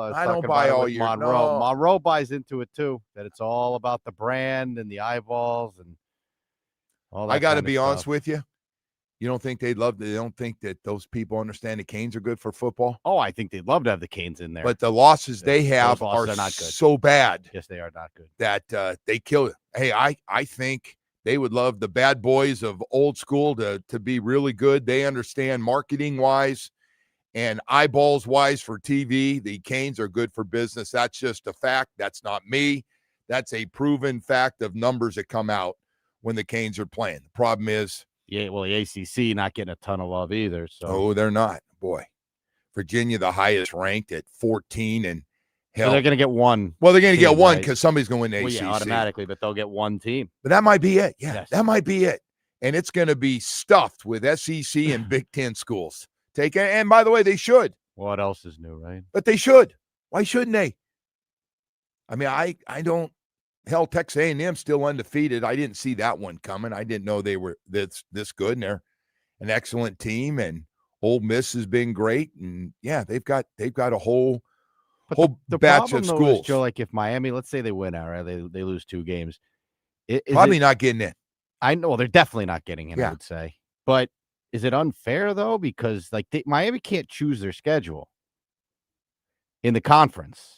I was I don't talking buy about it all with your Monroe. no. Monroe buys into it too, that it's all about the brand and the eyeballs and all that. I got to kind of be honest stuff. with you. You don't think they don't think that those people understand the Canes are good for football? Oh, I think they'd love to have the Canes in there. But the losses they have Those losses are are not good. so bad. Yes, they are not good. That they kill it. Hey, I think they would love the bad boys of old school to be really good. They understand marketing-wise and eyeballs-wise for TV. The Canes are good for business. That's just a fact. That's not me. That's a proven fact of numbers that come out when the Canes are playing. The problem is, yeah, well, the ACC not getting a ton of love either. So they're not. Boy, Virginia, the highest ranked at 14, and hell, so they're going to get one. Well, they're going to get one right? because somebody's going to win the Well, ACC. yeah, automatically, but they'll get one team. But that might be it. Yeah, Yes. that might be it. And it's going to be stuffed with SEC and Big Ten schools. And by the way, they should. What else is new, right? But they should. Why shouldn't they? I mean, I don't. Hell, Texas A&M still undefeated. I didn't see that one coming. I didn't know they were this good, and they're an excellent team. And Ole Miss has been great. And yeah, they've got a whole the batch problem, of though, schools. is, Joe, like if Miami, let's say they win out, right? They lose 2 games. Probably not getting in. I know they're definitely not getting in. Yeah. I would say, but is it unfair though? Because like Miami can't choose their schedule in the conference.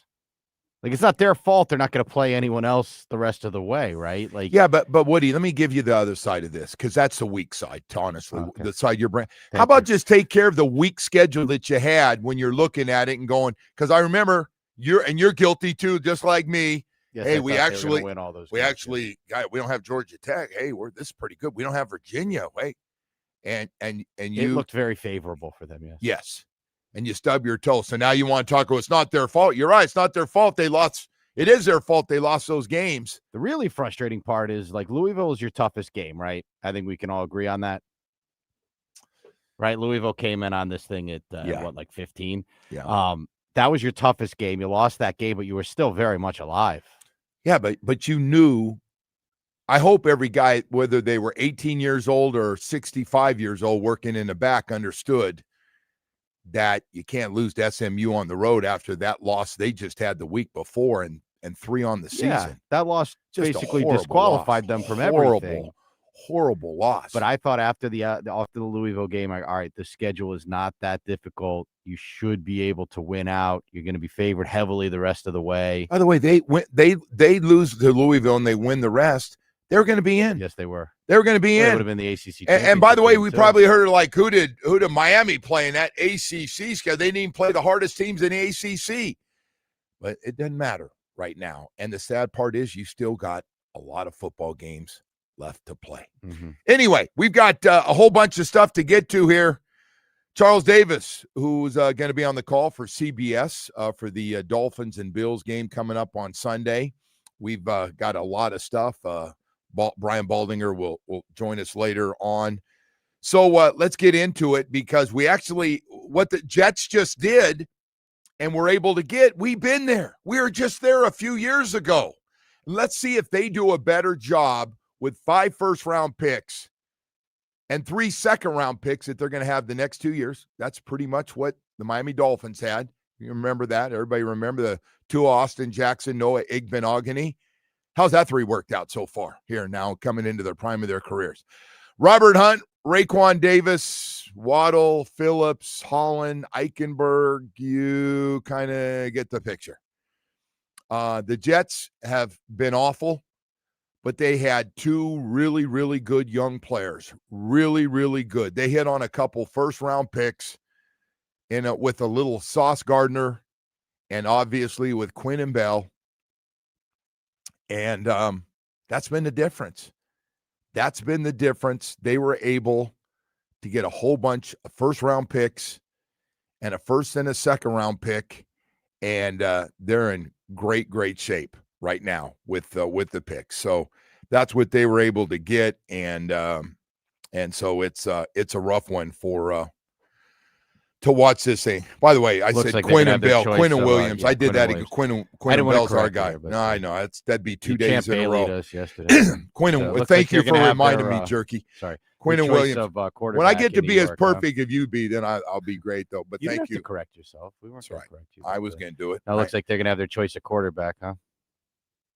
Like, it's not their fault they're not going to play anyone else the rest of the way, right? Like, yeah, but Woody, let me give you the other side of this, because that's the weak side, honestly, okay. the side you're bringing. How about just take care of the weak schedule that you had when you're looking at it and going, because I remember you're guilty too, just like me. Yes, hey, we actually win all those. We don't have Georgia Tech. Hey, this is pretty good. We don't have Virginia. Wait, and you it looked very favorable for them. Yes. Yes. And you stub your toe. So now you want to talk, it's not their fault. You're right. It's not their fault. They lost. It is their fault they lost those games. The really frustrating part is, like, Louisville is your toughest game, right? I think we can all agree on that. Right? Louisville came in on this thing at, 15? Yeah. That was your toughest game. You lost that game, but you were still very much alive. Yeah, but you knew, I hope every guy, whether they were 18 years old or 65 years old working in the back, understood that you can't lose to SMU on the road after that loss they just had the week before and 3 on the season. Yeah, that loss just basically disqualified them from everything. Horrible loss. But I thought after the Louisville game, all right, the schedule is not that difficult. You should be able to win out. You're going to be favored heavily the rest of the way. By the way, they lose to Louisville and they win the rest. They're going to be in. Yes, they were. They were going to be in. It would have been the ACC. And by the way, we probably heard, like, who did Miami play in that ACC schedule? They didn't even play the hardest teams in the ACC. But it doesn't matter right now. And the sad part is you still got a lot of football games left to play. Mm-hmm. Anyway, we've got a whole bunch of stuff to get to here. Charles Davis, who's going to be on the call for CBS for the Dolphins and Bills game coming up on Sunday. We've got a lot of stuff. Brian Baldinger will join us later on. So let's get into it, because we actually, what the Jets just did and were able to get, we've been there. We were just there a few years ago. Let's see if they do a better job with 5 first-round picks and 3 second-round picks that they're going to have the next 2 years. That's pretty much what the Miami Dolphins had. You remember that? Everybody remember the 2 Austin Jackson, Noah Igbenogany? How's that 3 worked out so far here now, coming into their prime of their careers? Robert Hunt, Raekwon Davis, Waddle, Phillips, Holland, Eichenberg, you kind of get the picture. The Jets have been awful, but they had 2 really, really good young players. Really, really good. They hit on a couple first-round picks with a little Sauce Gardner and obviously with Quinnen Bell. And that's been the difference. That's been the difference. They were able to get a whole bunch of first-round picks and a first and a second-round pick, and they're in great, great shape right now with the picks. So that's what they were able to get, and so it's a rough one for to watch this thing. By the way, I Looks said like they're gonna Quinn have and their Bell, choice Quinn and of, Williams. yeah, I did Quinnen that. Williams. Quinn I and didn't wanna Bell's our correct guy. you, but, No, I know. That'd be 2 you days Champ in a Bailey'd row. us yesterday. Quinn So and it looks thank like you they're for gonna have reminding their, me, Jerky. sorry, Quinn your and choice Williams. of, quarterback When I get to in New be as York, huh? perfect as you be, then I'll be great, though. But You didn't thank have you. to correct yourself. We weren't That's gonna right. correct you. I was going to do it. Now it looks like they're gonna have their choice of quarterback, huh?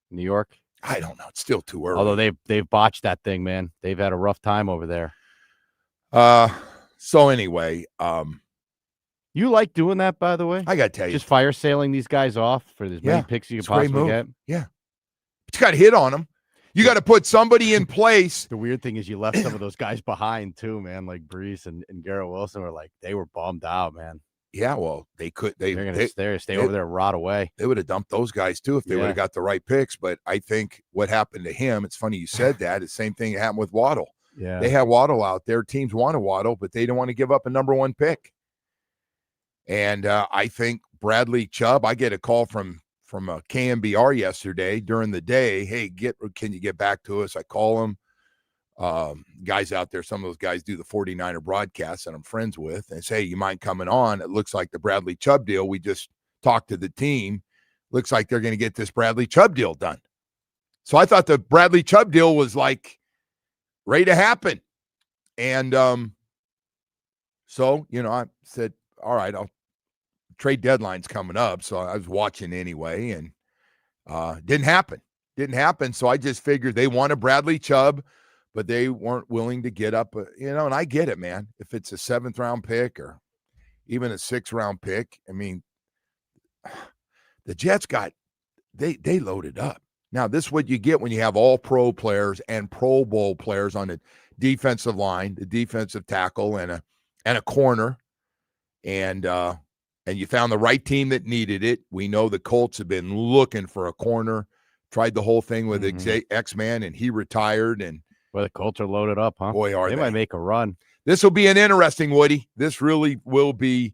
New York. I don't know. It's still too early. Although they've botched that thing, man. They've had a rough time over there. So anyway, You like doing that, by the way? I got to tell you. Just fire sailing these guys off for as many picks you it's can a great possibly move. get. Yeah. But you got to hit on them. You got to put somebody in place. The weird thing is you left some of those guys behind too, man. Like Brees and Garrett Wilson were like, they were bummed out, man. Yeah, well, they could. They're going to stay over there and rot away. They would have dumped those guys too if they would have got the right picks. But I think what happened to him, it's funny you said that. It's the same thing that happened with Waddle. Yeah. They had Waddle out there. Teams wanted Waddle, but they didn't want to give up a number 1 pick. And I think Bradley Chubb, I get a call from a KMBR yesterday during the day. Hey, can you get back to us? I call him. Guys out there, some of those guys do the 49er broadcast that I'm friends with, and say, hey, you mind coming on? It looks like the Bradley Chubb deal. We just talked to the team. Looks like they're going to get this Bradley Chubb deal done. So I thought the Bradley Chubb deal was like ready to happen. And so, I said, all right, trade deadline's coming up. So I was watching anyway, and didn't happen. So I just figured they wanted Bradley Chubb, but they weren't willing to get up, and I get it, man. If it's a 7th round pick or even a 6th round pick, I mean, the Jets they loaded up. Now, this is what you get when you have all pro players and Pro Bowl players on the defensive line, the defensive tackle, and a corner. And you found the right team that needed it. We know the Colts have been looking for a corner, tried the whole thing with X-Man, and he retired. And well, the Colts are loaded up, huh? Boy, are they. Might make a run. This will be an interesting, Woody. This really will be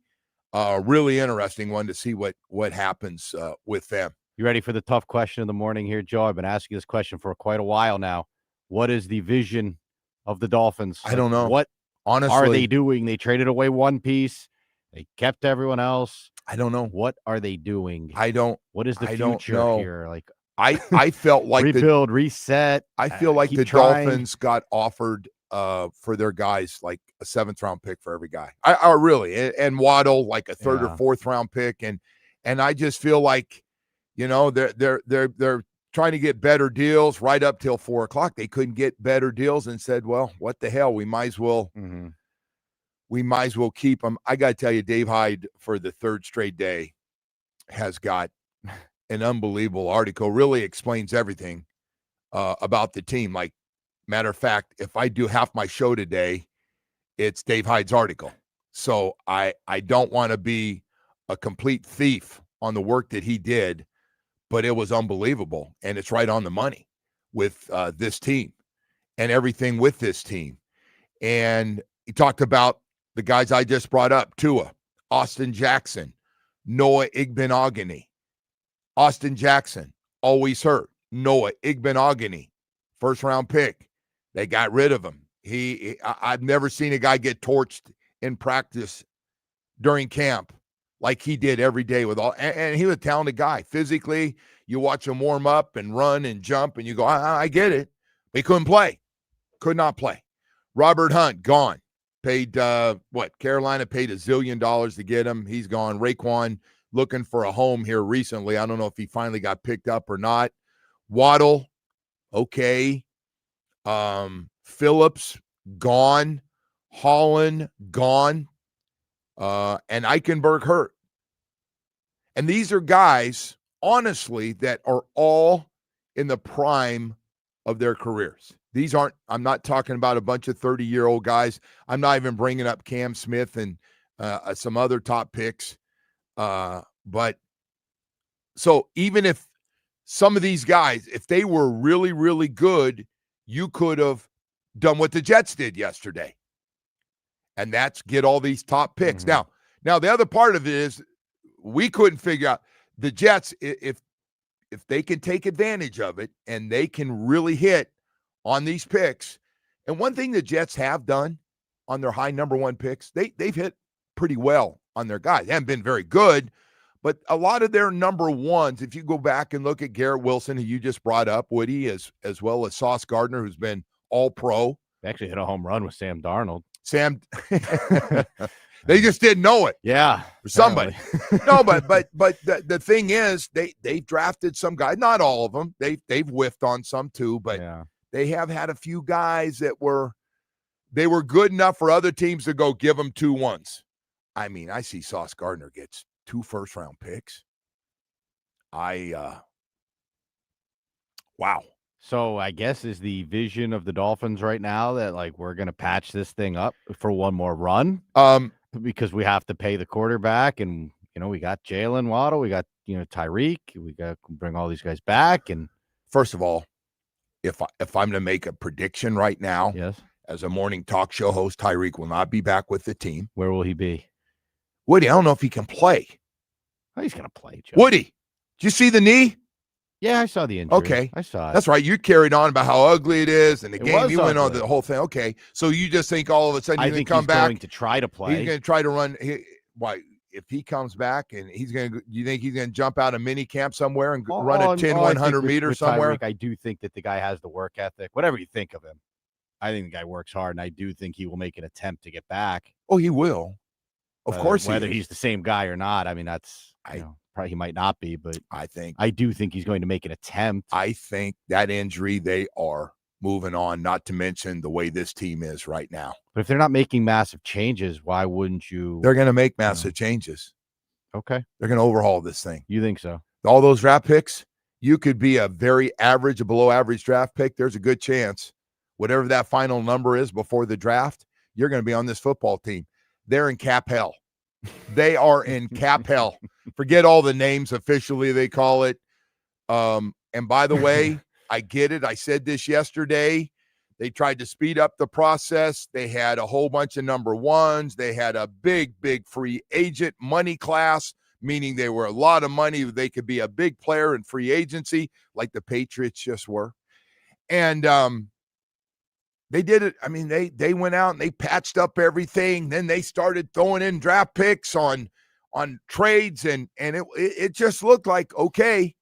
a really interesting one to see what happens with them. You ready for the tough question of the morning here, Joe? I've been asking this question for quite a while now. What is the vision of the Dolphins? I don't know. What honestly are they doing? They traded away one piece. They kept everyone else. I don't know. What are they doing? What is the future here? Like I felt like rebuild, reset. I feel like the Dolphins got offered for their guys like a 7th round pick for every guy. I really and Waddle like a 3rd or 4th round pick, and I just feel like they're trying to get better deals right up till 4:00. They couldn't get better deals and said, well, what the hell? We might as well. We might as well keep them. I got to tell you, Dave Hyde, for the 3rd straight day, has got an unbelievable article. Really explains everything about the team. Like, matter of fact, if I do half my show today, it's Dave Hyde's article. So I don't want to be a complete thief on the work that he did, but it was unbelievable. And it's right on the money with this team and everything with this team. And he talked about the guys I just brought up: Tua, Austin Jackson, Noah Igbenogany. Austin Jackson, always hurt. Noah Igbenogany, 1st round pick. They got rid of him. I've never seen a guy get torched in practice during camp like he did every day with all. And he was a talented guy. Physically, you watch him warm up and run and jump, and you go, I get it. But he couldn't play. Could not play. Robert Hunt, gone. Paid, Carolina paid $1 zillion to get him. He's gone. Raekwon looking for a home here recently. I don't know if he finally got picked up or not. Waddle, okay. Phillips, gone. Holland, gone. And Eichenberg hurt. And these are guys, honestly, that are all in the prime of their careers. These aren't, I'm not talking about a bunch of 30-year-old guys. I'm not even bringing up Cam Smith and some other top picks. But so even if some of these guys, if they were really, really good, you could have done what the Jets did yesterday. And that's get all these top picks. Now the other part of it is we couldn't figure out the Jets, if they can take advantage of it and they can really hit on these picks. And one thing the Jets have done on their high number 1 picks, they've hit pretty well on their guys. They haven't been very good, but a lot of their number ones, if you go back and look at Garrett Wilson, who you just brought up, Woody, as well as Sauce Gardner, who's been all pro. They actually hit a home run with Sam Darnold. They just didn't know it. Yeah. For somebody. No, but the thing is, they've drafted some guys, not all of them. They've whiffed on some too, but they have had a few guys that were good enough for other teams to go give them 2 1s. I mean, I see Sauce Gardner gets 2 first-round picks. Wow. So I guess is the vision of the Dolphins right now that, like, we're going to patch this thing up for one more run because we have to pay the quarterback, and, you know, we got Jalen Waddle, we got, you know, Tyreek, we got to bring all these guys back. And first of all, if I'm to make a prediction right now, yes, as a morning talk show host, Tyreek will not be back with the team. Where will he be? Woody, I don't know if he can play. Oh, he's going to play, Joe. Woody, did you see the knee? Yeah, I saw the injury. Okay. I saw it. That's right. You carried on about how ugly it is and the game. You went on the whole thing. Okay. So you just think all of a sudden he's going to come back? Going to try to play. He's going to try to run. Why? If he comes back and do you think he's going to jump out of mini camp somewhere and run a 100 meters somewhere? Tyreek, I do think that the guy has the work ethic. Whatever you think of him, I think the guy works hard, and I do think he will make an attempt to get back. Oh, he will. Of course, whether he's the same guy or not, I mean, that's probably he might not be, but I do think he's going to make an attempt. I think that injury, they are moving on, not to mention the way this team is right now. But if they're not making massive changes, why wouldn't you? They're going to make massive changes. Okay. They're going to overhaul this thing. You think so? All those draft picks, you could be a very average, a below average draft pick. There's a good chance, whatever that final number is before the draft, you're going to be on this football team. They're in cap hell. They are in cap hell. Forget all the names officially they call it. And by the way, I get it. I said this yesterday. They tried to speed up the process. They had a whole bunch of number ones. They had a big free agent money class, meaning they were a lot of money. They could be a big player in free agency like the Patriots just were. And they did it. I mean, they went out and they patched up everything. Then they started throwing in draft picks on trades, and it just looked like, okay,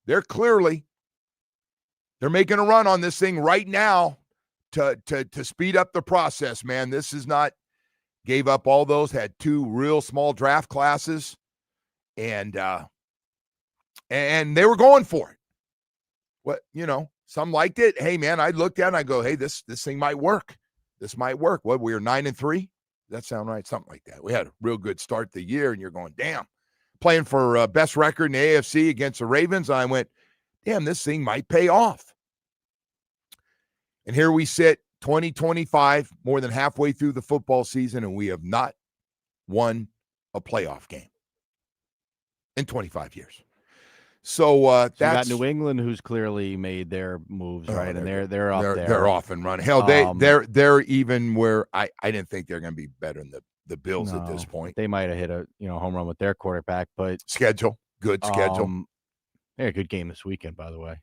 they're making a run on this thing right now to speed up the process, man. This is not gave up all those, had 2 real small draft classes, and they were going for it. What, you know, some liked it. Hey, man, I looked at it and I go, hey, this thing might work. This might work. What, we were 9-3? Does that sound right? Something like that. We had a real good start to the year, and you're going, damn. Playing for best record in the AFC against the Ravens, I went, damn, this thing might pay off. And here we sit, 2025, more than halfway through the football season, and we have not won a playoff game in 25 years. So that's, you got New England, who's clearly made their moves, right? And they're up there. They're off and running. Hell, they're even where I didn't think they're going to be better than the Bills at this point. They might have hit a home run with their quarterback, but good schedule. They had a good game this weekend, by the way.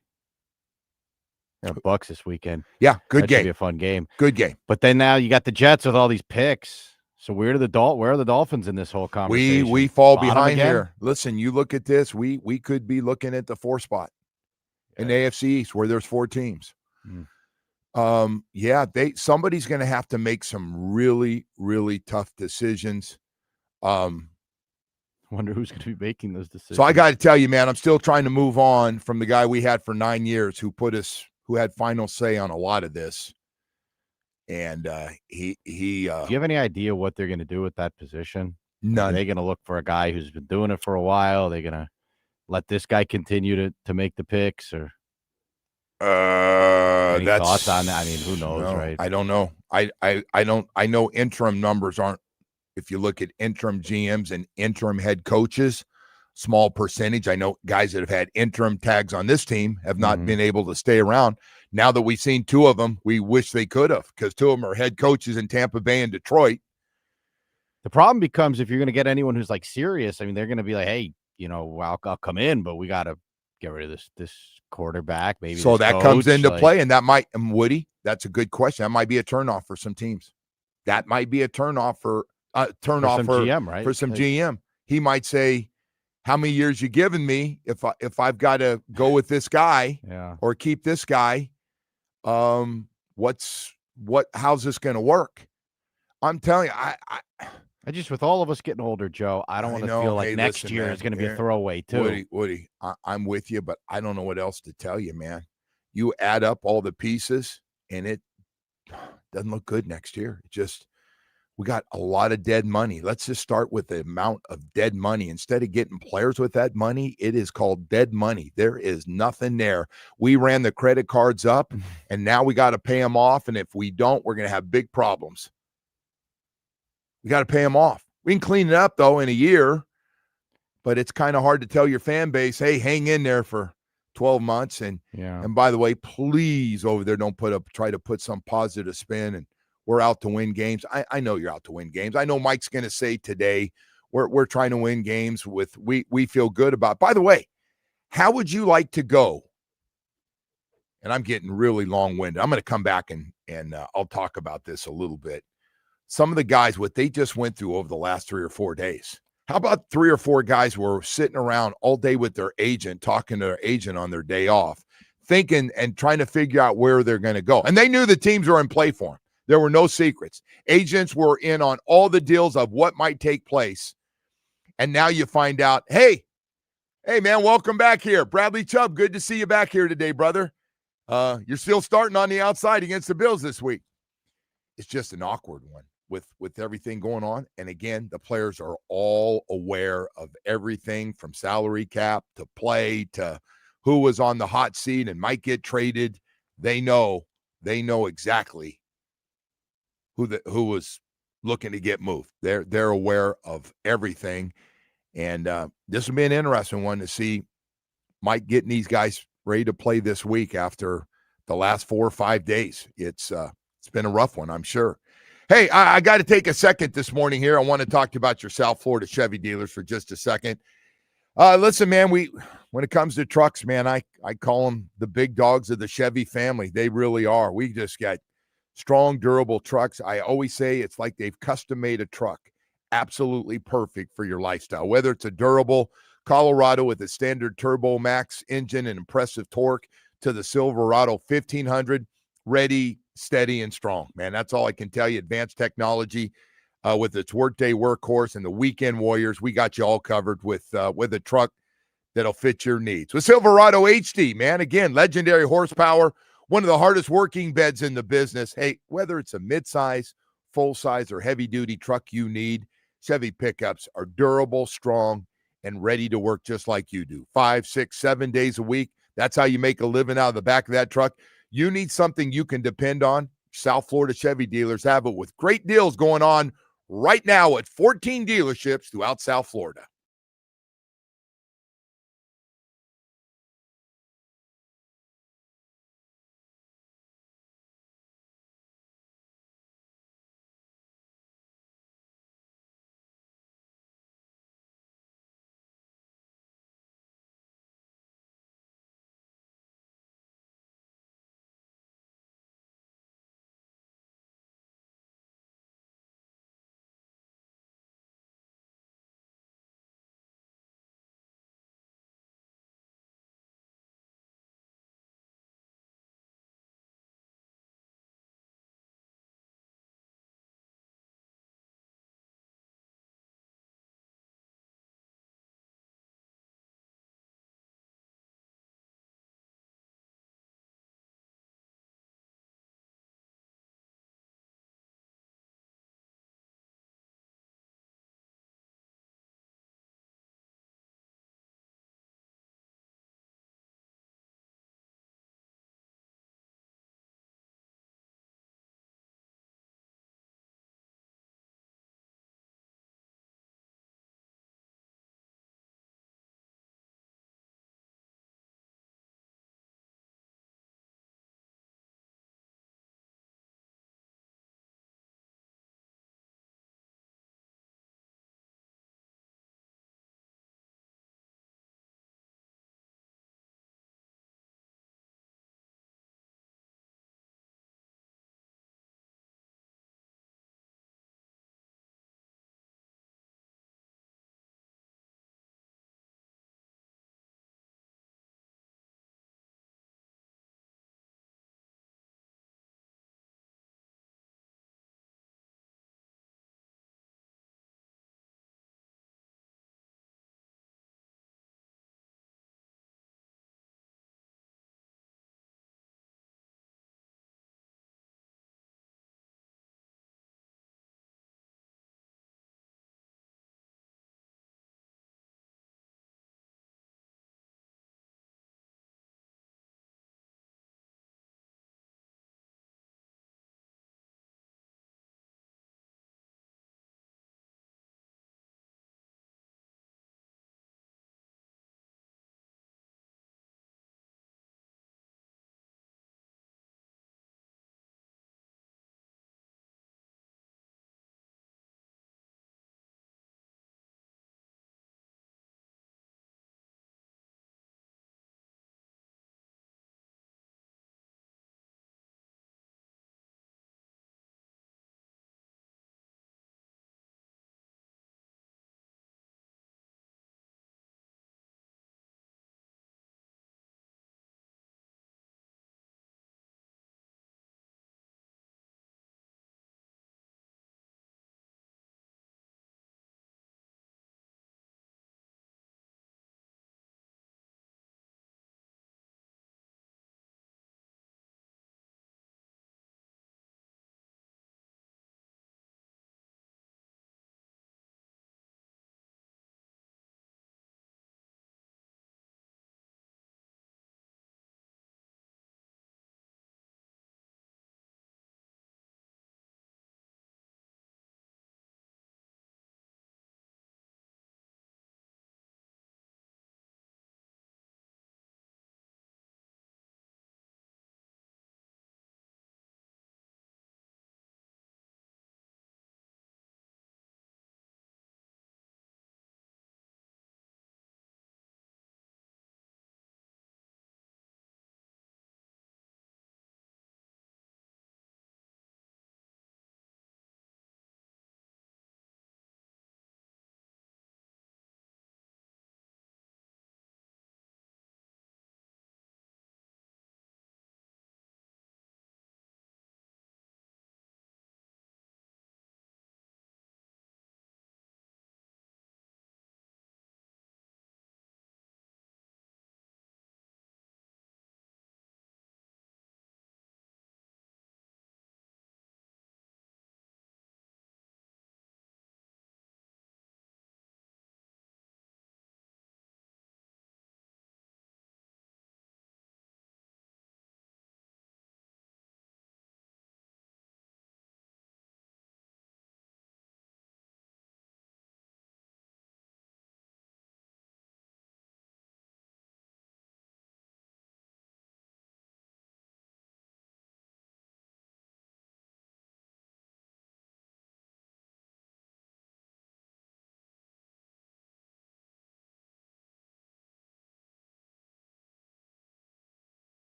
Bucks this weekend. Yeah, good game. Should be a fun game. Good game. But then now you got the Jets with all these picks. So where are the Dolphins in this whole conversation? We fall behind here. Listen, you look at this. We could be looking at the 4 spot in the AFC East where there's 4 teams. Somebody's going to have to make some really, really tough decisions. Wonder who's going to be making those decisions. So I got to tell you, man, I'm still trying to move on from the guy we had for 9 years who had final say on a lot of this. And do you have any idea what they're going to do with that position? None. Are they going to look for a guy who's been doing it for a while? Are they going to let this guy continue to make the picks, or any thoughts on that? I mean, who knows, right? I don't know. I know interim numbers aren't, if you look at interim GMs and interim head coaches, small percentage. I know guys that have had interim tags on this team have not been able to stay around. Now that we've seen 2 of them, we wish they could have, because 2 of them are head coaches in Tampa Bay and Detroit. The problem becomes if you're going to get anyone who's like serious, I mean, they're going to be like, hey, I'll come in, but we got to get rid of this quarterback. Maybe so that comes into play, and that might, and Woody, that's a good question. That might be a turnoff for some teams. That might be a turnoff for turn For off some her GM, right? for some Like, GM. He might say, "How many years you giving me if I've got to go with this guy yeah. or keep this guy? How's this going to work?" I'm telling you, I just, with all of us getting older, Joe, I don't I want to know. feel like Hey, next listen, year man. is going to be a throwaway too. Woody, I'm with you, but I don't know what else to tell you, man. You add up all the pieces, and it doesn't look good next year. We got a lot of dead money. Let's just start with the amount of dead money. Instead of getting players with that money, it is called dead money. There is nothing there. We ran the credit cards up, and now we got to pay them off. And if we don't, we're going to have big problems. We got to pay them off. We can clean it up, though, in a year, but it's kind of hard to tell your fan base, hey, hang in there for 12 months. And by the way, please over there, don't try to put some positive spin and we're out to win games. I know you're out to win games. I know Mike's going to say today we're trying to win games we feel good about. By the way, how would you like to go? And I'm getting really long-winded. I'm going to come back and I'll talk about this a little bit. Some of the guys, what they just went through over the last 3 or 4 days. How about 3 or 4 guys who were sitting around all day with their agent, talking to their agent on their day off, thinking and trying to figure out where they're going to go. And they knew the teams were in play for them. There were no secrets. Agents were in on all the deals of what might take place. And now you find out, hey, man, welcome back here. Bradley Chubb, good to see you back here today, brother. You're still starting on the outside against the Bills this week. It's just an awkward one with everything going on. And again, the players are all aware of everything from salary cap to play to who was on the hot seat and might get traded. They know exactly who was looking to get moved. They're aware of everything. And this will be an interesting one to see Mike getting these guys ready to play this week after the last 4 or 5 days. It's been a rough one, I'm sure. Hey, I got to take a second this morning here. I want to talk to you about your South Florida Chevy dealers for just a second. Listen, man, when it comes to trucks, man, I call them the big dogs of the Chevy family. They really are. We just got strong, durable trucks. I always say it's like they've custom-made a truck absolutely perfect for your lifestyle, whether it's a durable Colorado with a standard Turbo Max engine and impressive torque to the Silverado 1500, ready, steady, and strong. Man, that's all I can tell you. Advanced technology with its workday workhorse and the weekend warriors. We got you all covered with a truck that'll fit your needs. With Silverado HD, man, again, legendary horsepower, one of the hardest working beds in the business. Hey, whether it's a midsize, full-size, or heavy-duty truck you need, Chevy pickups are durable, strong, and ready to work just like you do. 5, 6, 7 days a week. That's how you make a living out of the back of that truck. You need something you can depend on. South Florida Chevy dealers have it with great deals going on right now at 14 dealerships throughout South Florida.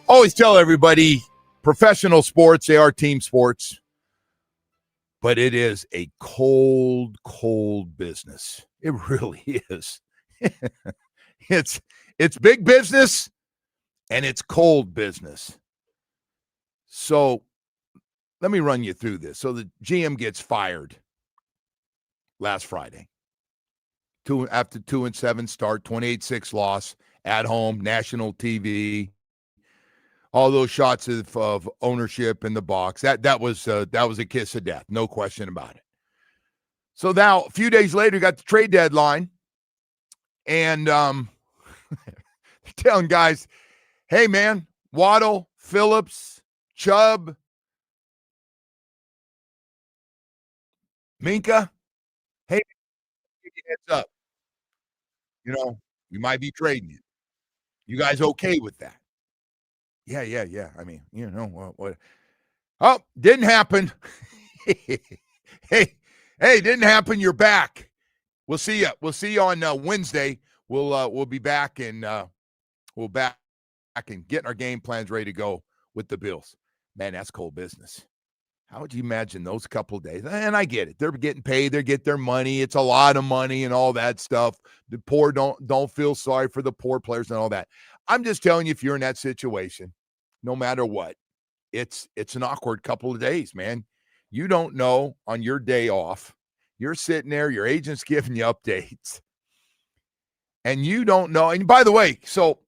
Always tell everybody, professional sports, they are team sports, but it is a cold, cold business. It really is. It's big business and it's cold business. So let me run you through this. So the GM gets fired last Friday. After 2-7 start, 28-6 loss at home, national TV. All those shots of ownership in the box. That was a kiss of death, no question about it. So now a few days later, got the trade deadline, and telling guys, hey man, Waddle, Phillips, Chubb, Minka, hey, give you a heads up. We might be trading you. You guys okay with that? Yeah. I mean, what? Oh, didn't happen. Hey, didn't happen. You're back. We'll see you. We'll see you on Wednesday. We'll be back and getting our game plans ready to go with the Bills. Man, that's cold business. How would you imagine those couple of days? And I get it. They're getting paid. They get their money. It's a lot of money and all that stuff. The poor don't feel sorry for the poor players and all that. I'm just telling you, if you're in that situation, no matter what, it's an awkward couple of days, man. You don't know on your day off. You're sitting there, your agent's giving you updates. And you don't know. And by the way, so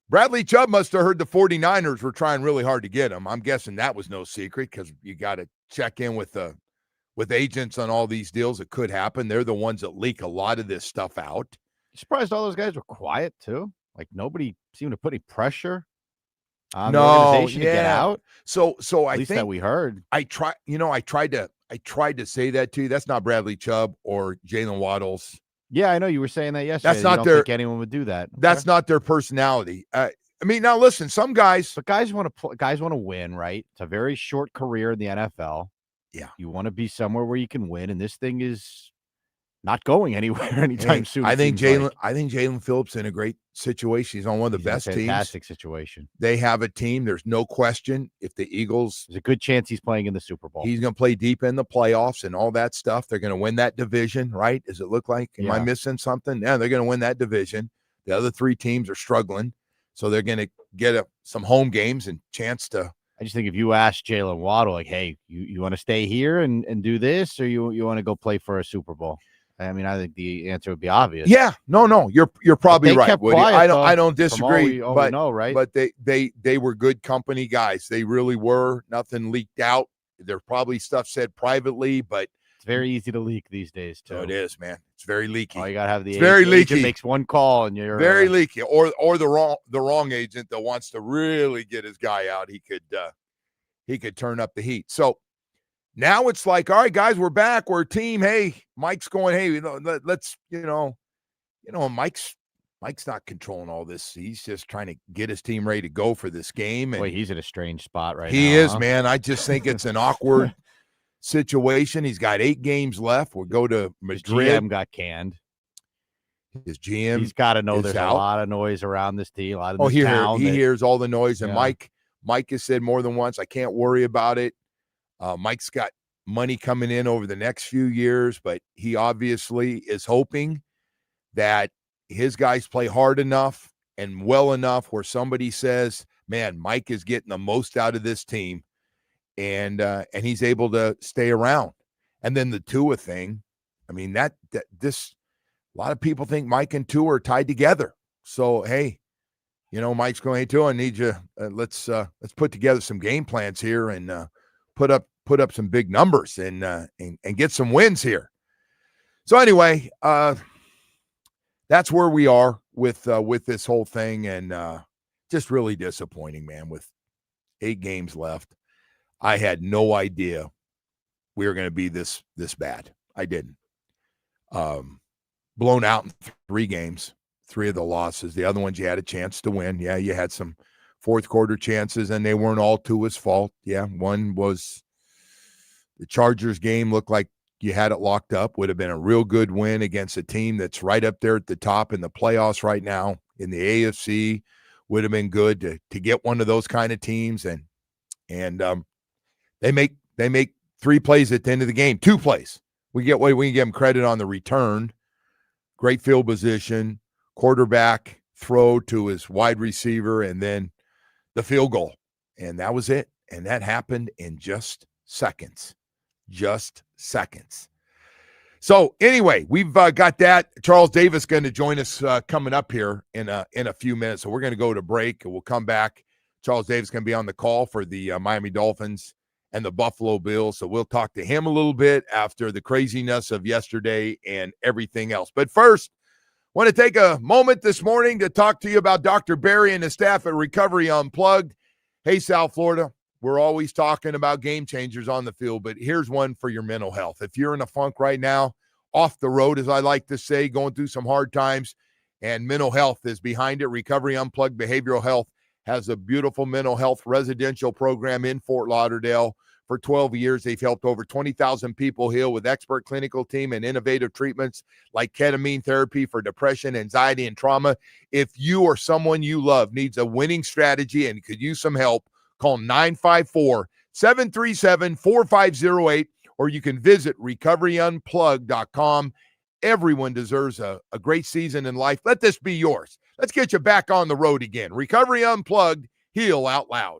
Bradley Chubb must have heard the 49ers were trying really hard to get him. I'm guessing that was no secret because you got to check in with agents on all these deals. It could happen. They're the ones that leak a lot of this stuff out. You surprised all those guys were quiet too? Like nobody seemed to put any pressure on the organization to get out. So at least that we heard. I tried to say that to you. That's not Bradley Chubb or Jalen Waddles. Yeah, I know you were saying that yesterday. That's not you don't think anyone would do that. That's not their personality. I mean, now listen, some guys. But guys want to win, right? It's a very short career in the NFL. Yeah, you want to be somewhere where you can win, and this thing is not going anywhere anytime soon. I think Jaelan Phillips in a great situation. He's on one of the best teams. Fantastic situation. They have a team. There's no question. If the Eagles, there's a good chance he's playing in the Super Bowl. He's going to play deep in the playoffs and all that stuff. They're going to win that division, right? Does it look like? Am I missing something? Yeah, they're going to win that division. The other three teams are struggling, so they're going to get some home games and chance to. I just think if you ask Jalen Waddle, like, hey, you want to stay here and do this, or you want to go play for a Super Bowl? I mean, I think the answer would be obvious. Yeah, no, you're probably right, Woody. Quiet, I don't disagree. But know, right? But they were good company guys. They really were. Nothing leaked out. There's probably stuff said privately, but it's very easy to leak these days too. Oh, it is, man. It's very leaky. Oh, you gotta have the very leaky. Agent makes one call and you're very leaky, or the wrong agent that wants to really get his guy out. He could turn up the heat. So. Now it's like, all right, guys, we're back. We're a team. Hey, Mike's going, hey, let's, Mike's not controlling all this. He's just trying to get his team ready to go for this game. And boy, he's in a strange spot right now. He is, man. I just think it's an awkward situation. He's got 8 games left. We'll go to Madrid. His GM got canned. His GM. He's got to know there's a lot of noise around this team. He hears all the noise. And Mike has said more than once, I can't worry about it. Mike's got money coming in over the next few years, but he obviously is hoping that his guys play hard enough and well enough where somebody says, man, Mike is getting the most out of this team, and he's able to stay around. And then the Tua thing, I mean, a lot of people think Mike and Tua are tied together. So, hey, Mike's going, hey, Tua, I need you. Let's put together some game plans here and put up some big numbers and get some wins here. So anyway, that's where we are with this whole thing, and just really disappointing, man. With 8 games left, I had no idea we were going to be this bad. I didn't. Blown out in 3 games, 3 of the losses. The other ones you had a chance to win. Yeah, you had some fourth quarter chances, and they weren't all Tua's fault. Yeah, one was the Chargers game. Looked like you had it locked up. Would have been a real good win against a team that's right up there at the top in the playoffs right now in the AFC would have been good to get one of those kind of teams. And they make 3 plays at the end of the game, 2 plays. We can give them credit on the return, great field position, quarterback throw to his wide receiver, and then the field goal. And that was it. And that happened in just seconds. Just seconds. So anyway, we've got that. Charles Davis going to join us coming up here in a few minutes. So we're going to go to break and we'll come back. Charles Davis going to be on the call for the Miami Dolphins and the Buffalo Bills. So we'll talk to him a little bit after the craziness of yesterday and everything else. But first, I want to take a moment this morning to talk to you about Dr. Barry and the staff at Recovery Unplugged. Hey, South Florida, we're always talking about game changers on the field, but here's one for your mental health. If you're in a funk right now, off the road, as I like to say, going through some hard times, and mental health is behind it, Recovery Unplugged Behavioral Health has a beautiful mental health residential program in Fort Lauderdale. For 12 years, they've helped over 20,000 people heal with expert clinical team and innovative treatments like ketamine therapy for depression, anxiety, and trauma. If you or someone you love needs a winning strategy and could use some help, call 954-737-4508, or you can visit recoveryunplugged.com. Everyone deserves a great season in life. Let this be yours. Let's get you back on the road again. Recovery Unplugged, heal out loud.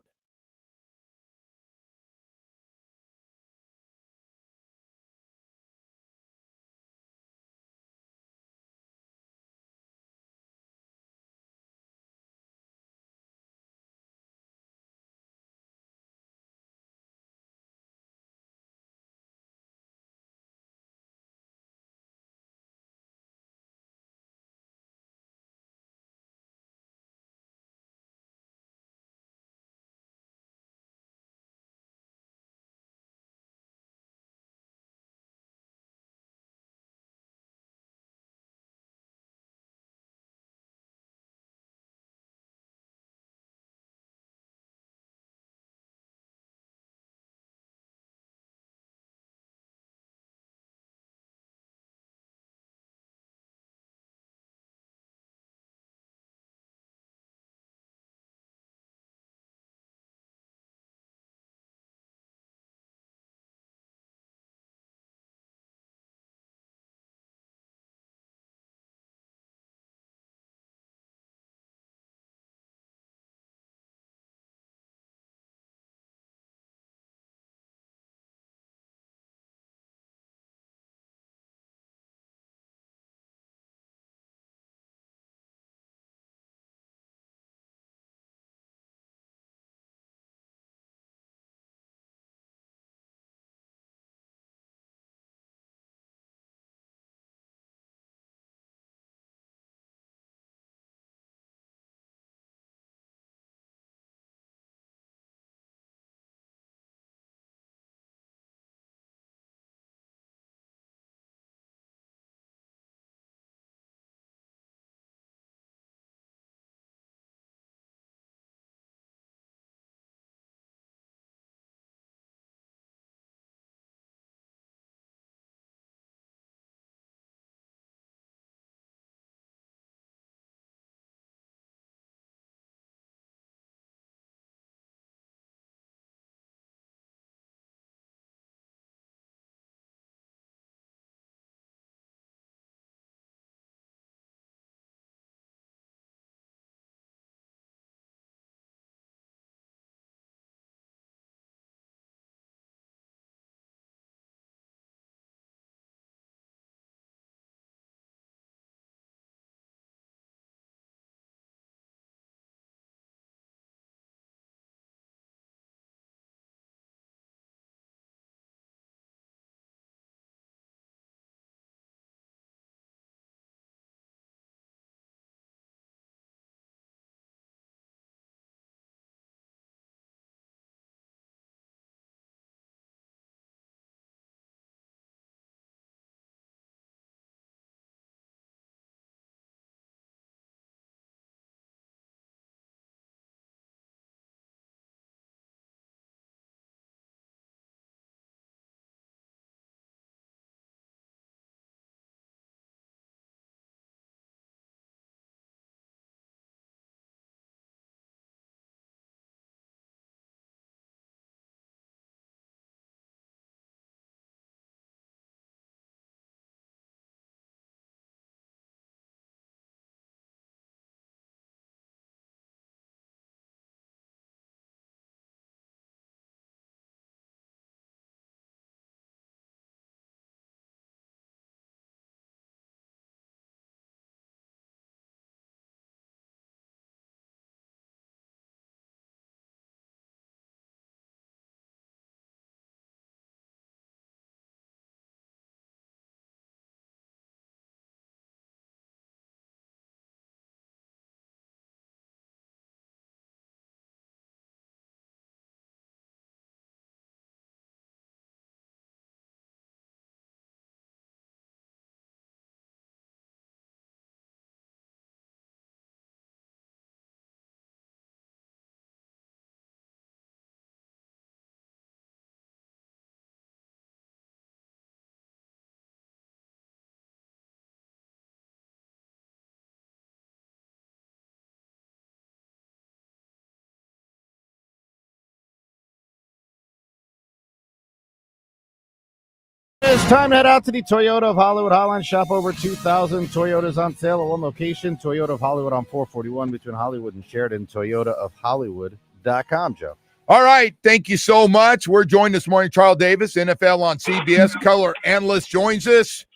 is time to head out to the Toyota of Hollywood Highline. Shop over 2,000 Toyotas on sale at one location. Toyota of Hollywood on 441 between Hollywood and Sheridan. ToyotaofHollywood.com, Joe. All right. Thank you so much. We're joined this morning. Charles Davis, NFL on CBS, color analyst, joins us.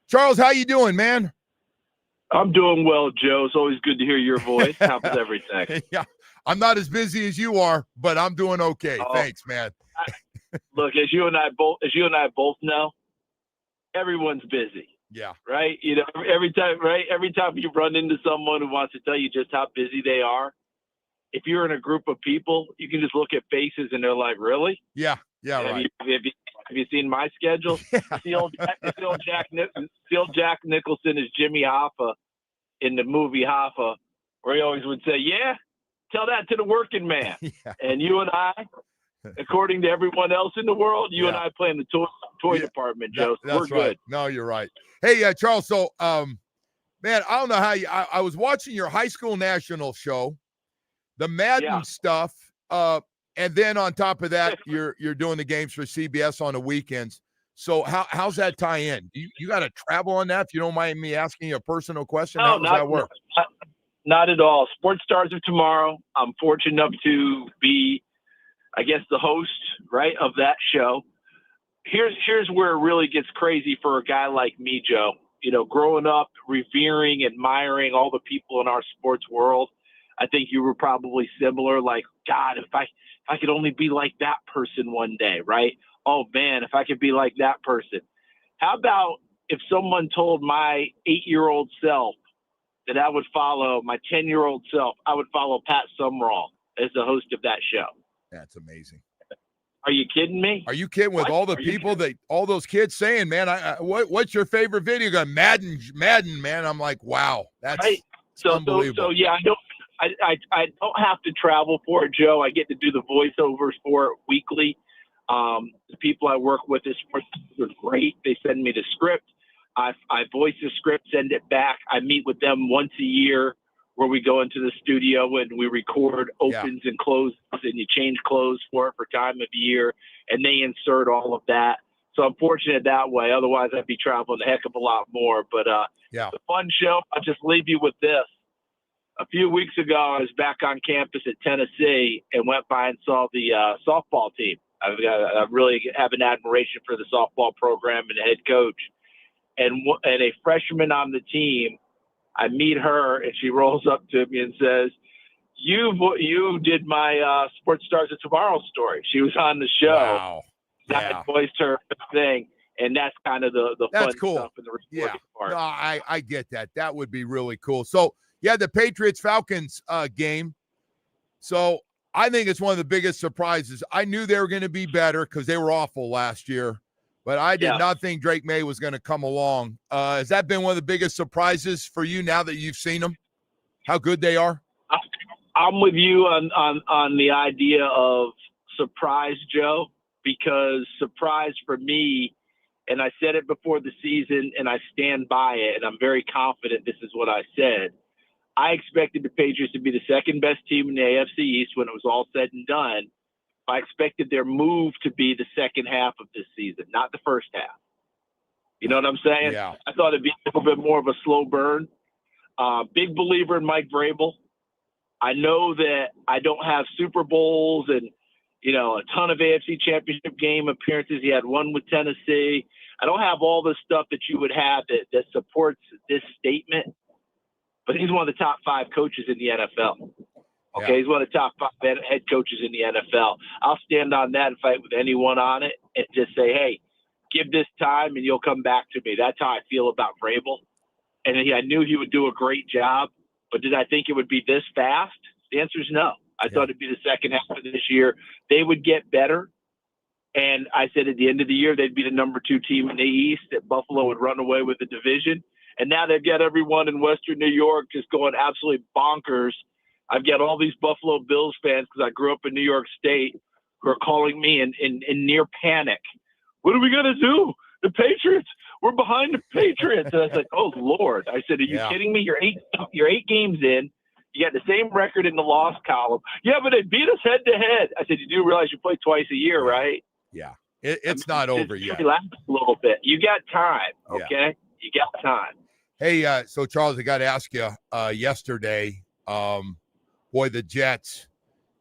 Charles, how you doing, man? I'm doing well, Joe. It's always good to hear your voice. How's everything? Yeah, I'm not as busy as you are, but I'm doing okay. Thanks, man. Look, as you and I both know, everyone's busy. Yeah. Right. You know, every time you run into someone who wants to tell you just how busy they are, if you're in a group of people, you can just look at faces and they're like, "Really?" Yeah. Yeah. Right. Have you seen my schedule? Yeah. The old Jack Nicholson is Jimmy Hoffa in the movie Hoffa, where he always would say, "Yeah, tell that to the working man." Yeah. And you and I, according to everyone else in the world, you and I play in the toy department, Joe. We're good. Right. No, you're right. Hey, Charles. So, man, I don't know how I was watching your high school national show, the Madden stuff, and then on top of that, you're doing the games for CBS on the weekends. So how's that tie in? You got to travel on that? If you don't mind me asking you a personal question, how does that work? Not at all. Sports Stars of Tomorrow. I'm fortunate enough to be, I guess, the host, right, of that show. Here's where it really gets crazy for a guy like me, Joe. You know, growing up, revering, admiring all the people in our sports world. I think you were probably similar. Like, God, if I could only be like that person one day, right? Oh man, if I could be like that person. How about if someone told my 8-year-old self that I would follow my 10-year-old self, I would follow Pat Summerall as the host of that show. That's amazing. Are you kidding me? Are you kidding? With all the people all those kids saying, man, what's your favorite video game? Madden, man. I'm like, wow, that's right. unbelievable. So yeah, I don't have to travel for it, Joe. I get to do the voiceovers for it weekly. The people I work with is great. They send me the script. I voice the script, send it back. I meet with them once a year where we go into the studio and we record opens and closes, and you change clothes for it for time of year, and they insert all of that. So I'm fortunate that way. Otherwise, I'd be traveling a heck of a lot more. But it's a fun show. I'll just leave you with this. A few weeks ago, I was back on campus at Tennessee and went by and saw the softball team. I really have an admiration for the softball program and the head coach. And a freshman on the team, I meet her, and she rolls up to me and says, you did my Sports Stars of Tomorrow story. She was on the show. Wow. I voiced her thing, and that's kind of the fun stuff in the recording part. No, I get that. That would be really cool. So, the Patriots-Falcons game. So, I think it's one of the biggest surprises. I knew they were going to be better because they were awful last year. But I did not think Drake May was going to come along. Has that been one of the biggest surprises for you now that you've seen them? How good they are? I'm with you on the idea of surprise, Joe, because surprise for me, and I said it before the season, and I stand by it, and I'm very confident this is what I said. I expected the Patriots to be the second best team in the AFC East when it was all said and done. I expected their move to be the second half of this season, not the first half. You know what I'm saying? Yeah. I thought it'd be a little bit more of a slow burn. Big believer in Mike Vrabel. I know that I don't have Super Bowls and, a ton of AFC Championship game appearances. He had one with Tennessee. I don't have all the stuff that you would have that supports this statement, but he's one of the top 5 coaches in the NFL. Okay, he's one of the top 5 head coaches in the NFL. I'll stand on that and fight with anyone on it and just say, hey, give this time and you'll come back to me. That's how I feel about Vrabel. And I knew he would do a great job, but did I think it would be this fast? The answer is no. I thought it'd be the second half of this year. They would get better. And I said at the end of the year, they'd be the number 2 team in the East, that Buffalo would run away with the division. And now they've got everyone in Western New York just going absolutely bonkers. I've got all these Buffalo Bills fans, because I grew up in New York State, who are calling me in near panic. What are we going to do? The Patriots, we're behind the Patriots. And I was like, oh, Lord. I said, are you kidding me? You're eight games in. You got the same record in the loss column. Yeah, but they beat us head to head. I said, you do realize you play twice a year, right? Yeah. It's not over yet. Relax a little bit. You got time, okay? Yeah. You got time. Hey, so Charles, I got to ask you, yesterday, boy, the Jets,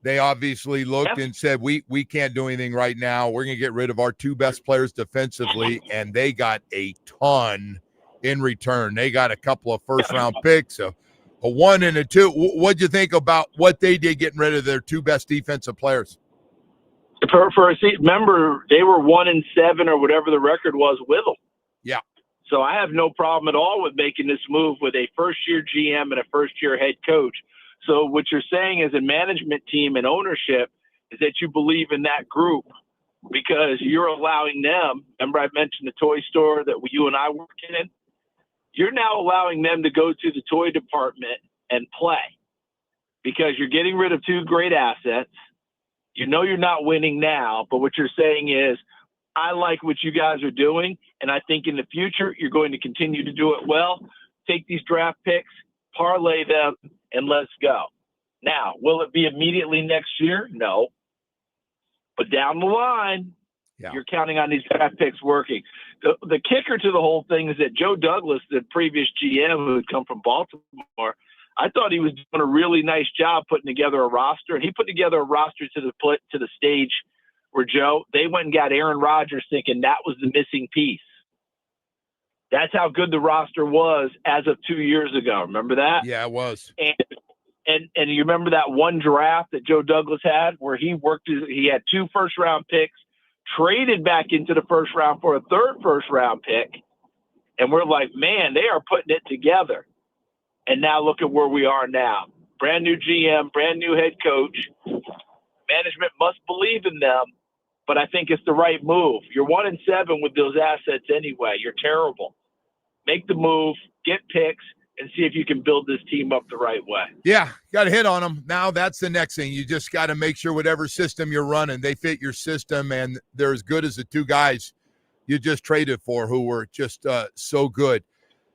they obviously looked and said, we can't do anything right now. We're going to get rid of our two best players defensively, and they got a ton in return. They got a couple of first-round picks, a 1 and a 2. What'd you think about what they did getting rid of their two best defensive players? Remember, they were 1-7 or whatever the record was with them. Yeah. So I have no problem at all with making this move with a first-year GM and a first-year head coach. So what you're saying as a management team and ownership is that you believe in that group because you're allowing them. Remember I mentioned the toy store that you and I work in? You're now allowing them to go to the toy department and play because you're getting rid of two great assets. You know you're not winning now, but what you're saying is, I like what you guys are doing, and I think in the future you're going to continue to do it well. Take these draft picks, parlay them, and let's go. Now, will it be immediately next year? No. But down the line, you're counting on these draft picks working. The kicker to the whole thing is that Joe Douglas, the previous GM who had come from Baltimore, I thought he was doing a really nice job putting together a roster, and he put together a roster to the stage where they went and got Aaron Rodgers thinking that was the missing piece. That's how good the roster was as of 2 years ago. Remember that? Yeah, it was. And you remember that one draft that Joe Douglas had where he had 2 first-round picks, traded back into the first round for a third first-round pick, and we're like, man, they are putting it together. And now look at where we are now. Brand new GM, brand new head coach. Management must believe in them, but I think it's the right move. You're 1-7 with those assets anyway. You're terrible. Make the move, get picks, and see if you can build this team up the right way. Yeah, got to hit on them. Now that's the next thing. You just got to make sure whatever system you're running, they fit your system, and they're as good as the two guys you just traded for who were just so good.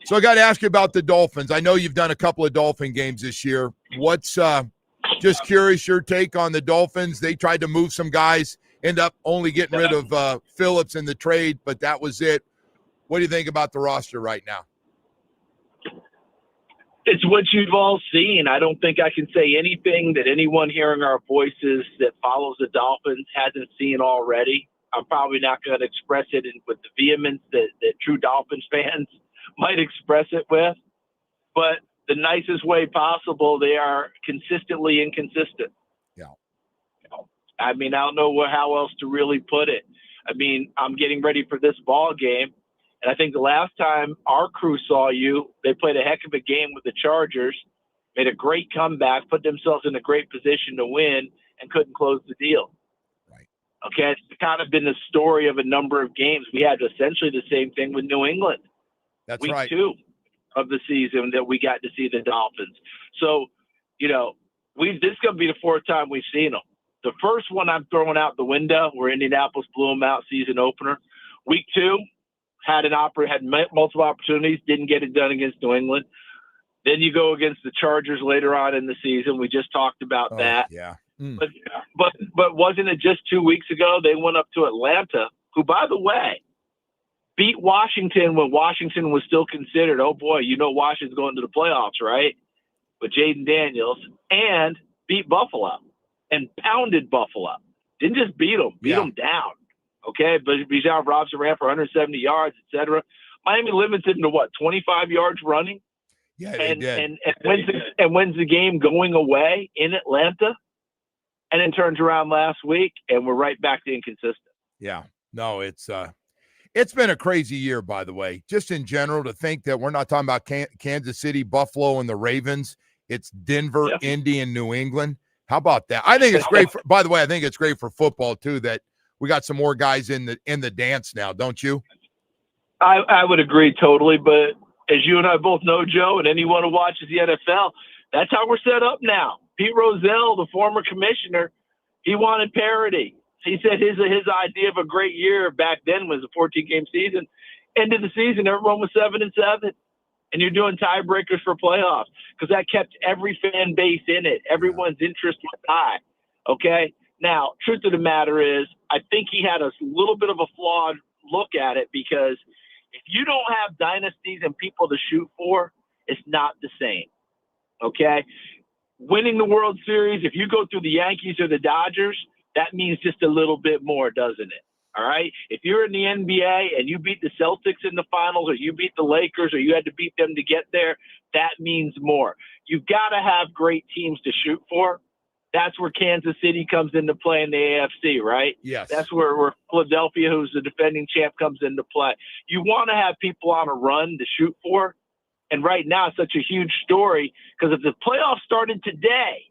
So I got to ask you about the Dolphins. I know you've done a couple of Dolphin games this year. What's just curious your take on the Dolphins? They tried to move some guys, end up only getting rid of Phillips in the trade, but that was it. What do you think about the roster right now? It's what you've all seen. I don't think I can say anything that anyone hearing our voices that follows the Dolphins hasn't seen already. I'm probably not going to express it with the vehemence that true Dolphins fans might express it with, but the nicest way possible, they are consistently inconsistent. Yeah. I mean, I don't know how else to really put it. I mean, I'm getting ready for this ball game, and I think the last time our crew saw you, they played a heck of a game with the Chargers, made a great comeback, put themselves in a great position to win, and couldn't close the deal. Right. Okay, it's kind of been the story of a number of games. We had essentially the same thing with New England. That's week right. 2 of the season that we got to see the Dolphins. So, this is going to be the 4th time we've seen them. The first one I'm throwing out the window where Indianapolis blew them out season opener. Week 2, had multiple opportunities, didn't get it done against New England. Then you go against the Chargers later on in the season. We just talked about that. Yeah. But wasn't it just 2 weeks ago they went up to Atlanta, who, by the way, beat Washington when Washington was still considered, oh boy, Washington's going to the playoffs, right? With Jaden Daniels, and beat Buffalo and pounded Buffalo. Didn't just beat them, them down. Okay, but Bijan Robinson ran for 170 yards, etc. Miami limits it to 25 yards running? Yeah, they did. And wins the game going away in Atlanta, and then turns around last week, and we're right back to inconsistent. Yeah, no, it's been a crazy year, by the way. Just in general, to think that we're not talking about Kansas City, Buffalo, and the Ravens. It's Denver, Indy, and New England. How about that? I think it's great. By the way, I think it's great for football too that we got some more guys in the dance now. Don't you? I would agree totally. But as you and I both know, Joe, and anyone who watches the NFL, that's how we're set up now. Pete Rozelle, the former commissioner, he wanted parity. He said his idea of a great year back then was a 14-game season. End of the season, everyone was 7-7, and you're doing tiebreakers for playoffs because that kept every fan base in it. Everyone's interest was high. Okay, Now, truth of the matter is, I think he had a little bit of a flawed look at it, because if you don't have dynasties and people to shoot for, it's not the same. Okay? Winning the World Series, if you go through the Yankees or the Dodgers, that means just a little bit more, doesn't it? All right? If you're in the NBA and you beat the Celtics in the finals, or you beat the Lakers, or you had to beat them to get there, that means more. You've got to have great teams to shoot for. That's where Kansas City comes into play in the AFC, right? Yes. That's where Philadelphia, who's the defending champ, comes into play. You want to have people on a run to shoot for. And right now, it's such a huge story, because if the playoffs started today,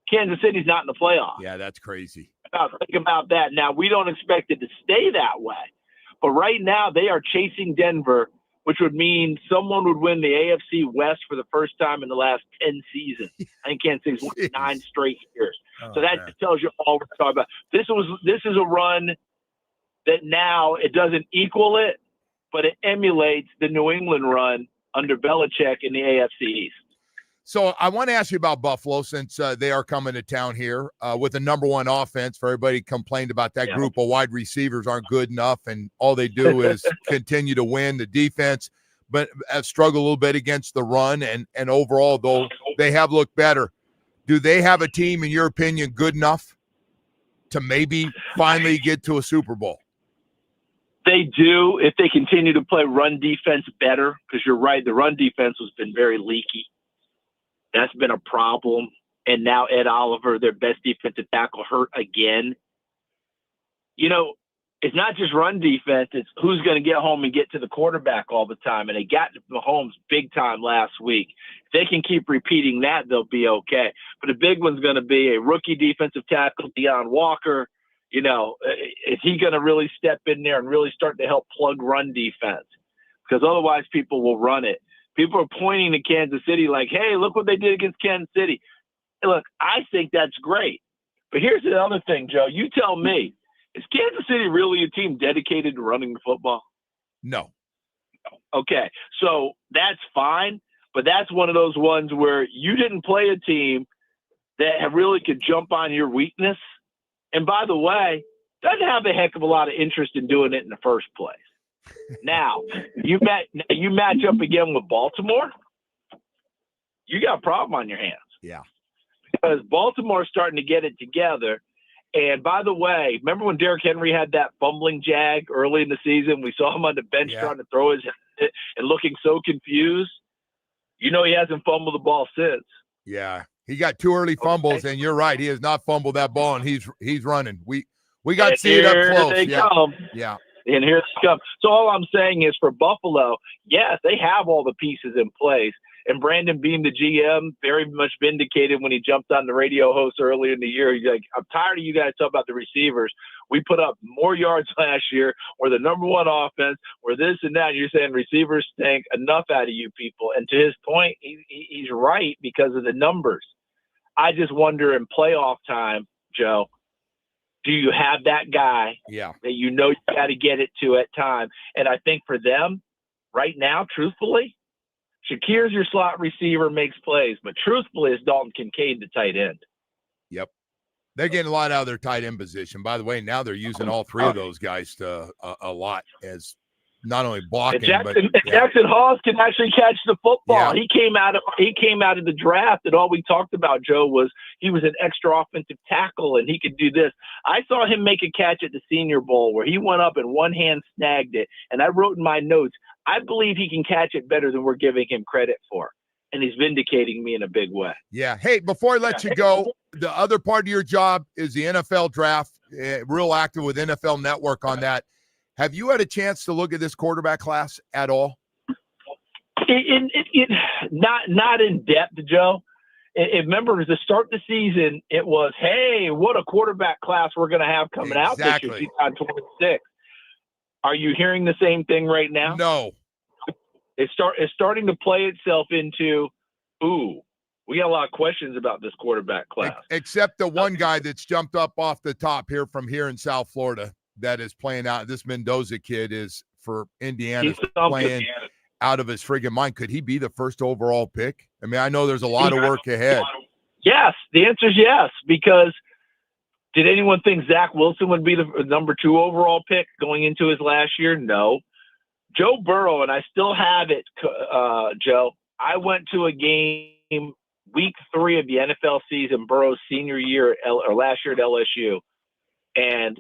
Kansas City's not in the playoffs. Yeah, that's crazy. Think about that. Now, we don't expect it to stay that way. But right now, they are chasing Denver, which would mean someone would win the AFC West for the first time in the last 10 seasons. I think Kansas City's won 9 straight years. So that just tells you all we're talking about. This is a run that now it doesn't equal it, but it emulates the New England run under Belichick in the AFC East. So I want to ask you about Buffalo, since they are coming to town here with the number one offense. For everybody complained about that group of wide receivers aren't good enough, and all they do is continue to win. The defense, but have struggled a little bit against the run, and overall, though, they have looked better. Do they have a team, in your opinion, good enough to maybe finally get to a Super Bowl? They do, if they continue to play run defense better, because you're right, the run defense has been very leaky. That's been a problem. And now Ed Oliver, their best defensive tackle, hurt again. You know, it's not just run defense. It's who's going to get home and get to the quarterback all the time. And they got to Mahomes big time last week. If they can keep repeating that, they'll be okay. But the big one's going to be a rookie defensive tackle, Deion Walker. You know, is he going to really step in there and really start to help plug run defense? Because otherwise people will run it. People are pointing to Kansas City like, hey, look what they did against Kansas City. Look, I think that's great. But here's the other thing, Joe. You tell me, is Kansas City really a team dedicated to running the football? No. Okay, so that's fine. But that's one of those ones where you didn't play a team that really could jump on your weakness. And by the way, doesn't have a heck of a lot of interest in doing it in the first place. Now, you match up again with Baltimore, you got a problem on your hands. Yeah. Because Baltimore's starting to get it together. And by the way, remember when Derrick Henry had that fumbling jag early in the season? We saw him on the bench trying to throw his head and looking so confused. You know, he hasn't fumbled the ball since. Yeah. He got 2 early fumbles, and you're right. He has not fumbled that ball, and he's running. We got to see it up close. They come. Yeah. And here they come. So all I'm saying is for Buffalo, yes, they have all the pieces in place. And Brandon Beane, the GM, very much vindicated when he jumped on the radio host earlier in the year. He's like, I'm tired of you guys talking about the receivers. We put up more yards last year. We're the number one offense. We're this and that. And you're saying receivers stink. Enough out of you people. And to his point, he's right because of the numbers. I just wonder in playoff time, Joe, do you have that guy that you know you got to get it to at time? And I think for them right now, truthfully, Shakir's your slot receiver, makes plays. But truthfully, it's Dalton Kincaid, the tight end. Yep. They're getting a lot out of their tight end position. By the way, now they're using all 3 of those guys to a lot as not only blocking, Jackson Hawes can actually catch the football. Yeah. He came out of the draft, and all we talked about, Joe, was he was an extra offensive tackle and he could do this. I saw him make a catch at the Senior Bowl where he went up and one hand snagged it, and I wrote in my notes, I believe he can catch it better than we're giving him credit for, and he's vindicating me in a big way. Yeah. Hey, before I let you go, the other part of your job is the NFL draft. Real active with NFL Network on that. Have you had a chance to look at this quarterback class at all? Not in depth, Joe. Remember, to start the season, it was, hey, what a quarterback class we're going to have coming out this year, 2026. Are you hearing the same thing right now? No. It's starting to play itself into, we got a lot of questions about this quarterback class. Except the one guy that's jumped up off the top here from here in South Florida that is playing out. This Mendoza kid is for Indiana playing out of his friggin' mind. Could he be the first overall pick? I mean, I know there's a lot of work ahead. Yes. The answer is yes, because Did anyone think Zach Wilson would be the number 2 overall pick going into his last year? No. Joe Burrow, and I still have it, Joe. I went to a game week 3 of the NFL season, Burrow's senior year or last year at LSU, and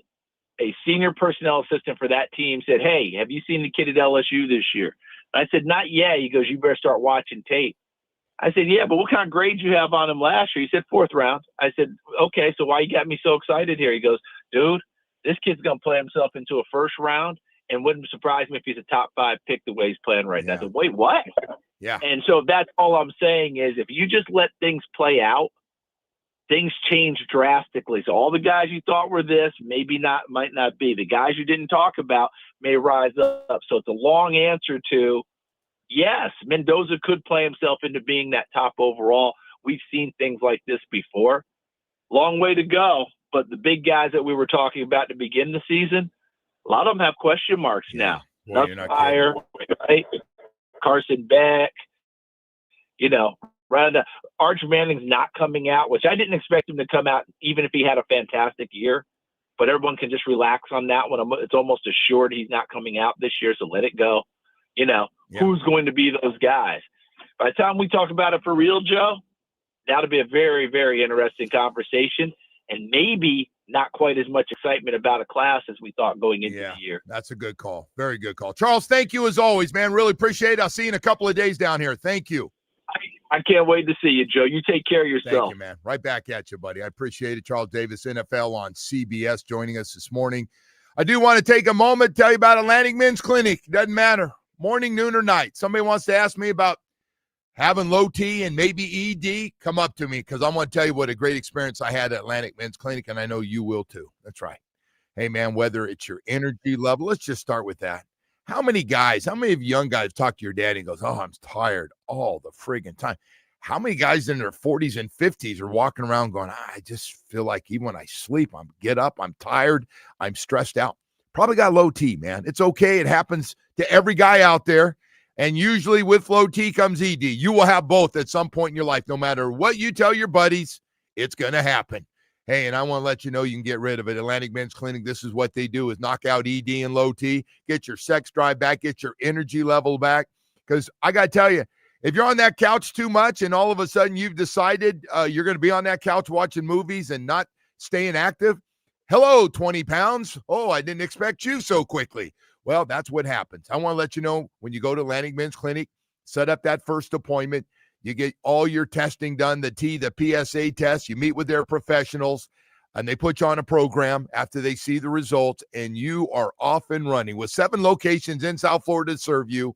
a senior personnel assistant for that team said, "Hey, have you seen the kid at LSU this year?" I said, "Not yet." He goes, "You better start watching tape." I said, "Yeah, but what kind of grade you have on him last year?" He said, 4th round. I said, "Okay, so why you got me so excited here?" He goes, "Dude, this kid's going to play himself into a 1st round, and wouldn't surprise me if he's a top 5 pick the way he's playing right now." I said, "Wait, what?" Yeah. And so that's all I'm saying is if you just let things play out, things change drastically. So all the guys you thought were this, might not be. The guys you didn't talk about may rise up. So it's a long answer to, yes, Mendoza could play himself into being that top overall. We've seen things like this before. Long way to go. But the big guys that we were talking about to begin the season, a lot of them have question marks now. Boy, you're not Fire, right? Carson Beck, Arch Manning's not coming out, which I didn't expect him to come out even if he had a fantastic year. But everyone can just relax on that one. It's almost assured he's not coming out this year, so let it go. Who's going to be those guys? By the time we talk about it for real, Joe, that'll be a very, very interesting conversation, and maybe not quite as much excitement about a class as we thought going into the year. That's a good call. Very good call. Charles, thank you as always, man. Really appreciate it. I'll see you in a couple of days down here. Thank you. I can't wait to see you, Joe. You take care of yourself. Thank you, man. Right back at you, buddy. I appreciate it. Charles Davis, NFL on CBS, joining us this morning. I do want to take a moment to tell you about Atlantic Men's Clinic. Doesn't matter, morning, noon, or night. Somebody wants to ask me about having low T and maybe ED, come up to me because I want to tell you what a great experience I had at Atlantic Men's Clinic, and I know you will too. That's right. Hey, man, whether it's your energy level, let's just start with that. How many of you young guys talk to your dad and goes, "Oh, I'm tired all the friggin' time"? How many guys in their 40s and 50s are walking around going, "I just feel like even when I sleep, I'm tired, I'm stressed out"? Probably got low T, man. It's okay. It happens to every guy out there. And usually with low T comes ED. You will have both at some point in your life. No matter what you tell your buddies, it's going to happen. Hey, and I want to let you know you can get rid of it. Atlantic Men's Clinic, this is what they do, is knock out ED and low T, get your sex drive back, get your energy level back. Because I got to tell you, if you're on that couch too much and all of a sudden you've decided you're going to be on that couch watching movies and not staying active, hello, 20 pounds. Oh, I didn't expect you so quickly. Well, that's what happens. I want to let you know when you go to Atlantic Men's Clinic, set up that first appointment. You get all your testing done, the PSA test. You meet with their professionals, and they put you on a program after they see the results, and you are off and running. With 7 locations in South Florida to serve you,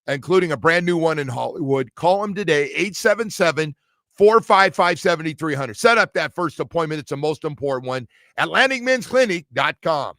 including a brand new one in Hollywood. Call them today, 877-455-7300. Set up that first appointment. It's the most important one. AtlanticMen'sClinic.com.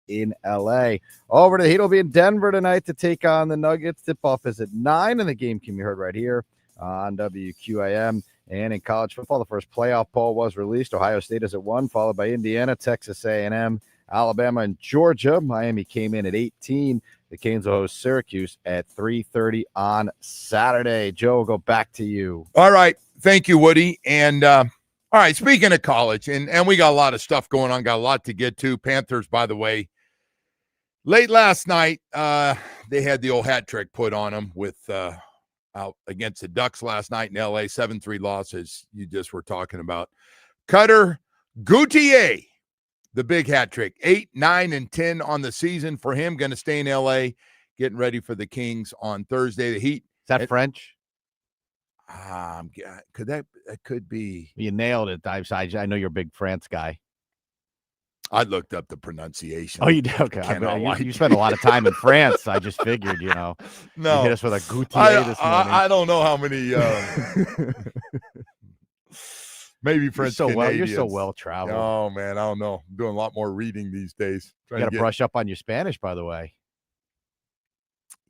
in LA. Over to the Heat will be in Denver tonight to take on the Nuggets. Tip-off is at 9, and the game can be heard right here on WQAM. And in college football, the first playoff poll was released. Ohio State is at 1, followed by Indiana, Texas A&M, Alabama, and Georgia. Miami came in at 18. The Canes will host Syracuse at 3:30 on Saturday. Joe, we'll go back to you. All right. Thank you, Woody. And all right, speaking of college, and we got a lot of stuff going on, got a lot to get to. Panthers, by the way, late last night, they had the old hat trick put on them with out against the Ducks last night in L.A., 7-3 losses you just were talking about. Cutter Gauthier, the big hat trick, 8, 9, and 10 on the season for him. Going to stay in L.A., getting ready for the Kings on Thursday. The Heat. Is that French? That could be. You nailed it. I know you're a big France guy. I looked up the pronunciation. Oh, you did? Okay. You spent a lot of time in France. I just figured, No. You hit us with a Gautier this morning. I don't know how many. Maybe French Canadians. You're so well traveled. Oh, man. I don't know. I'm doing a lot more reading these days. You got to brush up on your Spanish, by the way.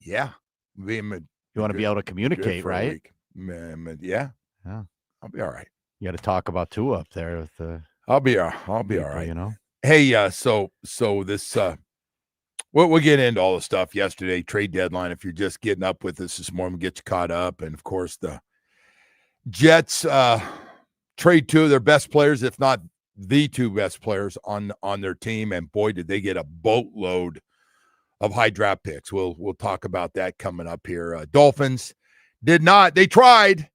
Yeah. You want to be able to communicate, right? Man, yeah. I'll be all right. You got to talk about Tua up there with the. I'll be all right. Hey, so this we'll get into all the stuff yesterday, trade deadline. If you're just getting up with us this morning, we'll get you caught up. And of course, the Jets trade 2 of their best players, if not the 2 best players on their team. And boy, did they get a boatload of high draft picks. We'll talk about that coming up here. Dolphins did not. They tried,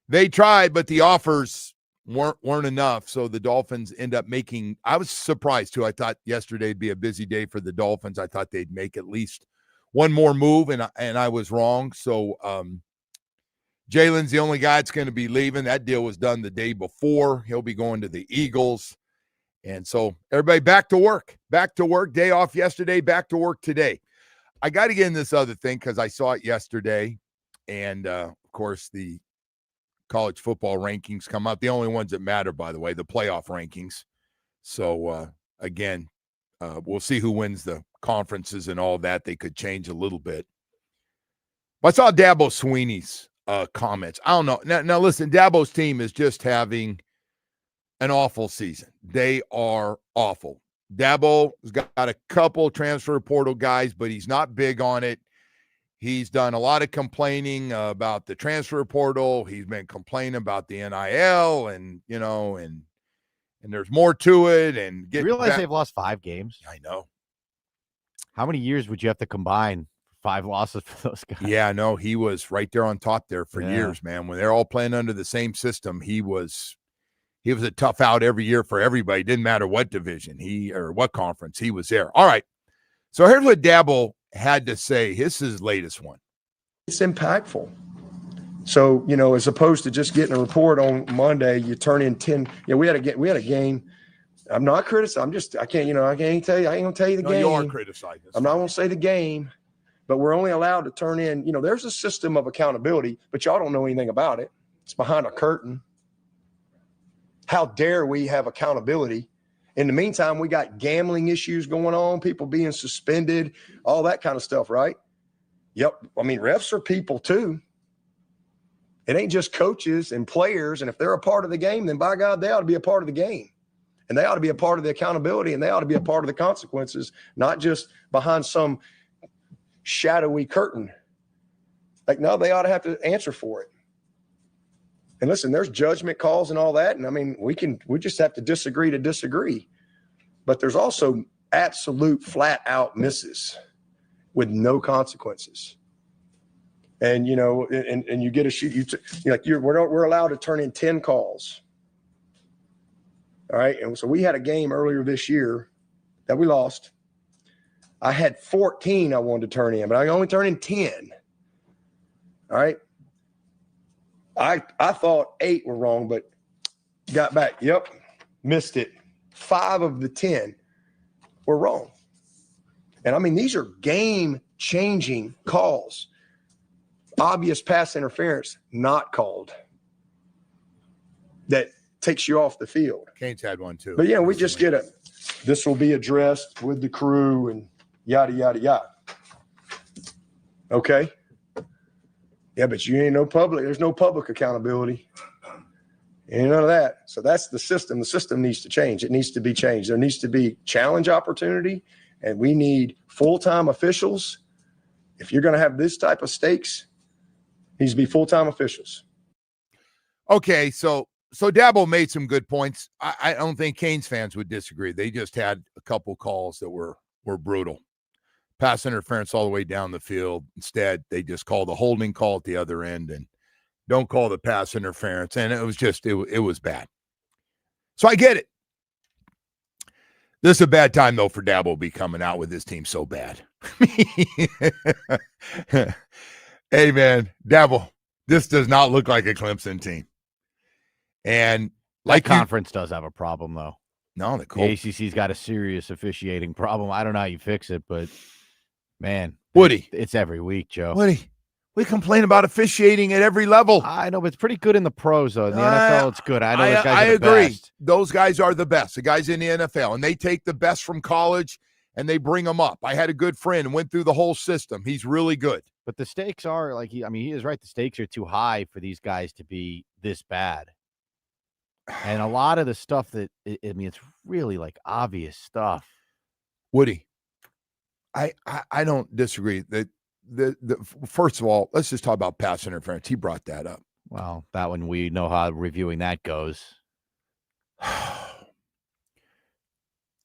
but the offers weren't enough. So the Dolphins end up making. I was surprised too. I thought yesterday would be a busy day for the Dolphins. I thought they'd make at least one more move, and I was wrong. So Jalen's the only guy that's going to be leaving. That deal was done the day before. He'll be going to the Eagles. And so everybody back to work. Day off yesterday, back to work today. I got to get in this other thing because I saw it yesterday. And, of course, the college football rankings come out. The only ones that matter, by the way, the playoff rankings. So, again, we'll see who wins the conferences and all that. They could change a little bit. But I saw Dabo Swinney's comments. I don't know. Now, listen, Dabo's team is just having an awful season. They are awful. Dabo's got a couple transfer portal guys, but he's not big on it. He's done a lot of complaining about the transfer portal. He's been complaining about the NIL and there's more to it. And you realize they've lost 5 games? I know. How many years would you have to combine 5 losses for those guys? Yeah, no, he was right there on top there for years, man. When they're all playing under the same system, he was a tough out every year for everybody. Didn't matter what division or what conference he was there. All right. So here's what Dabo had to say. This is his latest one. It's impactful. So, as opposed to just getting a report on Monday, you turn in 10. We had a game. I'm not criticizing. I ain't gonna tell you the game. You are criticizing. I'm not gonna say the game, but we're only allowed to turn in, there's a system of accountability, but y'all don't know anything about it. It's behind a curtain. How dare we have accountability? In the meantime, we got gambling issues going on, people being suspended, all that kind of stuff, right? Yep. I mean, refs are people too. It ain't just coaches and players. And if they're a part of the game, then by God, they ought to be a part of the game. And they ought to be a part of the accountability, and they ought to be a part of the consequences, not just behind some shadowy curtain. No, they ought to have to answer for it. And listen, there's judgment calls and all that. And I mean, we just have to disagree to disagree. But there's also absolute flat out misses with no consequences. And, and you get a shoot, we're allowed to turn in 10 calls. All right. And so we had a game earlier this year that we lost. I had 14 I wanted to turn in, but I only turned in 10. All right. I thought 8 were wrong, but got back. Yep. Missed it. 5 of the 10 were wrong. And I mean, these are game-changing calls. Obvious pass interference, not called. That takes you off the field. Canes had one too. But yeah, we just get this will be addressed with the crew and yada, yada, yada. Okay. Yeah, but you ain't no public. There's no public accountability. Ain't none of that. So that's the system. The system needs to change. It needs to be changed. There needs to be challenge opportunity, and we need full-time officials. If you're going to have this type of stakes, it needs to be full-time officials. Okay, so Dabo made some good points. I don't think Canes fans would disagree. They just had a couple calls that were brutal. Pass interference all the way down the field. Instead, they just called a holding call at the other end and don't call the pass interference. And it was just, it was bad. So I get it. This is a bad time, though, for Dabo to be coming out with his team so bad. Hey, man, Dabo, this does not look like a Clemson team. And like conference does have a problem, though. No, the ACC's got a serious officiating problem. I don't know how you fix it, but, man. Woody. It's every week, Joe. Woody. We complain about officiating at every level. I know, but it's pretty good in the pros, though. In the NFL, it's good. I know those guys I are the agree. best. Those guys are the best. The guys in the NFL, and they take the best from college, and they bring them up. I had a good friend and went through the whole system. He's really good. But the stakes are, like, he is right. The stakes are too high for these guys to be this bad. And a lot of the stuff that, it's really, like, obvious stuff. Woody, I don't disagree. The first of all, let's just talk about pass interference. He brought that up. Well, that one, we know how reviewing that goes.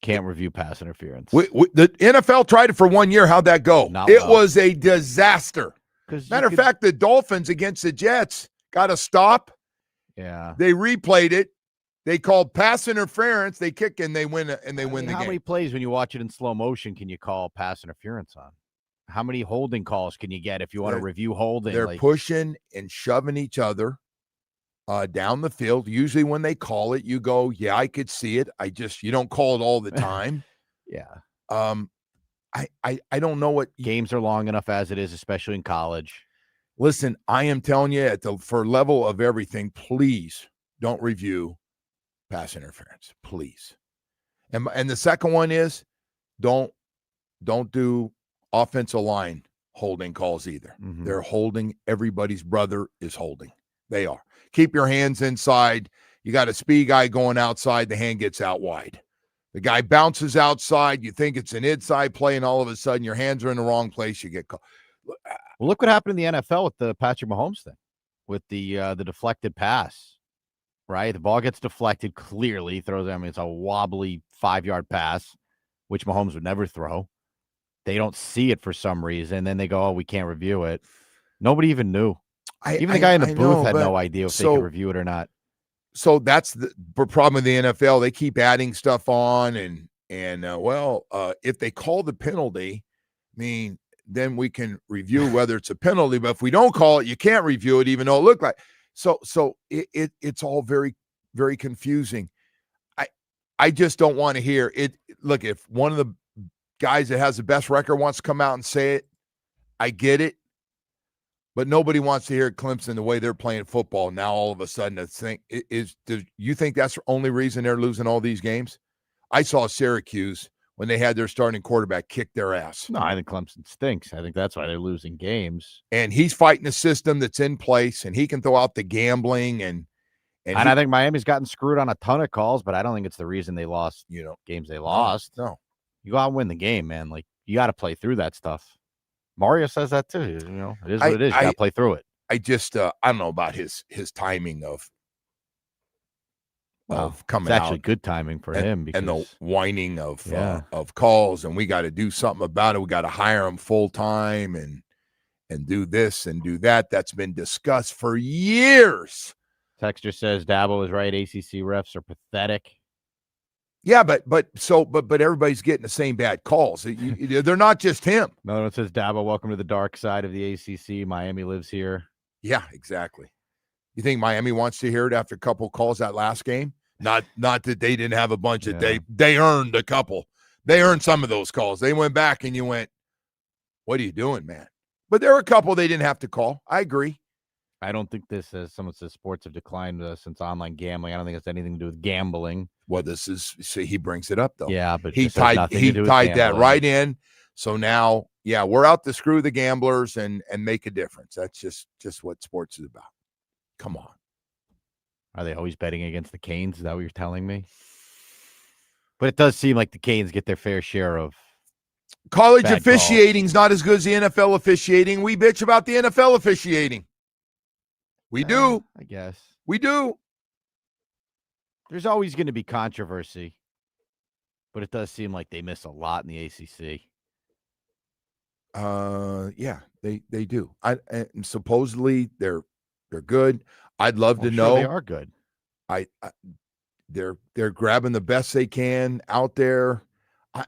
Can't review pass interference. The NFL tried it for 1 year. How'd that go? It was a disaster. Matter of fact, the Dolphins against the Jets got a stop. Yeah. They replayed it. They called pass interference. They kick and they win the game. How many plays when you watch it in slow motion can you call pass interference on? How many holding calls can you get if you want to review holding? They're pushing and shoving each other down the field. Usually when they call it, you go, yeah, I could see it. You don't call it all the time. Yeah. I don't know what games are long enough as it is, especially in college. Listen, I am telling you for level of everything, please don't review pass interference, please. And the second one is don't do offensive line holding calls either. Mm-hmm. They're holding. Everybody's brother is holding. They are. Keep your hands inside. You got a speed guy going outside. The hand gets out wide. The guy bounces outside. You think it's an inside play, and all of a sudden your hands are in the wrong place. You get caught. Well, look what happened in the NFL with the Patrick Mahomes thing, with the deflected pass, right? The ball gets deflected clearly. Throws. It's a wobbly 5-yard pass, which Mahomes would never throw. They don't see it for some reason. Then they go, oh, we can't review it. Nobody even knew. Even the guy in the booth had no idea if they could review it or not. So that's the problem with the NFL. They keep adding stuff on. And if they call the penalty, then we can review whether it's a penalty. But if we don't call it, you can't review it, even though it looked like. So it's all very, very confusing. I just don't want to hear it. Look, if one of the guys that has the best record wants to come out and say it, I get it. But nobody wants to hear Clemson the way they're playing football now. All of a sudden, do you think that's the only reason they're losing all these games? I saw Syracuse when they had their starting quarterback kick their ass. No, I think Clemson stinks. I think that's why they're losing games. And he's fighting a system that's in place, and he can throw out the gambling and I think Miami's gotten screwed on a ton of calls, but I don't think it's the reason they lost. Games they lost. No. You go out and win the game, man. Like, you got to play through that stuff. Mario says that too. It is what it is. You got to play through it. I just, I don't know about his timing of coming out. It's actually good timing for him. And the whining of calls, and we got to do something about it. We got to hire him full time and do this and do that. That's been discussed for years. Texter says Dabo is right. ACC refs are pathetic. Yeah, but everybody's getting the same bad calls. They're not just him. Another one says, Dabo, welcome to the dark side of the ACC. Miami lives here. Yeah, exactly. You think Miami wants to hear it after a couple of calls that last game? Not that they didn't have a bunch of they earned a couple. They earned some of those calls. They went back and you went, what are you doing, man? But there were a couple they didn't have to call. I agree. I don't think this, as someone says, sports have declined since online gambling. I don't think it's anything to do with gambling. Well, this is, see, he brings it up though. Yeah, but he this has tied nothing to do with that gambling. right in. So now, yeah, we're out to screw the gamblers and make a difference. That's just what sports is about. Come on. Are they always betting against the Canes? Is that what you're telling me? But it does seem like the Canes get their fair share of college bad officiating calls. is not as good as the NFL officiating. We bitch about the NFL officiating. We do. I guess. We do. There's always going to be controversy, but it does seem like they miss a lot in the ACC. Yeah, they do. And supposedly they're good. I'd love to know they are good. They're grabbing the best they can out there.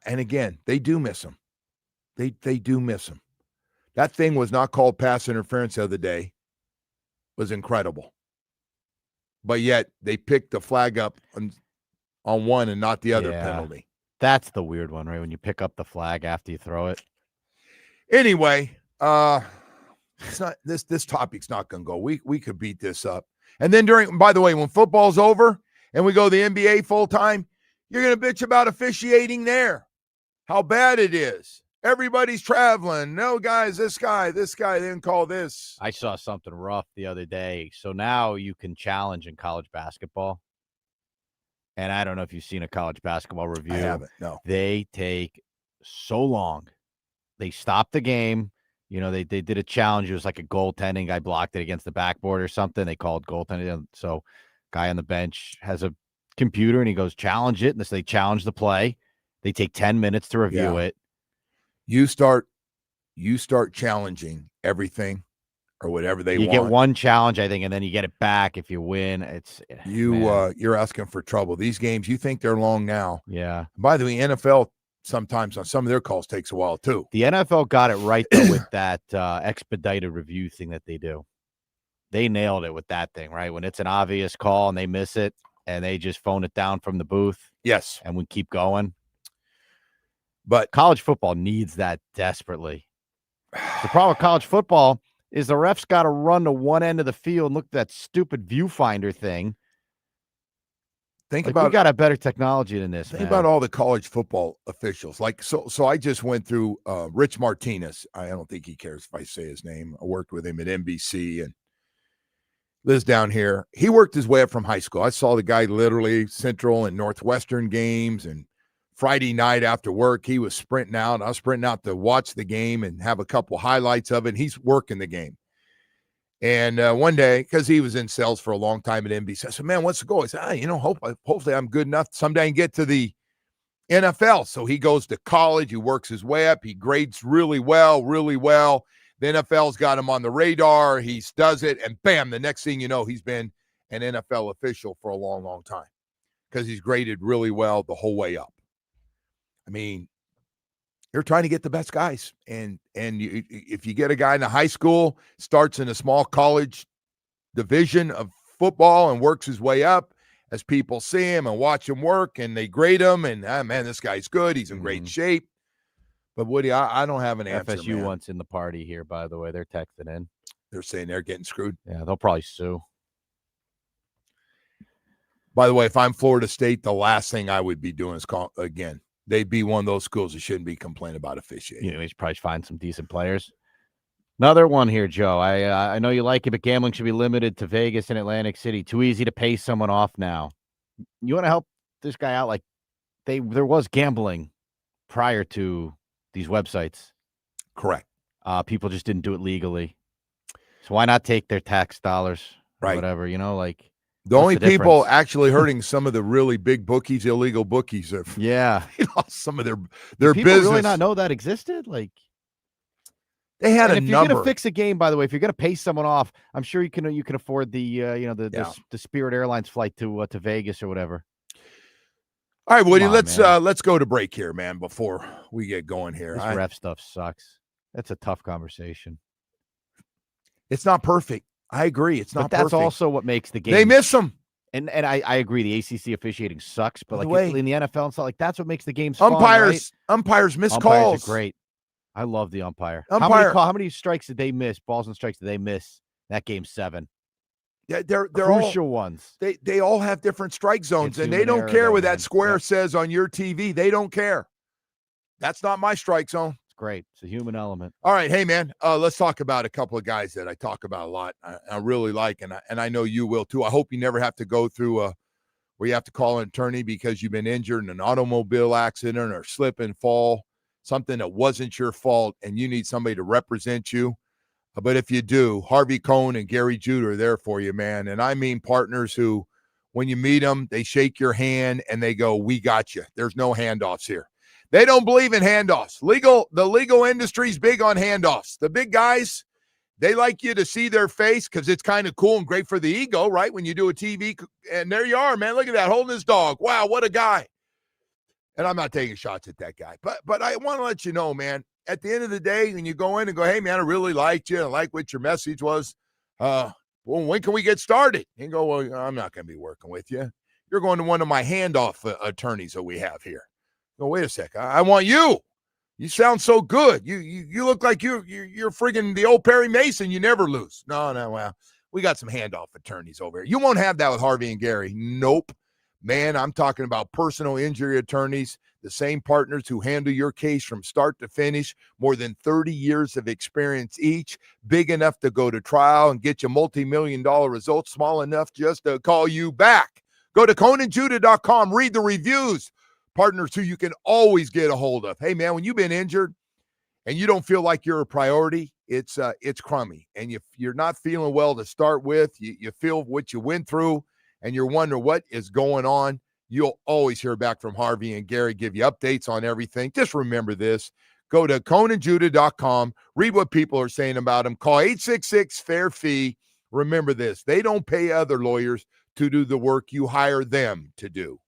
And again, they do miss them. They do miss them. That thing was not called pass interference the other day. It was incredible. But yet they picked the flag up on one and not the other penalty. That's the weird one, right? When you pick up the flag after you throw it. Anyway, it's not this topic's not going to go. We could beat this up. And then by the way, when football's over and we go to the NBA full time, you're going to bitch about officiating there. How bad it is. Everybody's traveling. No, guys, this guy didn't call this. I saw something rough the other day. So now you can challenge in college basketball. And I don't know if you've seen a college basketball review. I haven't, no. They take so long. They stopped the game. You know, they did a challenge. It was like a goaltending. Guy blocked it against the backboard or something. They called goaltending. So guy on the bench has a computer and he goes, challenge it. And they challenge the play. They take 10 minutes to review it. You start challenging everything or whatever they want. You get one challenge, I think, and then you get it back if you win. You're asking for trouble. These games, you think they're long now. Yeah. By the way, NFL sometimes on some of their calls takes a while too. The NFL got it right though with that expedited review thing that they do. They nailed it with that thing, right? When it's an obvious call and they miss it and they just phone it down from the booth. Yes. And we keep going. But college football needs that desperately. The problem with college football is the refs got to run to one end of the field and look at that stupid viewfinder thing. We got to have better technology than this. Think about all the college football officials. So I just went through Rich Martinez. I don't think he cares if I say his name. I worked with him at NBC and lives down here. He worked his way up from high school. I saw the guy literally Central and Northwestern games, and Friday night after work, he was sprinting out. I was sprinting out to watch the game and have a couple highlights of it. And he's working the game. And one day, because he was in sales for a long time at NBC, I said, man, what's the goal? He said, hopefully I'm good enough someday I can get to the NFL. So he goes to college. He works his way up. He grades really well. The NFL's got him on the radar. He does it. And bam, the next thing you know, he's been an NFL official for a long, long time because he's graded really well the whole way up. I mean, you're trying to get the best guys. And if you get a guy in a high school, starts in a small college division of football and works his way up as people see him and watch him work and they grade him and, man, this guy's good. He's in great shape. But, Woody, I don't have an answer, FSU man. wants in the party here, by the way. They're texting in. They're saying they're getting screwed. Yeah, they'll probably sue. By the way, if I'm Florida State, the last thing I would be doing is call again. They'd be one of those schools that shouldn't be complaining about officiating. You should probably find some decent players. Another one here, Joe. I know you like it, but gambling should be limited to Vegas and Atlantic City. Too easy to pay someone off now. You want to help this guy out? Like there was gambling prior to these websites. Correct. People just didn't do it legally. So why not take their tax dollars or whatever, The only people actually hurting some of the really big bookies, illegal bookies, are lost some of their people business. Really not know that existed? They had a if number. You're going to fix a game, by the way, if you're going to pay someone off, I'm sure you can afford the Spirit Airlines flight to Vegas or whatever. All right, Woody, let's go to break here, man, before we get going here. This ref stuff sucks. That's a tough conversation. It's not perfect. I agree. It's not perfect. That's also what makes the game. They miss them. And I agree. The ACC officiating sucks, but in the NFL and stuff, that's what makes the games fun, umpires Umpires miss calls. are great. I love the umpire. How many strikes did they miss? Balls and strikes did they miss That game's 7. Yeah, they're Crucial all ones. they all have different strike zones, It's and they human don't error, care though, what man. that square Yep. says on your TV. They don't care. That's not my strike zone. It's great. It's a human element. All right, hey man, let's talk about a couple of guys that I talk about a lot. I really like, and I know you will too. I hope you never have to go through where you have to call an attorney because you've been injured in an automobile accident or slip and fall, something that wasn't your fault, and you need somebody to represent you. But if you do, Harvey Cohn and Gary Jude are there for you, man. And I mean partners who, when you meet them, they shake your hand and they go, "We got you." There's no handoffs here. They don't believe in handoffs. The legal industry's big on handoffs. The big guys, they like you to see their face because it's kind of cool and great for the ego, right? When you do a TV, and there you are, man. Look at that, holding his dog. Wow, what a guy. And I'm not taking shots at that guy. But I want to let you know, man, at the end of the day, when you go in and go, "Hey, man, I really liked you. I like what your message was. Well, when can we get started?" And go, "Well, I'm not going to be working with you. You're going to one of my handoff attorneys that we have here." Go, "Wait a sec. I want you. You sound so good. You look like you're friggin' the old Perry Mason. You never lose." No, well, we got some handoff attorneys over here. You won't have that with Harvey and Gary. Nope. Man, I'm talking about personal injury attorneys, the same partners who handle your case from start to finish, more than 30 years of experience each, big enough to go to trial and get you multi-million-dollar results, small enough just to call you back. Go to ConanJudah.com, read the reviews. Partners who you can always get a hold of. Hey, man, when you've been injured and you don't feel like you're a priority, it's crummy. And you're not feeling well to start with. You feel what you went through, and you're wondering what is going on. You'll always hear back from Harvey and Gary, give you updates on everything. Just remember this. Go to ConanJudah.com, read what people are saying about him. Call 866-FAIR-FEE. Remember this. They don't pay other lawyers to do the work you hire them to do.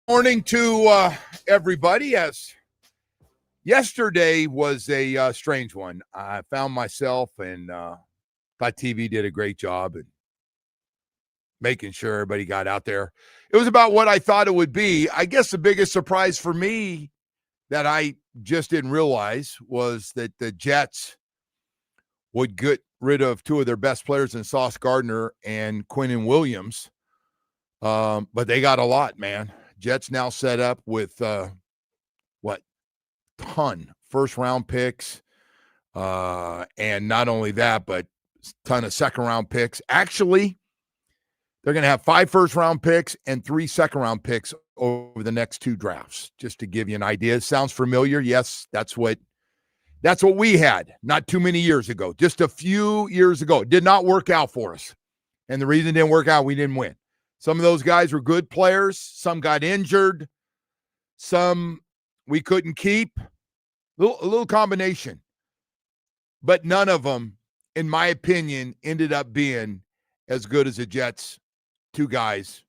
Morning to everybody. As yesterday was a strange one. I found myself and thought TV did a great job in making sure everybody got out there. It was about what I thought it would be. I guess the biggest surprise for me that I just didn't realize was that the Jets would get rid of two of their best players in Sauce Gardner and Quinnen Williams. But they got a lot, man. Jets now set up with ton first-round picks, and not only that, but ton of second-round picks. Actually, they're going to have 5 first-round picks and 3 second-round picks over the next 2 drafts, just to give you an idea. It sounds familiar. Yes, that's what we had not too many years ago, just a few years ago. It did not work out for us, and the reason it didn't work out, we didn't win. Some of those guys were good players. Some got injured. Some we couldn't keep. A little combination. But none of them, in my opinion, ended up being as good as the Jets' 2 guys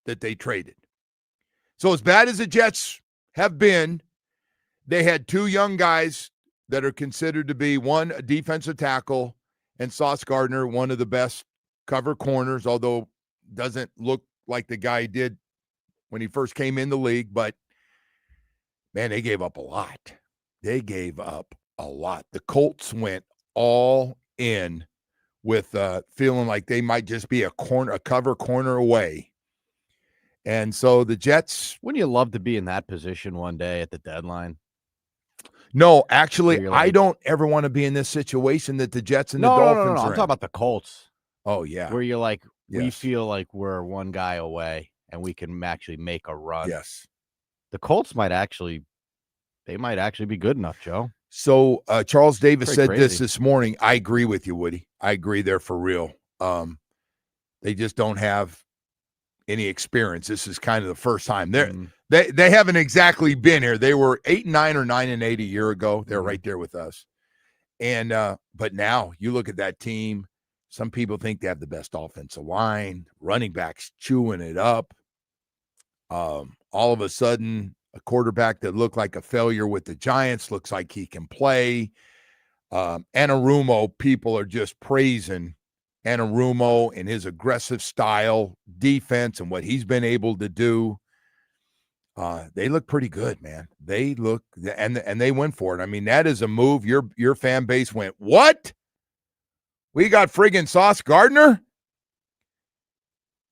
that they traded. So as bad as the Jets have been, they had 2 young guys that are considered to be, one, a defensive tackle, and Sauce Gardner, one of the best cover corners, although doesn't look like the guy did when he first came in the league. But, man, they gave up a lot. They gave up a lot. The Colts went all in with feeling like they might just be a cover corner away. And so the Jets. Wouldn't you love to be in that position one day at the deadline? No, actually, like, I don't ever want to be in this situation that the Jets and the Dolphins are I'm in. talking about the Colts. Oh, yeah. Where you're like, we Yes. feel like we're one guy away and we can actually make a run. Yes. The Colts might actually be good enough, Joe. So Charles Davis said crazy. this morning. I agree with you, Woody. I agree there for real. They just don't have any experience. This is kind of the first time. They haven't exactly been here. They were 8-9 or 9-8 a year ago. They're right there with us. And but now you look at that team. Some people think they have the best offensive line, running backs chewing it up. All of a sudden, a quarterback that looked like a failure with the Giants looks like he can play. Anarumo, people are just praising Anarumo and his aggressive style, defense, and what he's been able to do. They look pretty good, man. They look, and they went for it. I mean, that is a move. Your fan base went, what? We got friggin' Sauce Gardner?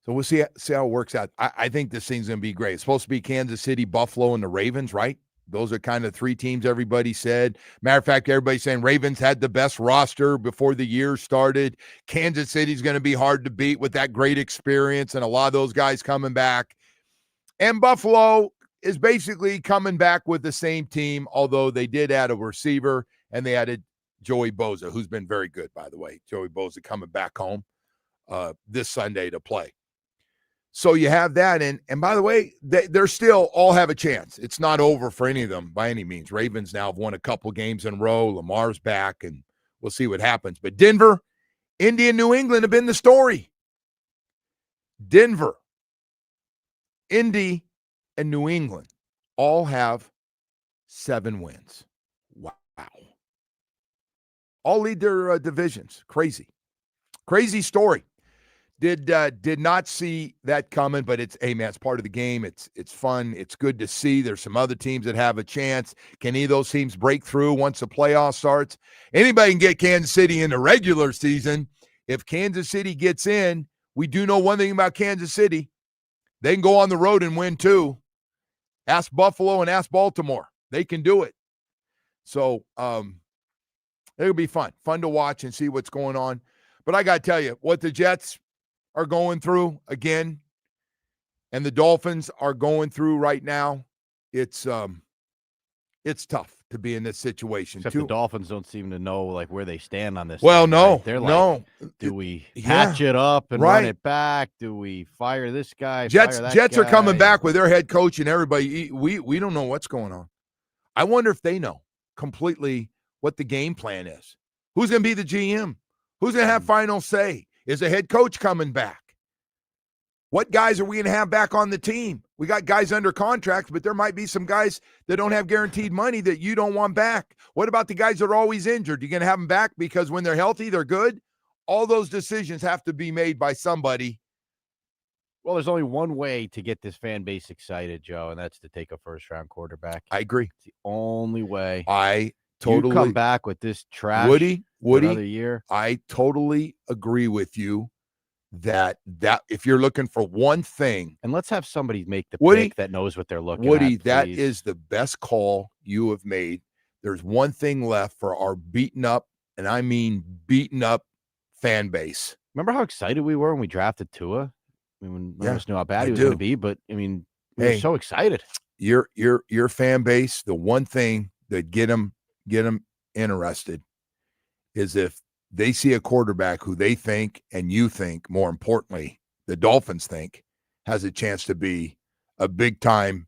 So we'll see how it works out. I think this thing's going to be great. It's supposed to be Kansas City, Buffalo, and the Ravens, right? Those are kind of 3 teams everybody said. Matter of fact, everybody's saying Ravens had the best roster before the year started. Kansas City's going to be hard to beat with that great experience and a lot of those guys coming back. And Buffalo is basically coming back with the same team, although they did add a receiver and they added Joey Bosa, who's been very good, by the way. Joey Bosa coming back home this Sunday to play. So you have that. And by the way, they're still all have a chance. It's not over for any of them by any means. Ravens now have won a couple games in a row. Lamar's back, and we'll see what happens. But Denver, Indy, and New England have been the story. Denver, Indy, and New England all have 7 wins. Wow. All lead their divisions. Crazy story. Did not see that coming, but it's part of the game. It's fun. It's good to see. There's some other teams that have a chance. Can any of those teams break through once the playoff starts? Anybody can get Kansas City in the regular season. If Kansas City gets in, we do know one thing about Kansas City. They can go on the road and win too. Ask Buffalo and ask Baltimore. They can do it. So it'll be fun to watch and see what's going on. But I got to tell you, what the Jets are going through again, and the Dolphins are going through right now, it's tough to be in this situation. Except the Dolphins don't seem to know like where they stand on this. Well, thing, no, right? They're no. Like, do we patch it up and run it back? Do we fire this guy? Jets are coming back with their head coach and everybody. We don't know what's going on. I wonder if they know completely what the game plan is. Who's going to be the GM? Who's going to have final say? Is the head coach coming back? What guys are we going to have back on the team? We got guys under contract, but there might be some guys that don't have guaranteed money that you don't want back. What about the guys that are always injured? You're going to have them back because when they're healthy, they're good? All those decisions have to be made by somebody. Well, there's only one way to get this fan base excited, Joe, and that's to take a first-round quarterback. I agree. It's the only way. I totally You come back with this trash Woody, for another year. I totally agree with you that if you're looking for one thing, and let's have somebody make the Woody, pick that knows what they're looking Woody, at. that please. is the best call you have made. There's one thing left for our beaten up, and I mean beaten up fan base. Remember how excited we were when we drafted Tua? I mean, none of us knew how bad I he was do. going to be, but I mean, we were so excited. Your fan base, the one thing that get them interested is if they see a quarterback who they think, and you think, more importantly, the Dolphins think, has a chance to be a big-time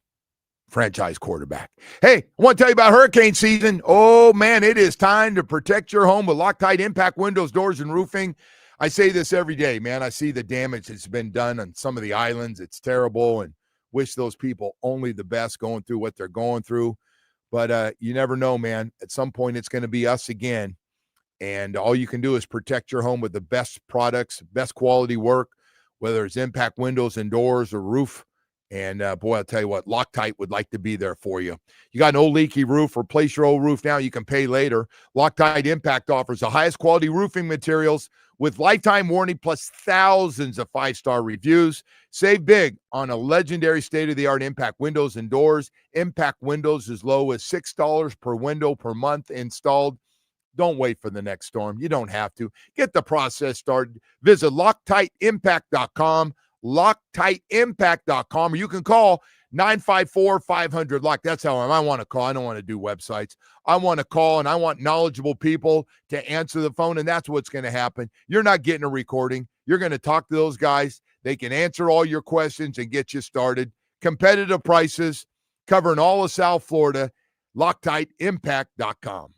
franchise quarterback. Hey, I want to tell you about hurricane season. Oh, man, it is time to protect your home with Loctite Impact Windows, Doors, and Roofing. I say this every day, man. I see the damage that's been done on some of the islands. It's terrible, and wish those people only the best going through what they're going through. But you never know, man. At some point, it's going to be us again. And all you can do is protect your home with the best products, best quality work, whether it's impact windows and doors or roof. And boy, I'll tell you what, Loctite would like to be there for you. You got an old leaky roof, replace your old roof now. You can pay later. Loctite Impact offers the highest quality roofing materials with lifetime warranty plus thousands of 5-star reviews. Save big on a legendary state-of-the-art impact windows and doors. Impact windows as low as $6 per window per month installed. Don't wait for the next storm. You don't have to. Get the process started. Visit LoctiteImpact.com, LoctiteImpact.com, or you can call 954-500-LOCK. That's how I want to call. I don't want to do websites. I want to call, and I want knowledgeable people to answer the phone, and that's what's going to happen. You're not getting a recording. You're going to talk to those guys. They can answer all your questions and get you started. Competitive prices, covering all of South Florida. LoctiteImpact.com.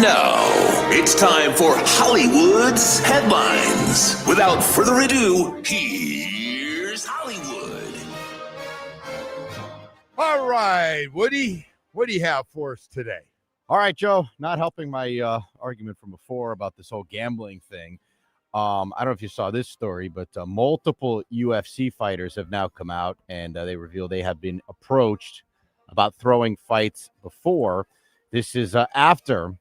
now, it's time for Hollywood's headlines. Without further ado, here's Hollywood. All right, Woody, what do you have for us today? All right, Joe, not helping my argument from before about this whole gambling thing. I don't know if you saw this story, but multiple UFC fighters have now come out and they reveal they have been approached about throwing fights before. This is after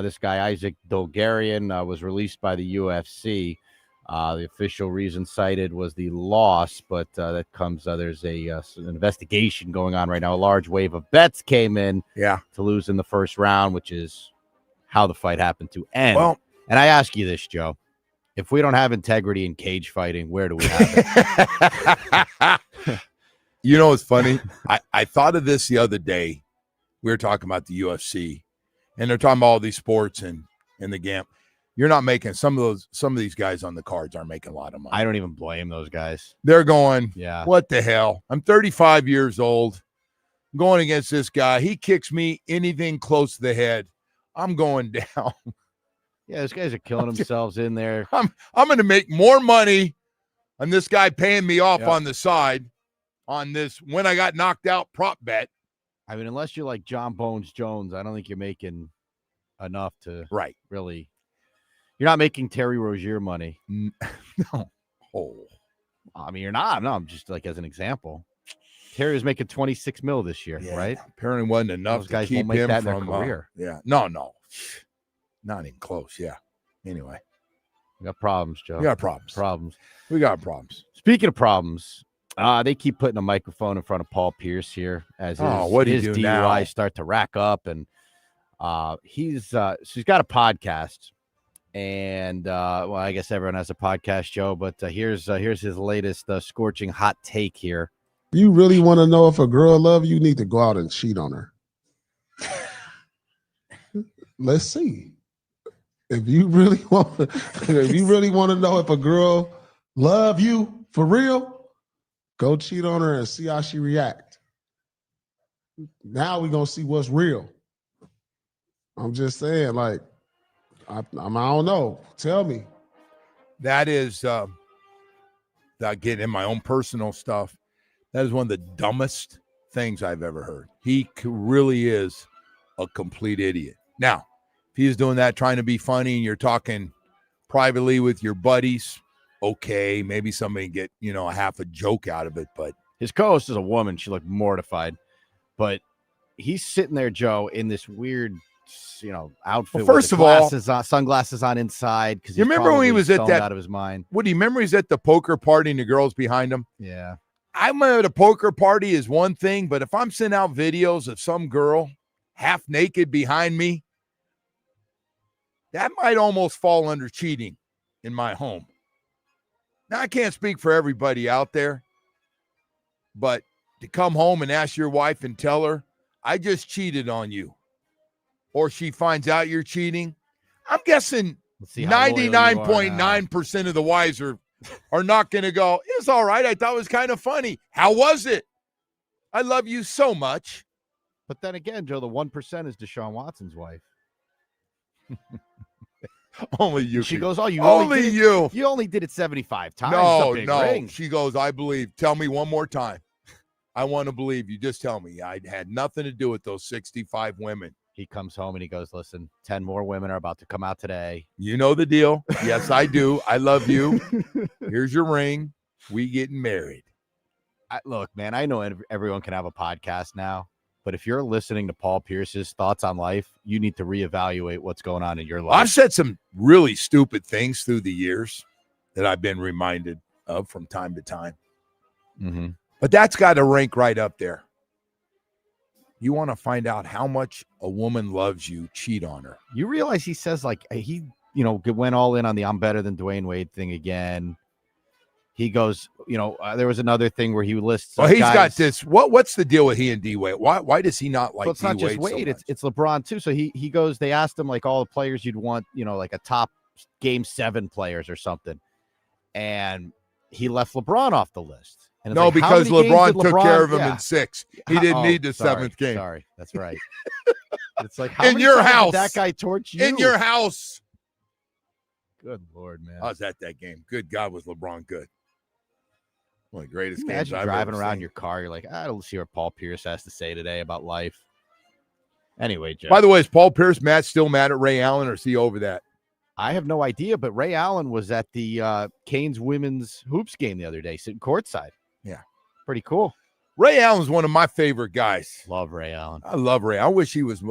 this guy, Isaac Dolgarian, was released by the UFC. The official reason cited was the loss, but that comes, there's an investigation going on right now. A large wave of bets came in to lose in the first round, which is how the fight happened to end. Well, and I ask you this, Joe. If we don't have integrity in cage fighting, where do we have it? You know, it's funny. I thought of this the other day. We were talking about the UFC, and they're talking about all these sports and the gam. You're not making some of these guys on the cards aren't making a lot of money. I don't even blame those guys. They're going, yeah, what the hell? I'm 35 years old. I'm going against this guy. He kicks me anything close to the head, I'm going down. Yeah, those guys are killing themselves in there. I'm going to make more money on this guy paying me off on the side on this when I got knocked out prop bet. I mean, unless you're like John Bones Jones, I don't think you're making enough to really. You're not making Terry Rozier money. No. Oh. I mean, you're not. No, I'm just like as an example. Terry was making 26 mil this year, right? Apparently wasn't enough Those guys to keep won't make him that from in their career. No. Not even close. Yeah. Anyway. We got problems, Joe. We got problems. We got problems. Speaking of problems, they keep putting a microphone in front of Paul Pierce here as his DUI now? start to rack up. And he's got a podcast. And, well, I guess everyone has a podcast, Joe. But here's his latest scorching hot take here. You really want to know if a girl loves you, you need to go out and cheat on her. Let's see. If you really want to know if a girl love you for real, go cheat on her and see how she react. Now we're gonna see what's real. I'm just saying, like, I don't know. Tell me. That is without getting in my own personal stuff. That is one of the dumbest things I've ever heard. He really is a complete idiot. Now, if he's doing that, trying to be funny, and you're talking privately with your buddies, okay, maybe somebody get, a half a joke out of it. But his co-host is a woman. She looked mortified. But he's sitting there, Joe, in this weird, outfit. Well, first of all, sunglasses on inside. Because you remember when he was at that out of his mind. What do you remember? He's at the poker party and the girls behind him. Yeah, I'm at a poker party is one thing, but if I'm sending out videos of some girl half naked behind me, that might almost fall under cheating in my home. Now, I can't speak for everybody out there, but to come home and ask your wife and tell her, I just cheated on you, or she finds out you're cheating, I'm guessing 99.9% of the wives are not going to go, it's all right. I thought it was kind of funny. How was it? I love you so much. But then again, Joe, the 1% is Deshaun Watson's wife. Only you. She goes, you only did it 75 times. No. Ring. She goes, I believe. Tell me one more time. I want to believe you. Just tell me. I had nothing to do with those 65 women. He comes home and he goes, listen, 10 more women are about to come out today. You know the deal. Yes, I do. I love you. Here's your ring. We getting married. Look, man, I know everyone can have a podcast now. But if you're listening to Paul Pierce's thoughts on life, you need to reevaluate what's going on in your life. I've said some really stupid things through the years that I've been reminded of from time to time. Mm-hmm. But that's got to rank right up there. You want to find out how much a woman loves you, cheat on her. You realize he says, like, he, went all in on the I'm better than Dwayne Wade thing again. He goes, there was another thing where he lists. Well, he's got this. What's the deal with he and D Wade? Why does he not like? Well, it's not just Wade. It's LeBron too. So he goes. They asked him like all the players you'd want, like a top Game 7 players or something, and he left LeBron off the list. And it's No, like, how because many games LeBron did took care of him yeah. in 6. He didn't need the sorry, 7th game. Sorry, that's right. It's like, how In many your times house. did that guy torch you? In your house. Good Lord, man. I was at that game. Good God, was LeBron good. One of the greatest games Imagine I've driving ever around seen. your car. You're like, I don't see what Paul Pierce has to say today about life. Anyway, Jeff. By the way, is Paul Pierce still mad at Ray Allen, or is he over that? I have no idea, but Ray Allen was at the Canes women's hoops game the other day, sitting courtside. Yeah. Pretty cool. Ray Allen's one of my favorite guys. Love Ray Allen. I love Ray. I wish he was,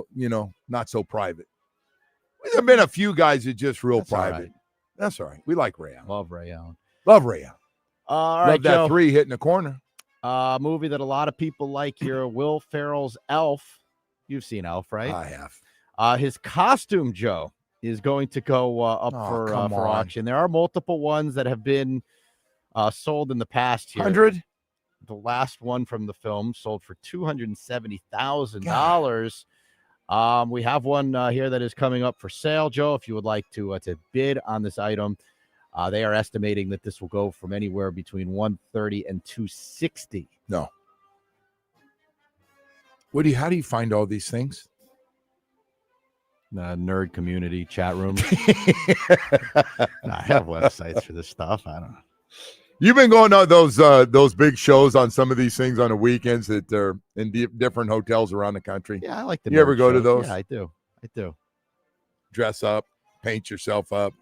not so private. There have been a few guys that just real That's all private. right. That's all right. We like Ray Allen. Love Ray Allen. Love Ray Allen. All right, love that Joe. 3 hitting the corner. Movie that a lot of people like here, Will Ferrell's Elf. You've seen Elf, right? I have. His costume, Joe, is going to go up for auction. There are multiple ones that have been sold in the past here. 100? The last one from the film sold for $270,000. We have one here that is coming up for sale, Joe. If you would like to bid on this item, they are estimating that this will go from anywhere between $130 and $260. No. Woody, how do you find all these things? Nerd community chat room. I have websites for this stuff. I don't know. You've been going to those big shows on some of these things on the weekends that are in different hotels around the country. Yeah, I like the. You ever go to shows. those? Yeah, I do. Dress up, paint yourself up,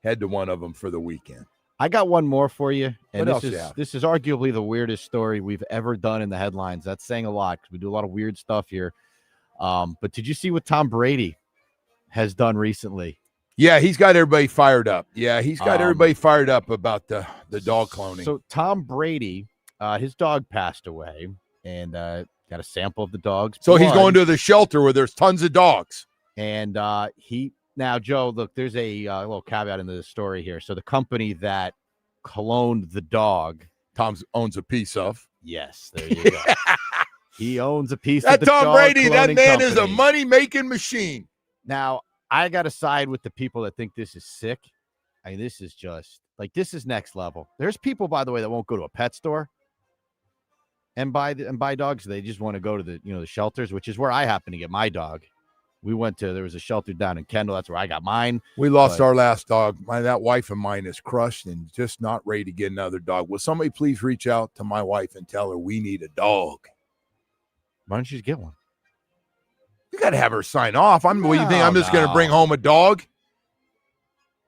head to one of them for the weekend. I got one more for you, and What else this is you have? this is arguably the weirdest story we've ever done in the headlines. That's saying a lot because we do a lot of weird stuff here. But did you see what Tom Brady has done recently? Yeah, he's got everybody fired up. Everybody fired up about the dog cloning. So Tom Brady, his dog passed away, and got a sample of the dog's So he's blood. going to the shelter where there's tons of dogs. And now, Joe, look, there's a little caveat into the story here. So the company that cloned the dog, Tom owns a piece of. Yes, there you go. He owns a piece of That the Tom dog Brady, that cloning man is a company. money-making machine. Now, I got to side with the people that think this is sick. I mean, this is just like, this is next level. There's people, by the way, that won't go to a pet store and buy dogs. They just want to go to the shelters, which is where I happen to get my dog. There was a shelter down in Kendall. That's where I got mine. We lost our last dog. That wife of mine is crushed and just not ready to get another dog. Will somebody please reach out to my wife and tell her we need a dog? Why don't you just get one? You got to have her sign off. What do you think? I'm just going to bring home a dog?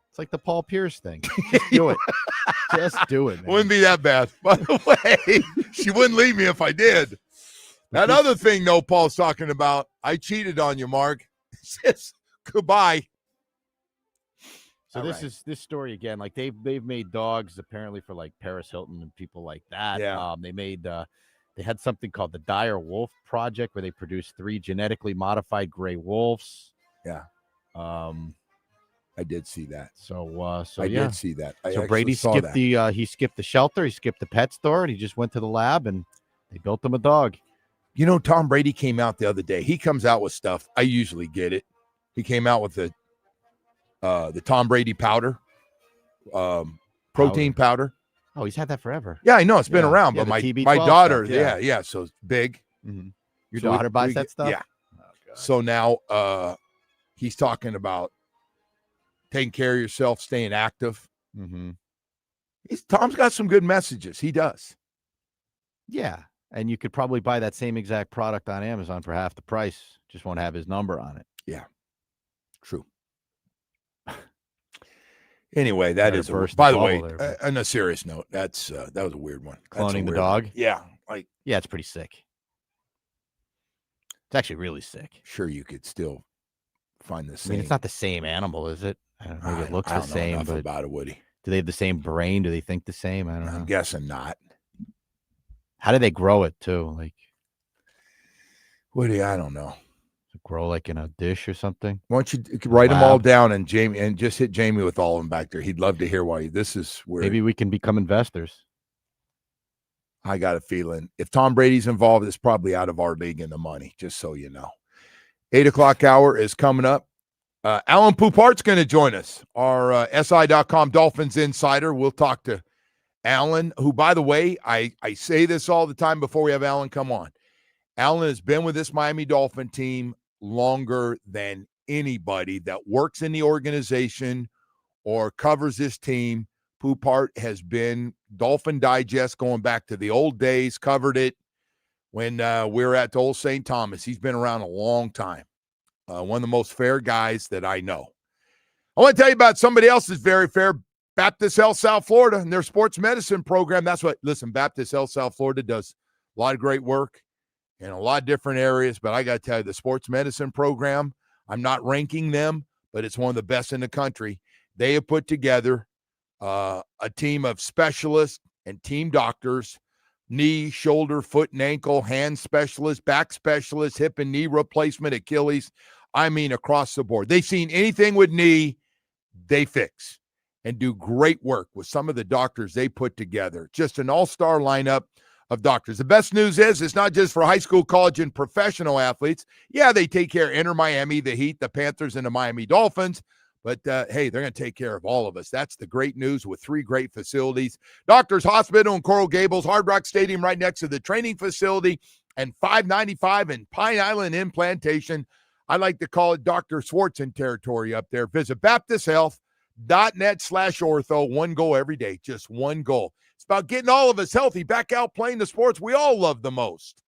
It's like the Paul Pierce thing. Just do it. Just do it, man. Wouldn't be that bad. By the way, she wouldn't leave me if I did. That other thing, though, Paul's talking about, I cheated on you, Mark. Says goodbye. So this story again, like they've made dogs apparently for like Paris Hilton and people like that. Yeah. They had something called the Dire Wolf Project where they produced 3 genetically modified gray wolves. Yeah. I did see that. I did see that. So Brady skipped the shelter, he skipped the pet store, and he just went to the lab and they built him a dog. Tom Brady came out the other day. He comes out with stuff. I usually get it. He came out with the Tom Brady powder, protein powder. Oh, he's had that forever. Yeah, I know. It's been around, Yeah, but the my TB12 daughter, stuff, so it's big. Mm-hmm. Your So daughter buys that stuff? Yeah. Oh, God. So now he's talking about taking care of yourself, staying active. Mm-hmm. Tom's got some good messages. He does. Yeah. And you could probably buy that same exact product on Amazon for half the price. Just won't have his number on it. Yeah. True. Anyway, that is by the way, on a serious note, that was a weird one. Cloning the dog? One. Yeah. Yeah, it's pretty sick. It's actually really sick. Sure, you could still find the same. I mean, it's not the same animal, is it? I don't know. It looks the same, know enough but about it, Woody. do they have the same brain? Do they think the same? I don't know. I'm guessing not. How do they grow it too? Like, Woody, I don't know. Grow like in a dish or something? Why don't you write them all down and just hit Jamie with all of them back there. He'd love to hear why. This is where maybe we can become investors. I got a feeling if Tom Brady's involved, it's probably out of our league in the money, just so you know. 8:00 hour is coming up. Alan Poupart's going to join us, our SI.com Dolphins insider. We'll talk to Allen, who, by the way, I say this all the time before we have Allen come on. Allen has been with this Miami Dolphin team longer than anybody that works in the organization or covers this team. Poupart has been Dolphin Digest going back to the old days, covered it when we were at the old St. Thomas. He's been around a long time. One of the most fair guys that I know. I want to tell you about somebody else that's very fair, Baptist Health South Florida and their sports medicine program. Baptist Health South Florida does a lot of great work in a lot of different areas, but I got to tell you, the sports medicine program, I'm not ranking them, but it's one of the best in the country. They have put together a team of specialists and team doctors, knee, shoulder, foot and ankle, hand specialists, back specialists, hip and knee replacement, Achilles. I mean, across the board. They've seen anything with knee, they fix and do great work with some of the doctors they put together. Just an all-star lineup of doctors. The best news is it's not just for high school, college, and professional athletes. Yeah, they take care of Inter Miami, the Heat, the Panthers, and the Miami Dolphins. But, hey, they're going to take care of all of us. That's the great news with 3 great facilities. Doctors Hospital in Coral Gables, Hard Rock Stadium right next to the training facility, and 595 in Pine Island in Plantation. I like to call it Dr. Swartzen territory up there. Visit BaptistHealth.net/ortho. One goal every day, just one goal. It's about getting all of us healthy, back out playing the sports we all love the most.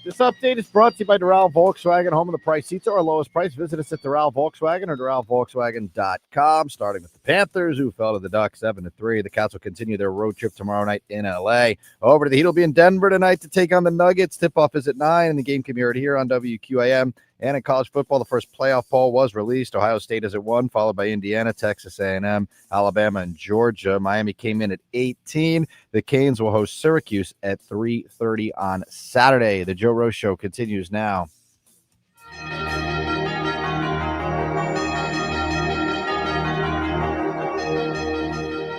This update is brought to you by Doral Volkswagen, home of the price seats are our lowest price. Visit us at Doral Volkswagen or DoralVolkswagen.com. Starting with the Panthers, who fell to the Ducks 7-3. The Cats will continue their road trip tomorrow night in LA. Over to the Heat will be in Denver tonight to take on the Nuggets. Tip-off is at 9, and the game can be heard here on WQAM. And in college football, the first playoff poll was released. Ohio State is at 1, followed by Indiana, Texas A&M, Alabama, and Georgia. Miami came in at 18. The Canes will host Syracuse at 3:30 on Saturday. The Joe Rose Show continues now.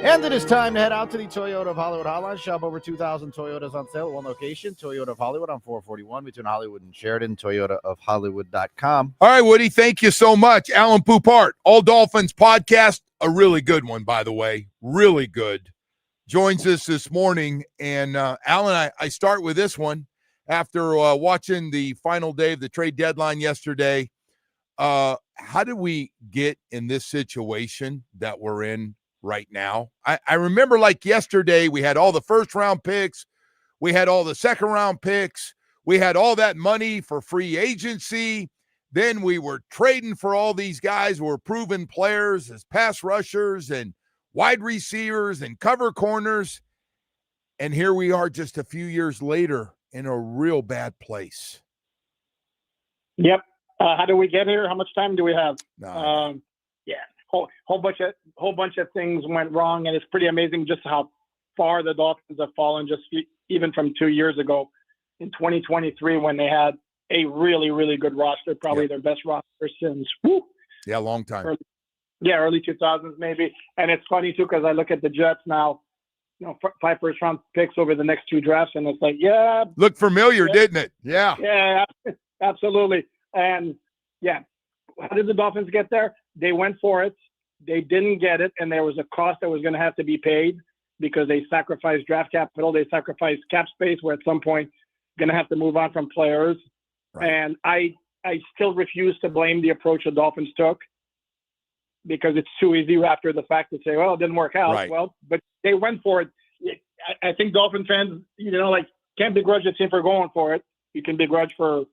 And it is time to head out to the Toyota of Hollywood hotline. Shop over 2,000 Toyotas on sale at one location. Toyota of Hollywood on 441 between Hollywood and Sheridan. ToyotaofHollywood.com. All right, Woody, thank you so much. Alan Poupart, All Dolphins podcast, a really good one, by the way, really good, joins us this morning. And, Alan, I start with this one. After watching the final day of the trade deadline yesterday, how did we get in this situation that we're in right now? I remember like yesterday, we had all the first round picks. We had all the second round picks. We had all that money for free agency. Then we were trading for all these guys who were proven players as pass rushers and wide receivers and cover corners. And here we are just a few years later in a real bad place. Yep. How do we get here? How much time do we have? Yeah. Whole bunch of things went wrong, and it's pretty amazing just how far the Dolphins have fallen just even from 2 years ago in 2023 when they had a really, really good roster, probably their best roster since long time. Early 2000s maybe. And it's funny too because I look at the Jets now, 5 first-round picks over the next 2 drafts, and it's like, looked familiar, didn't it? Yeah, absolutely. And how did the Dolphins get there? They went for it. They didn't get it, and there was a cost that was going to have to be paid because they sacrificed draft capital. They sacrificed cap space where at some point going to have to move on from players. Right. And I still refuse to blame the approach the Dolphins took because it's too easy after the fact to say, well, it didn't work out. Right. Well, but they went for it. I think Dolphin fans, can't begrudge the team for going for it. You can begrudge for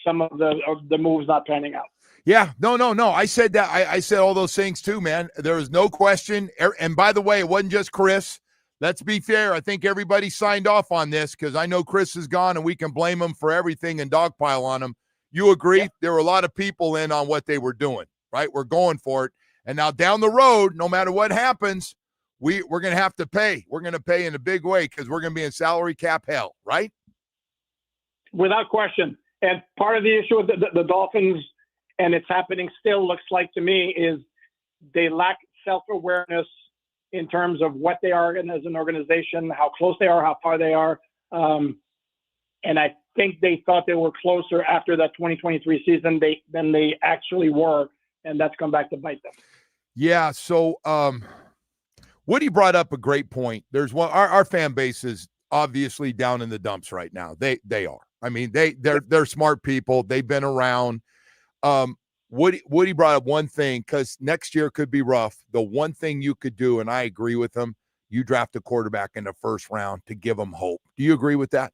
some of the moves not panning out. Yeah, no. I said that. I said all those things too, man. There was no question. And by the way, it wasn't just Chris. Let's be fair. I think everybody signed off on this because I know Chris is gone and we can blame him for everything and dogpile on him. You agree? Yeah. There were a lot of people in on what they were doing, right? We're going for it. And now down the road, no matter what happens, we're going to have to pay. We're going to pay in a big way because we're going to be in salary cap hell, right? Without question. And part of the issue with the Dolphins, and it's happening still, looks like to me, is they lack self-awareness in terms of what they are as an organization, how close they are, how far they are. And I think they thought they were closer after that 2023 season than they actually were, and that's come back to bite them. Yeah, so Woody brought up a great point. There's one. Our fan base is obviously down in the dumps right now. They are. I mean, they're smart people. They've been around. Woody brought up one thing because next year could be rough. The one thing you could do, and I agree with him, you draft a quarterback in the first round to give them hope. Do you agree with that?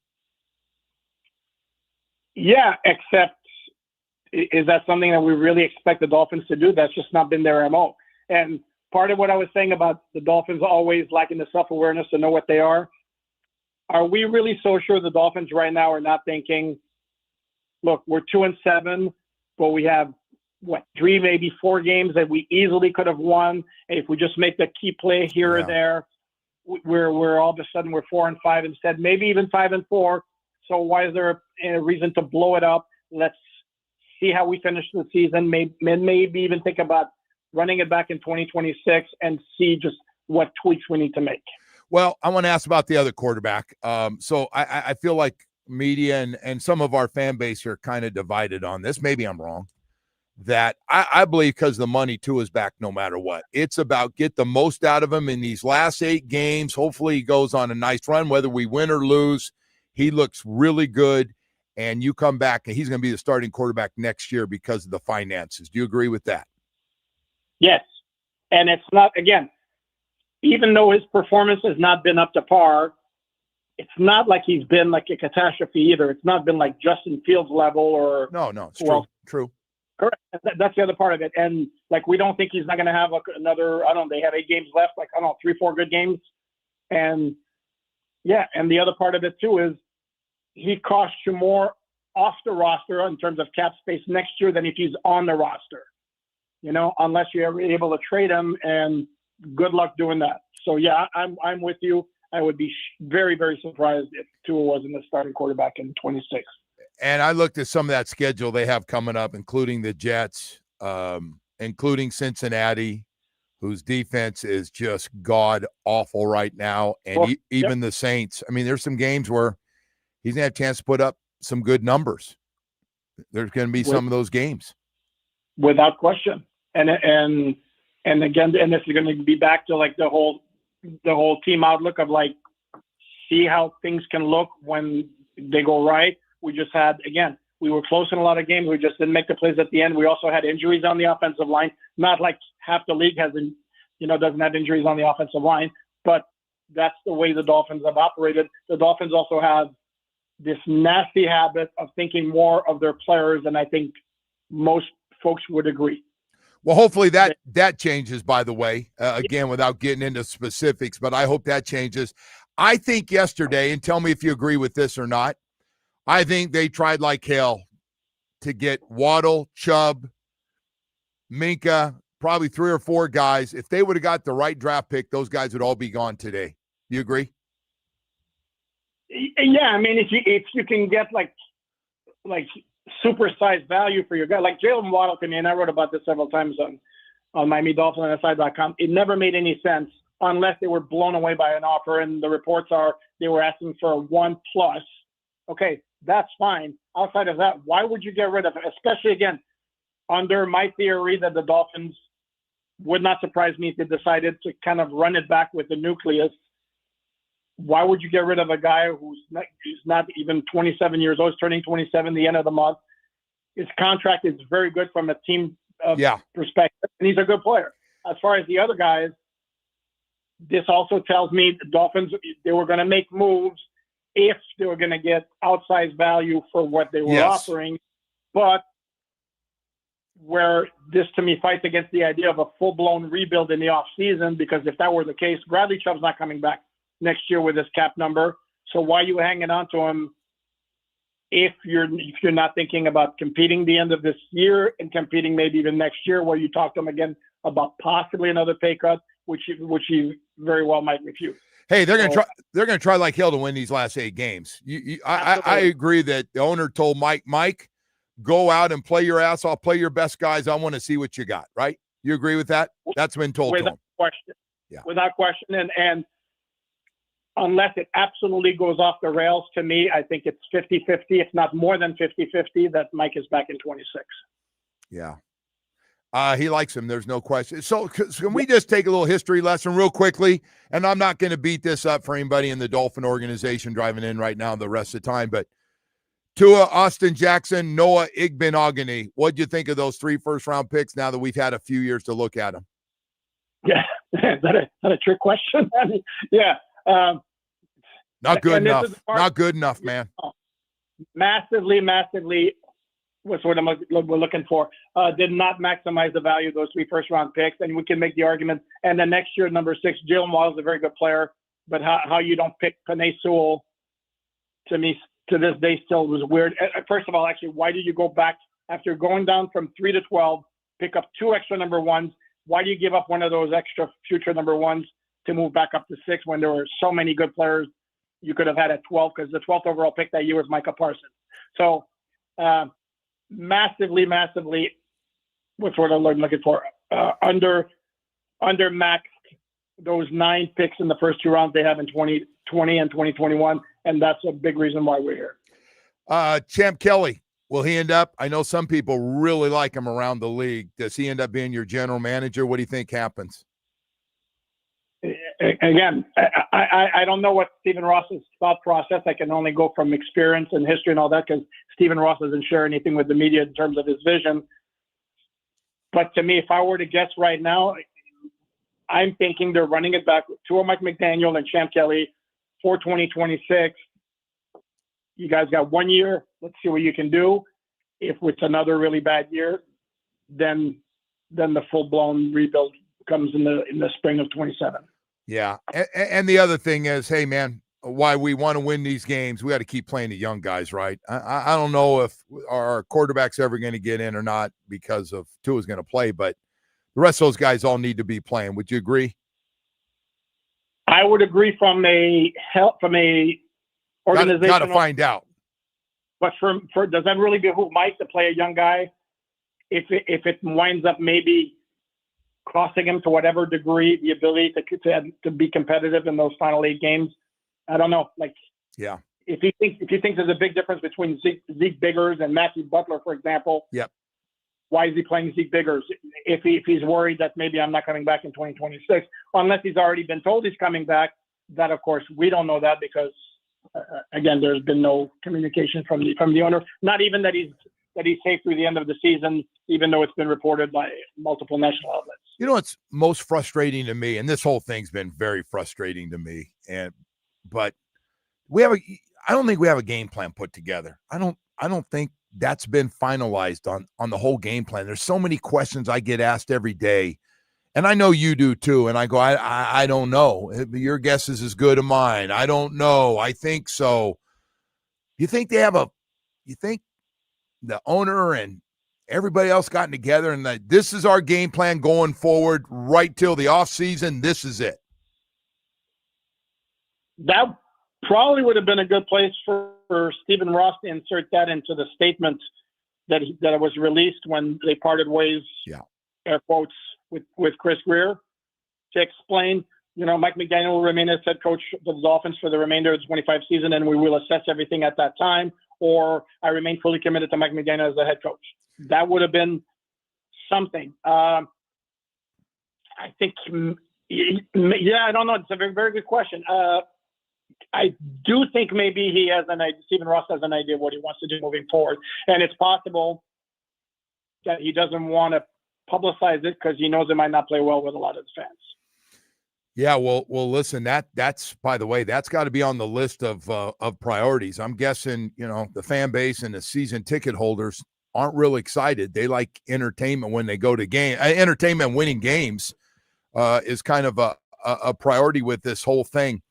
Yeah, except is that something that we really expect the Dolphins to do? That's just not been their MO. And part of what I was saying about the Dolphins always lacking the self-awareness to know what they are we really so sure the Dolphins right now are not thinking, look, we're 2-7, but we have 3, maybe 4 games that we easily could have won. If we just make the key play here or there, we're all of a sudden we're 4-5 instead, maybe even 5-4. So why is there a reason to blow it up? Let's see how we finish the season. Maybe even think about running it back in 2026 and see just what tweaks we need to make. Well, I want to ask about the other quarterback. So I feel like media and some of our fan base are kind of divided on this. Maybe I'm wrong. That I believe because the money too is back no matter what. It's about get the most out of him in these last 8 games. Hopefully he goes on a nice run, whether we win or lose. He looks really good, and you come back and he's going to be the starting quarterback next year because of the finances. Do you agree with that? Yes. And it's not, again, even though his performance has not been up to par, it's not like he's been like a catastrophe either. It's not been like Justin Fields level or No, it's true. True. Correct. That's the other part of it. And like, we don't think he's not going to have like another, I don't know, they have 8 games left, like, I don't know, 3-4 good games. And yeah. And the other part of it too is he costs you more off the roster in terms of cap space next year than if he's on the roster, unless you're ever able to trade him, and good luck doing that. So yeah, I'm with you. I would be very, very surprised if Tua wasn't the starting quarterback in 26. And I looked at some of that schedule they have coming up, including the Jets, including Cincinnati, whose defense is just god awful right now, and even the Saints. I mean, there's some games where he's gonna have a chance to put up some good numbers. There's going to be some of those games, without question. And again, and this is going to be back to like the whole team outlook of like, see how things can look when they go right. We just had, again, we were close in a lot of games. We just didn't make the plays at the end. We also had injuries on the offensive line. Not like half the league doesn't have injuries on the offensive line, but that's the way the Dolphins have operated. The Dolphins also have this nasty habit of thinking more of their players, and I think most folks would agree. Well, hopefully that changes, by the way, again, without getting into specifics, but I hope that changes. I think yesterday, and tell me if you agree with this or not, I think they tried like hell to get Waddle, Chubb, Minka, probably 3 or 4 guys. If they would have got the right draft pick, those guys would all be gone today. You agree? Yeah, I mean, if you can get like supersized value for your guy, like Jalen Waddle to me, and I wrote about this several times on MiamiDolphins.com. It never made any sense unless they were blown away by an offer, and the reports are they were asking for a 1+. Okay, that's fine. Outside of that, why would you get rid of it? Especially again, under my theory that the Dolphins would not surprise me if they decided to kind of run it back with the nucleus. Why would you get rid of a guy who's not even 27 years old, turning 27 the end of the month? His contract is very good from a team perspective, and he's a good player. As far as the other guys, this also tells me the Dolphins, they were going to make moves if they were going to get outsized value for what they were offering. But where this, to me, fights against the idea of a full-blown rebuild in the offseason, because if that were the case, Bradley Chubb's not coming back next year with his cap number. So why are you hanging on to him if you're not thinking about competing the end of this year and competing maybe even next year, where you talk to him again about possibly another pay cut, which he very well might refuse. Hey, they're going to try like hell to win these last 8 games. I agree that the owner told Mike, go out and play your ass off, play your best guys. I want to see what you got, right? You agree with that? That's been told to him. Question. Yeah. Without question. And unless it absolutely goes off the rails, to me, I think it's 50-50, if not more than 50-50, that Mike is back in 26. Yeah. He likes him. There's no question. So can we just take a little history lesson real quickly? And I'm not going to beat this up for anybody in the Dolphin organization driving in right now the rest of the time, but Tua, Austin Jackson, Noah Igbenogany. What'd you think of those 3 first-round picks now that we've had a few years to look at them? Yeah. Is that a trick question? I mean, yeah. Not good enough. Not good enough, man. Massively was what we're looking for. Did not maximize the value of those 3 first-round picks, and we can make the argument. And then next year, number 6, Jaelan Phillips is a very good player, but how you don't pick Penei Sewell, to me, to this day, still was weird. First of all, actually, why did you go back after going down from 3 to 12, pick up 2 extra number 1s? Why do you give up one of those extra future number 1s to move back up to 6 when there were so many good players you could have had at 12? Because the 12th overall pick that year was Micah Parsons. So massively what's what I'm looking for. Under maxed those 9 picks in the first 2 rounds they have in 2020 and 2021, and that's a big reason why we're here. Champ Kelly, will he end up? I know some people really like him around the league. Does he end up being your general manager? What do you think happens? Again, I don't know what Stephen Ross's thought process. I can only go from experience and history and all that, because Stephen Ross doesn't share anything with the media in terms of his vision. But to me, if I were to guess right now, I'm thinking they're running it back to Mike McDaniel and Champ Kelly for 2026. You guys got 1 year. Let's see what you can do. If it's another really bad year, then the full-blown rebuild comes in the spring of 27. Yeah. And the other thing is, hey, man, why we want to win these games, we got to keep playing the young guys, right? I don't know if our quarterback's ever going to get in or not because of Tua's going to play, but the rest of those guys all need to be playing. Would you agree? I would agree from a organizational. Got to find out. But for does that really behoove Mike to play a young guy? If it winds up maybe costing him to whatever degree the ability to be competitive in those final 8 games, I don't know. Like, yeah, if he thinks there's a big difference between Zeke Biggers and Matthew Butler, for example, yep. Why is he playing Zeke Biggers? If he's worried that maybe I'm not coming back in 2026, unless he's already been told he's coming back, that of course we don't know that because again, there's been no communication from the owner. Not even that he's safe through the end of the season, even though it's been reported by multiple national outlets. You know what's most frustrating to me, and this whole thing's been very frustrating to me, but I don't think we have a game plan put together. I don't think that's been finalized on the whole game plan. There's so many questions I get asked every day, and I know you do too. And I go, I don't know. Your guess is as good as mine. I don't know. I think so. You think the owner and everybody else gotten together and that this is our game plan going forward right till the off season? This is it. That probably would have been a good place for Stephen Ross to insert that into the statement that was released when they parted ways, air quotes, with Chris Greer, to explain, Mike McDaniel will remain as head coach of the Dolphins for the remainder of the 25 season, and we will assess everything at that time, or I remain fully committed to Mike McDaniel as the head coach. That would have been something. I think, I don't know. It's a very, very good question. I do think maybe Stephen Ross has an idea of what he wants to do moving forward. And it's possible that he doesn't want to publicize it because he knows it might not play well with a lot of his fans. Yeah, well, listen, that's by the way, that's got to be on the list of priorities. I'm guessing, the fan base and the season ticket holders aren't real excited. They like entertainment when they go to game. Entertainment, winning games is kind of a priority with this whole thing.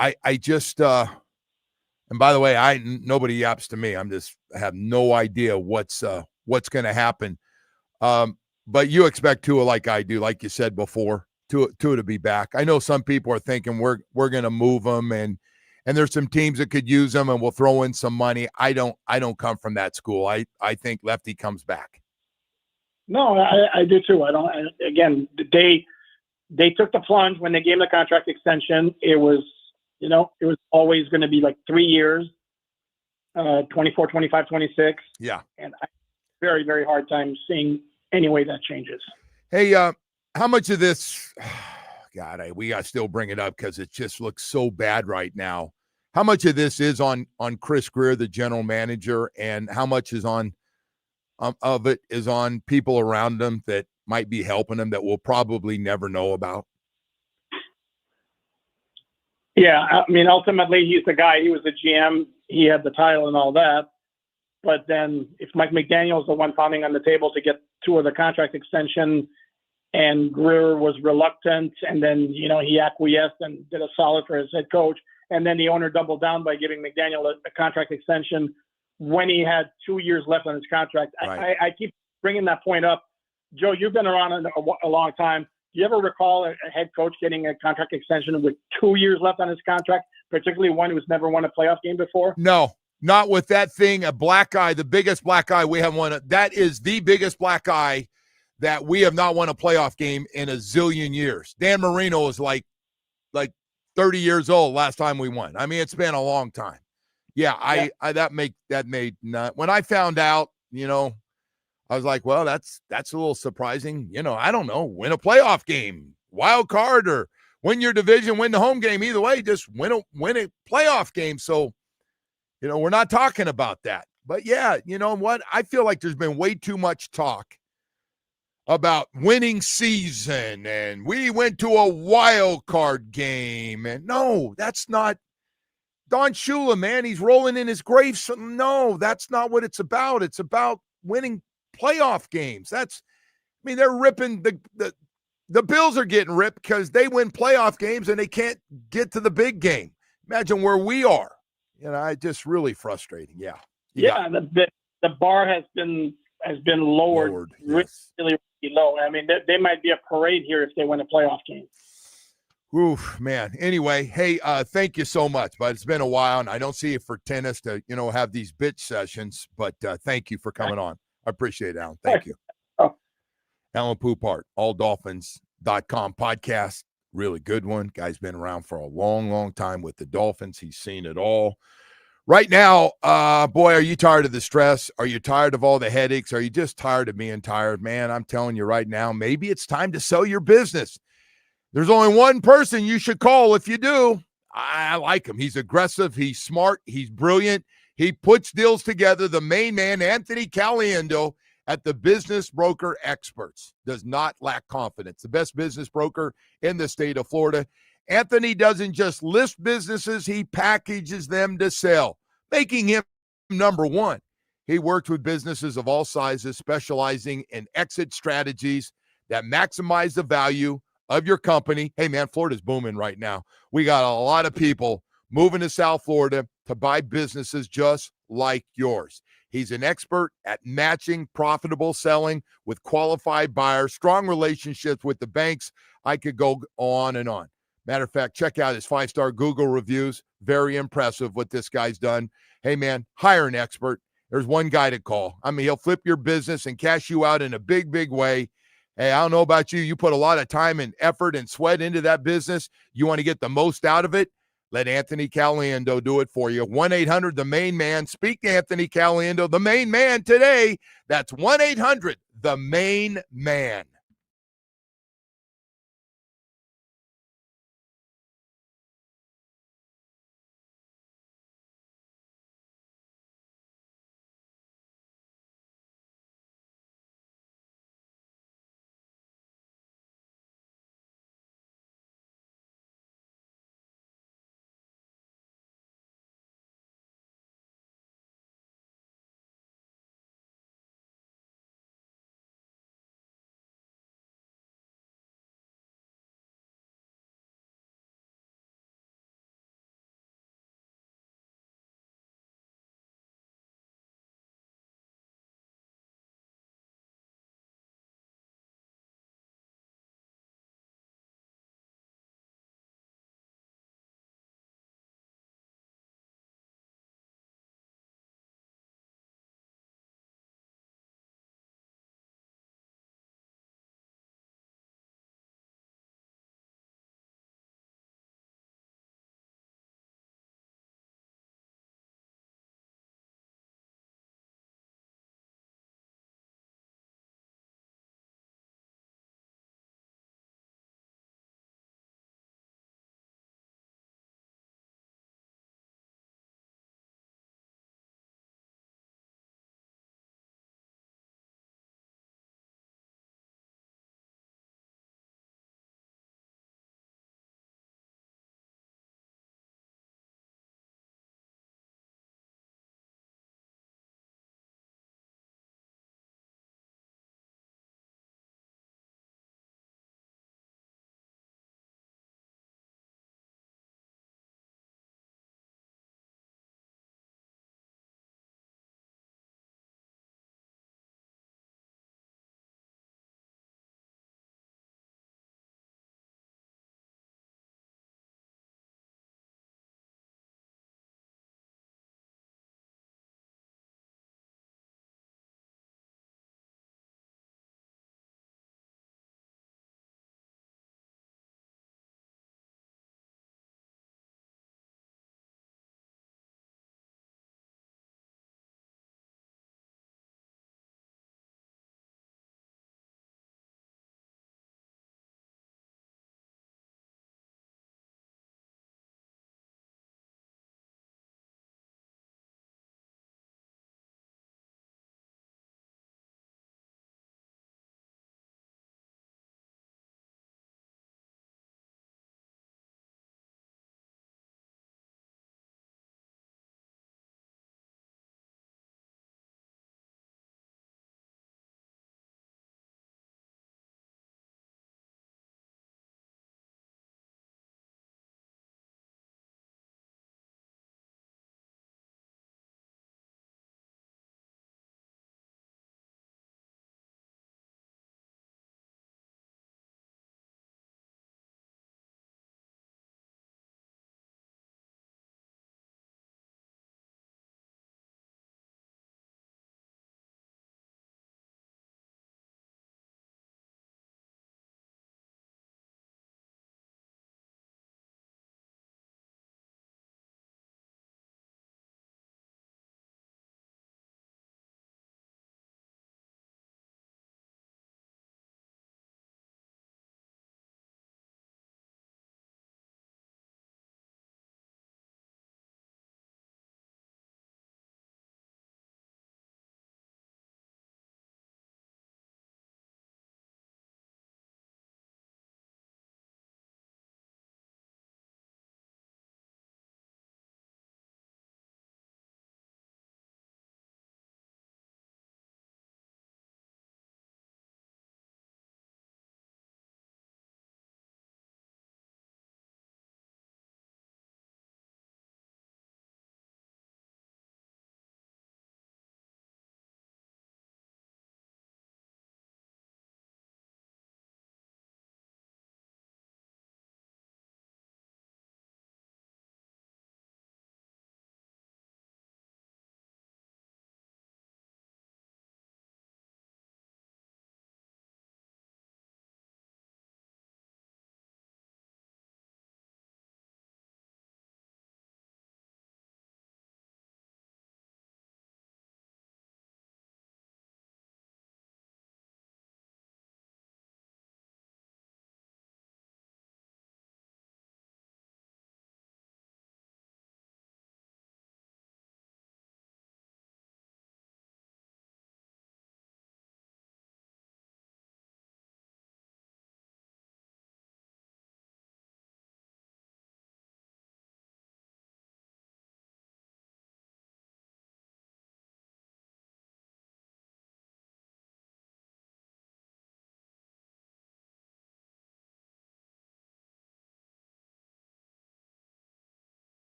I just and by the way, nobody yaps to me. I have no idea what's going to happen. But you expect Tua, like I do, like you said before, Tua to be back. I know some people are thinking we're going to move him, and there's some teams that could use him, and we'll throw in some money. I don't come from that school. I think Lefty comes back. No, I do too. Again, they took the plunge when they gave him the contract extension. It was always going to be like 3 years, 24, 25, 26. Yeah. And I very, very hard time seeing any way that changes. Hey, how much of this, God, we got to still bring it up because it just looks so bad right now. How much of this is on Chris Greer, the general manager, and how much is on people around him that might be helping him that we'll probably never know about? Yeah, I mean, ultimately, he's the guy. He was the GM. He had the title and all that. But then if Mike McDaniel's the one pounding on the table to get Tua the contract extension and Greer was reluctant, and then, he acquiesced and did a solid for his head coach, and then the owner doubled down by giving McDaniel a contract extension when he had 2 years left on his contract. Right. I keep bringing that point up. Joe, you've been around a long time. Do you ever recall a head coach getting a contract extension with 2 years left on his contract, particularly one who's never won a playoff game before? No, not with that thing, a black eye, the biggest black eye we have won. That is the biggest black eye that we have not won a playoff game in a zillion years. Dan Marino was like 30 years old last time we won. I mean, it's been a long time. Yeah, that made not. When I found out, I was like, well, that's a little surprising. I don't know, win a playoff game, wild card, or win your division, win the home game. Either way, just win a playoff game. So, we're not talking about that. But yeah, you know what? I feel like there's been way too much talk about winning season, and we went to a wild card game. And no, that's not Don Shula, man, he's rolling in his grave. So, no, that's not what it's about. It's about winning playoff games. They're ripping the Bills are getting ripped because they win playoff games and they can't get to the big game. Imagine where we are. Just really frustrating. Yeah. The bar has been lowered yes. really low. I mean, they might be a parade here if they win a playoff game. Oof, man. Anyway, hey, thank you so much. But it's been a while, and I don't see you for tennis to, have these bitch sessions. But thank you for coming on. I appreciate it, Alan. Thank you. Oh. Alan Poupart, alldolphins.com podcast. Really good one. Guy's been around for a long, long time with the Dolphins. He's seen it all. Right now, boy, are you tired of the stress? Are you tired of all the headaches? Are you just tired of being tired? Man, I'm telling you right now, maybe it's time to sell your business. There's only one person you should call if you do. I like him. He's aggressive. He's smart. He's brilliant. He puts deals together. The main man, Anthony Caliendo, at the Business Broker Experts, does not lack confidence. The best business broker in the state of Florida. Anthony doesn't just list businesses, he packages them to sell, making him number one. He worked with businesses of all sizes, specializing in exit strategies that maximize the value of your company. Hey, man, Florida's booming right now. We got a lot of people moving to South Florida to buy businesses just like yours. He's an expert at matching profitable selling with qualified buyers, strong relationships with the banks. I could go on and on. Matter of fact, check out his 5-star Google reviews. Very impressive what this guy's done. Hey, man, hire an expert. There's one guy to call. He'll flip your business and cash you out in a big, big way. Hey, I don't know about you. You put a lot of time and effort and sweat into that business. You want to get the most out of it? Let Anthony Caliendo do it for you. 1-800, the main man. Speak to Anthony Caliendo, the main man, today. That's 1-800, the main man.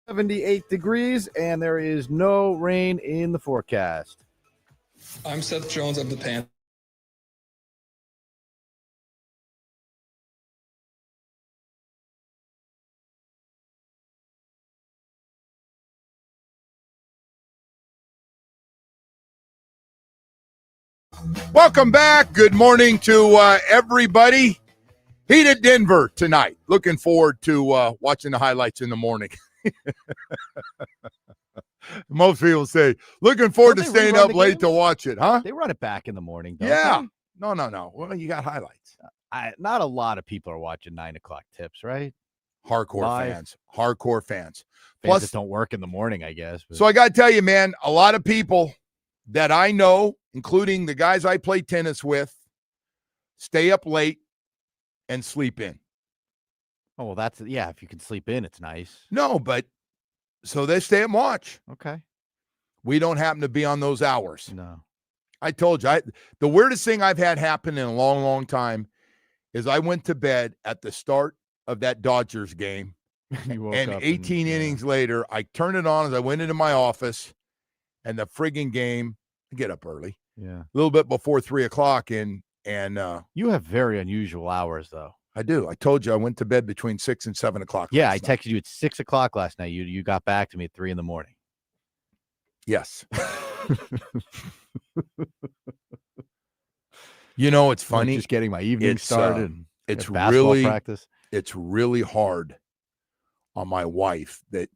78 degrees, and there is no rain in the forecast. I'm Seth Jones of the Panthers. Welcome back. Good morning to everybody. Heat at Denver tonight. Looking forward to watching the highlights in the morning. Most people say, looking forward to staying up late to watch it, huh? They run it back in the morning, don't Yeah. they? No. Well, you got highlights. Not a lot of people are watching 9 o'clock tips, right? Hardcore Live. fans. Hardcore fans. Fans Plus, that don't work in the morning, I guess. But. so I got to tell you, man, a lot of people that I know, including the guys I play tennis with, stay up late and sleep in. Oh, well, that's, yeah, if you can sleep in, it's nice. No, but so they stay and watch. Okay. We don't happen to be on those hours. No. I told you, the weirdest thing I've had happen in a long, long time is I went to bed at the start of that Dodgers game. You woke And up 18 innings later, I turned it on as I went into my office, and the friggin' game, I get up early, Yeah. a little bit before 3 o'clock, and You have very unusual hours, though. I do. I told you I went to bed between 6 and 7 o'clock. Yeah, I last night. texted you at 6 o'clock last night. You got back to me at 3 in the morning. Yes. You know, it's funny. Just getting my evening started. It's basketball really practice. It's really hard on my wife that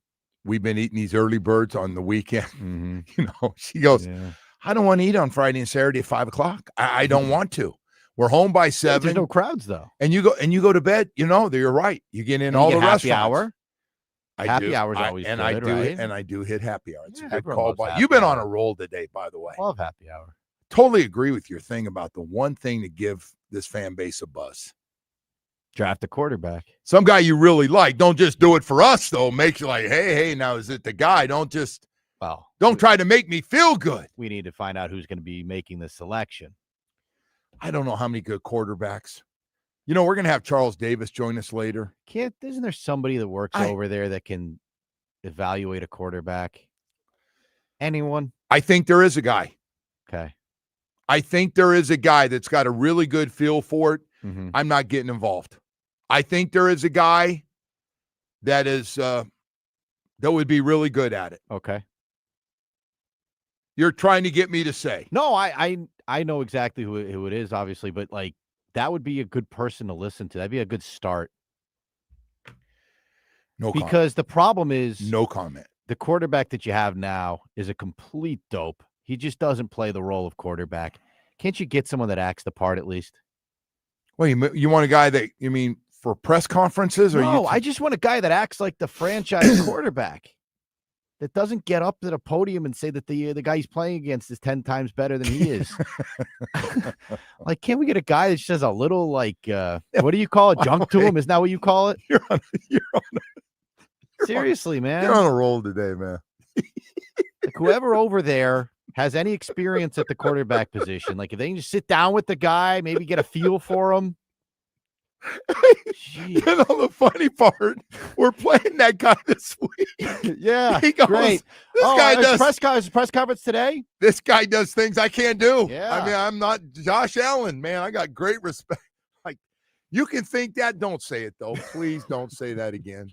we've been eating these early birds on the weekend. Mm-hmm. You know, she goes, Yeah. I don't want to eat on Friday and Saturday at 5 o'clock. I don't want to. We're home by 7. There's no crowds though. And you go to bed. You know, you're right. You get in And all you the get happy restaurants. hour. I Happy do. hour's always and good, I do right? and I do hit happy hour. It's Yeah, a good everyone call. loves But happy you've been on hour. a roll today, by the way. Love happy hour. Totally agree with your thing about the one thing to give this fan base a buzz. Draft a quarterback. Some guy you really like. Don't just do it for us, though. Make you like, hey, now is it the guy? Don't try to make me feel good. We need to find out who's going to be making the selection. I don't know how many good quarterbacks. You know, we're going to have Charles Davis join us later. Isn't there somebody that works over there that can evaluate a quarterback? Anyone? I think there is a guy. Okay. I think there is a guy that's got a really good feel for it. Mm-hmm. I'm not getting involved. I think there is a guy that is that would be really good at it. Okay. You're trying to get me to say. No, I know exactly who it is, obviously, but like that would be a good person to listen to. That'd be a good start. No comment. Because the problem is No comment. the quarterback that you have now is a complete dope. He just doesn't play the role of quarterback. Can't you get someone that acts the part at least? Well, you want a guy that, you mean for press conferences? No, I just want a guy that acts like the franchise quarterback. That doesn't get up to the podium and say that the guy he's playing against is 10 times better than he is. Like, can't we get a guy that just has a little, like, what do you call it? Junk to him? Isn't that what you call it? Seriously, man. You're on a roll today, man. Like, whoever over there has any experience at the quarterback position, like if they can just sit down with the guy, maybe get a feel for him. You know the funny part? We're playing that guy this week. Yeah, He goes, great. This guy does press conference today. This guy does things I can't do. Yeah. I mean, I'm not Josh Allen, man. I got great respect. Like, you can think that. Don't say it though. Please don't say that again.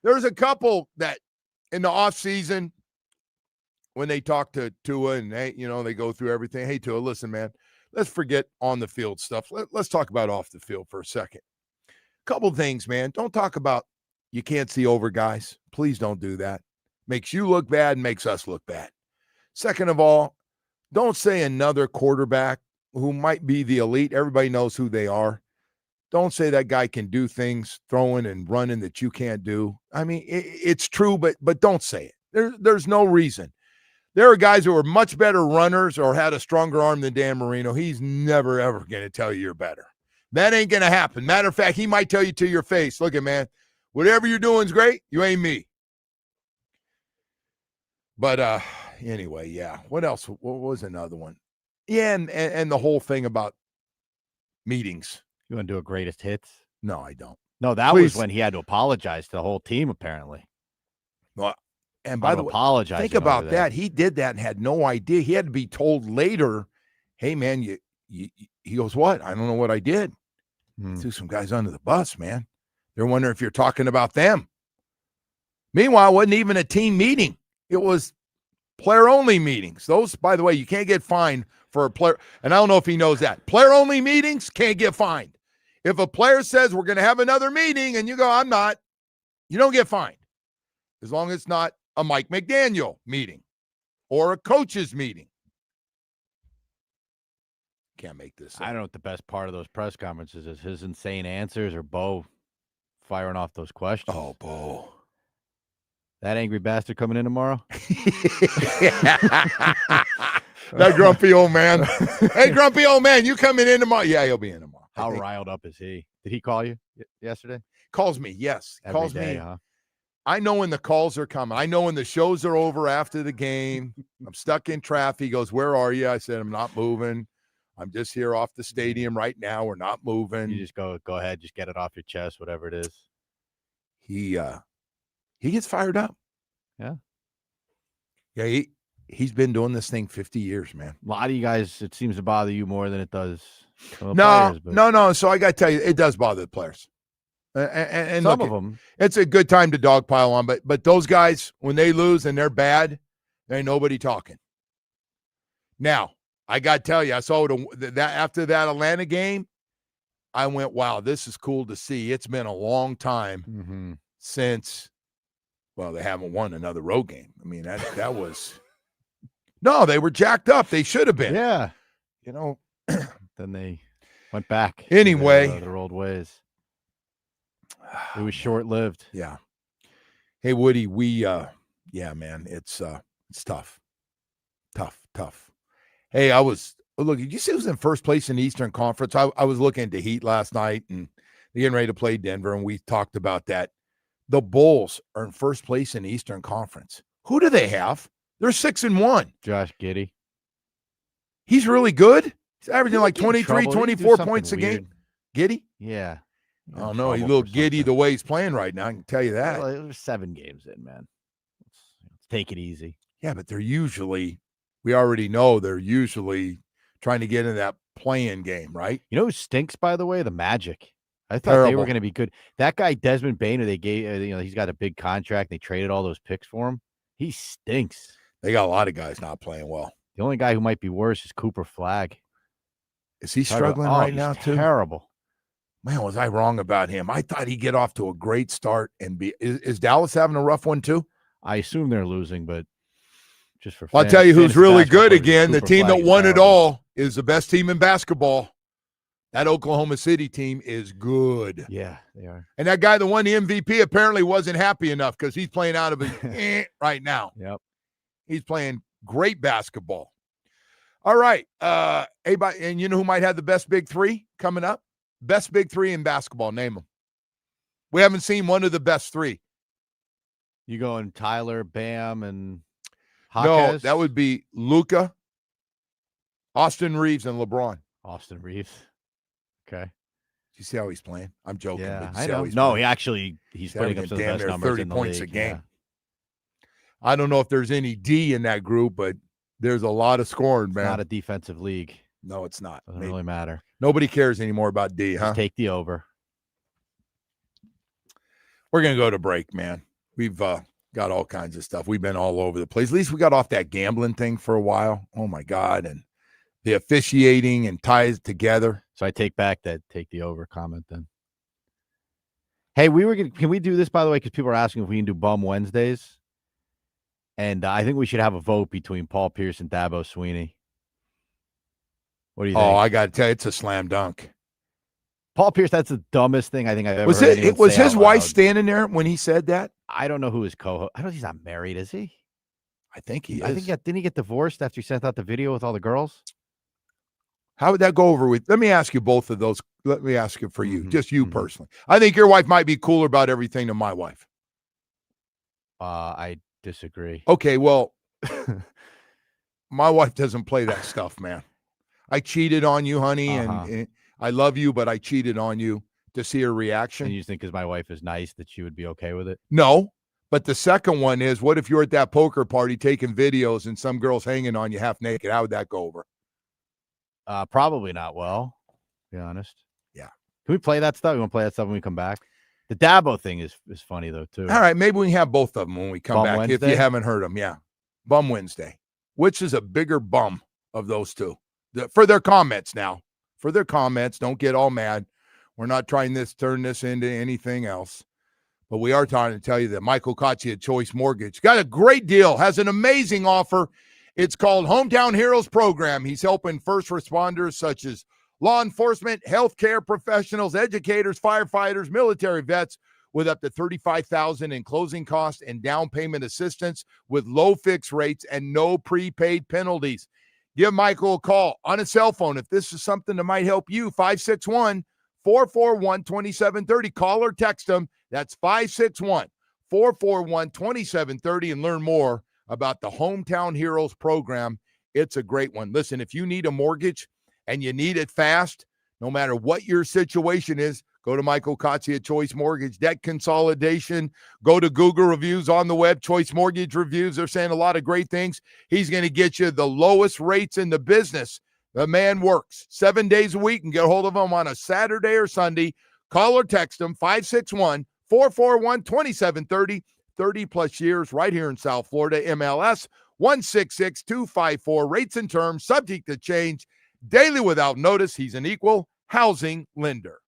There's a couple that in the offseason when they talk to Tua and they go through everything. Hey, Tua, listen, man. Let's forget on the field stuff. Let's talk about off the field for a second. Couple things, man. Don't talk about you can't see over guys. Please don't do that. Makes you look bad and makes us look bad. Second of all, don't say another quarterback who might be the elite. Everybody knows who they are. Don't say that guy can do things throwing and running that you can't do. I mean, it's true, but don't say it. There's no reason. There are guys who are much better runners or had a stronger arm than Dan Marino. He's never, ever going to tell you you're better. That ain't going to happen. Matter of fact, he might tell you to your face, look at man, whatever you're doing is great. You ain't me. But anyway, yeah. What else? What was another one? Yeah, and the whole thing about meetings. You want to do a greatest hits? No, I don't. No, that Please. was when he had to apologize to the whole team, apparently. Well, and by the way, apologize. think about that. He did that and had no idea. He had to be told later, "Hey, man, you." He goes, "What? I don't know what I did." Threw some guys under the bus, man. They're wondering if you're talking about them. Meanwhile, it wasn't even a team meeting. It was player-only meetings. Those, by the way, you can't get fined for a player. And I don't know if he knows that. Player-only meetings can't get fined. If a player says we're going to have another meeting and you go, "I'm not," you don't get fined. As long as it's not a Mike McDaniel meeting or a coach's meeting. Can't make this up. I don't know what the best part of those press conferences is. His insane answers or Bo firing off those questions. Oh, Bo. That angry bastard coming in tomorrow? That grumpy old man. Hey, grumpy old man, you coming in tomorrow? Yeah, he'll be in tomorrow. How riled up is he? Did he call you yesterday? Calls me, yes. Every Calls day, me. huh? I know when the calls are coming. I know when the shows are over after the game. I'm stuck in traffic. He goes, "Where are you?" I said, "I'm not moving. I'm just here off the stadium right now. We're not moving." You just go ahead, just get it off your chest, whatever it is. He gets fired up. Yeah. Yeah, he's been doing this thing 50 years, man. A lot of you guys, it seems to bother you more than it does some No, players, no. So I got to tell you, it does bother the players. And some look, of them. It's a good time to dogpile on, but those guys, when they lose and they're bad, there ain't nobody talking. Now, I got to tell you, I saw that after that Atlanta game, I went, "Wow, this is cool to see." It's been a long time since, well, they haven't won another road game. I mean, that was no, they were jacked up. They should have been. Yeah. You know, then they went back. Anyway. To their old ways. It was short-lived. Yeah. Hey, Woody, yeah, man, it's tough. Tough. Hey, look, did you see who's in first place in the Eastern Conference? I was looking at the Heat last night, and they're getting ready to play Denver, and we talked about that. The Bulls are in first place in the Eastern Conference. Who do they have? They're 6-1. Josh Giddey. He's really good. He's averaging like Get in 23, trouble. He do 24 something points a weird. game. Giddy? Yeah. I don't know. He's a little giddy the way he's playing right now. I can tell you that. Well, there's 7 games in, man. Let's take it easy. Yeah, but we already know they're usually trying to get in that play-in game, right? You know who stinks, by the way? The Magic. I thought they were going to be good. That guy, Desmond Bane, who they gave, he's got a big contract. They traded all those picks for him. He stinks. They got a lot of guys not playing well. The only guy who might be worse is Cooper Flagg. Is he struggling right now, too? Terrible. Man, was I wrong about him? I thought he'd get off to a great start and be. Is Dallas having a rough one too? I assume they're losing, but just for. I'll tell you who's really good again. The team that won it all is the best team in basketball. That Oklahoma City team is good. Yeah, they are. And that guy that won the MVP apparently wasn't happy enough because he's playing out of his right now. Yep. He's playing great basketball. All right. And you know who might have the best big three coming up? Best big three in basketball. Name them. We haven't seen one of the best three. You going Tyler, Bam, and No, Hawkes? that would be Luka, Austin Reeves, and LeBron. Austin Reeves. Okay. You see how he's playing? I'm joking. Yeah, but you I see how know. he's No, playing? he's putting up some of the damn best near numbers 30 in the points league. a game. Yeah. I don't know if there's any D in that group, but there's a lot of scoring, It's man. not a defensive league. No, it's not. Doesn't really matter. Nobody cares anymore about D, huh? Just take the over. We're going to go to break, man. We've got all kinds of stuff. We've been all over the place. At least we got off that gambling thing for a while. Oh, my God. And the officiating and ties together. So I take back that take the over comment then. Hey, can we do this, by the way, because people are asking if we can do Bum Wednesdays? And I think we should have a vote between Paul Pierce and Dabo Sweeney. What do you think? Oh, I got to tell you, it's a slam dunk. Paul Pierce, that's the dumbest thing I think I've ever heard. It was say his out wife loud. standing there when he said that? I don't know who his co-host. I don't. He's not married, is he? I think he is. I think didn't he get divorced after he sent out the video with all the girls? How would that go over with? Let me ask you both of those. Let me ask you for you, just you personally. I think your wife might be cooler about everything than my wife. I disagree. Okay, well, my wife doesn't play that stuff, man. I cheated on you, honey, and I love you, but I cheated on you to see her reaction. And you think because my wife is nice that she would be okay with it? No, But the second one is, what if you're at that poker party taking videos and some girl's hanging on you half naked? How would that go over? Probably not well, to be honest. Yeah. Can we play that stuff? We want to play that stuff when we come back? The Dabo thing is funny, though, too. All right, maybe we can have both of them when we come Bum back. If Wednesday? you haven't heard them, yeah. Bum Wednesday. Which is a bigger bum of those two? For their comments now. For their comments, don't get all mad. We're not trying to turn this into anything else. But we are trying to tell you that Michael Kotze at Choice Mortgage got a great deal, has an amazing offer. It's called Hometown Heroes Program. He's helping first responders such as law enforcement, healthcare professionals, educators, firefighters, military vets with up to $35,000 in closing costs and down payment assistance with low fixed rates and no prepaid penalties. Give Michael a call on a cell phone if this is something that might help you. 561-441-2730. Call or text him. That's 561-441-2730 and learn more about the Hometown Heroes program. It's a great one. Listen, if you need a mortgage and you need it fast, no matter what your situation is, go to Michael Kotze at Choice Mortgage. Debt consolidation, go to Google reviews on the web, Choice Mortgage reviews. They're saying a lot of great things. He's going to get you the lowest rates in the business. The man works 7 days a week, and get a hold of him on a Saturday or Sunday. Call or text him, 561-441-2730. 30-plus years right here in South Florida. MLS 166254. Rates and terms subject to change. Daily without notice. He's an equal housing lender.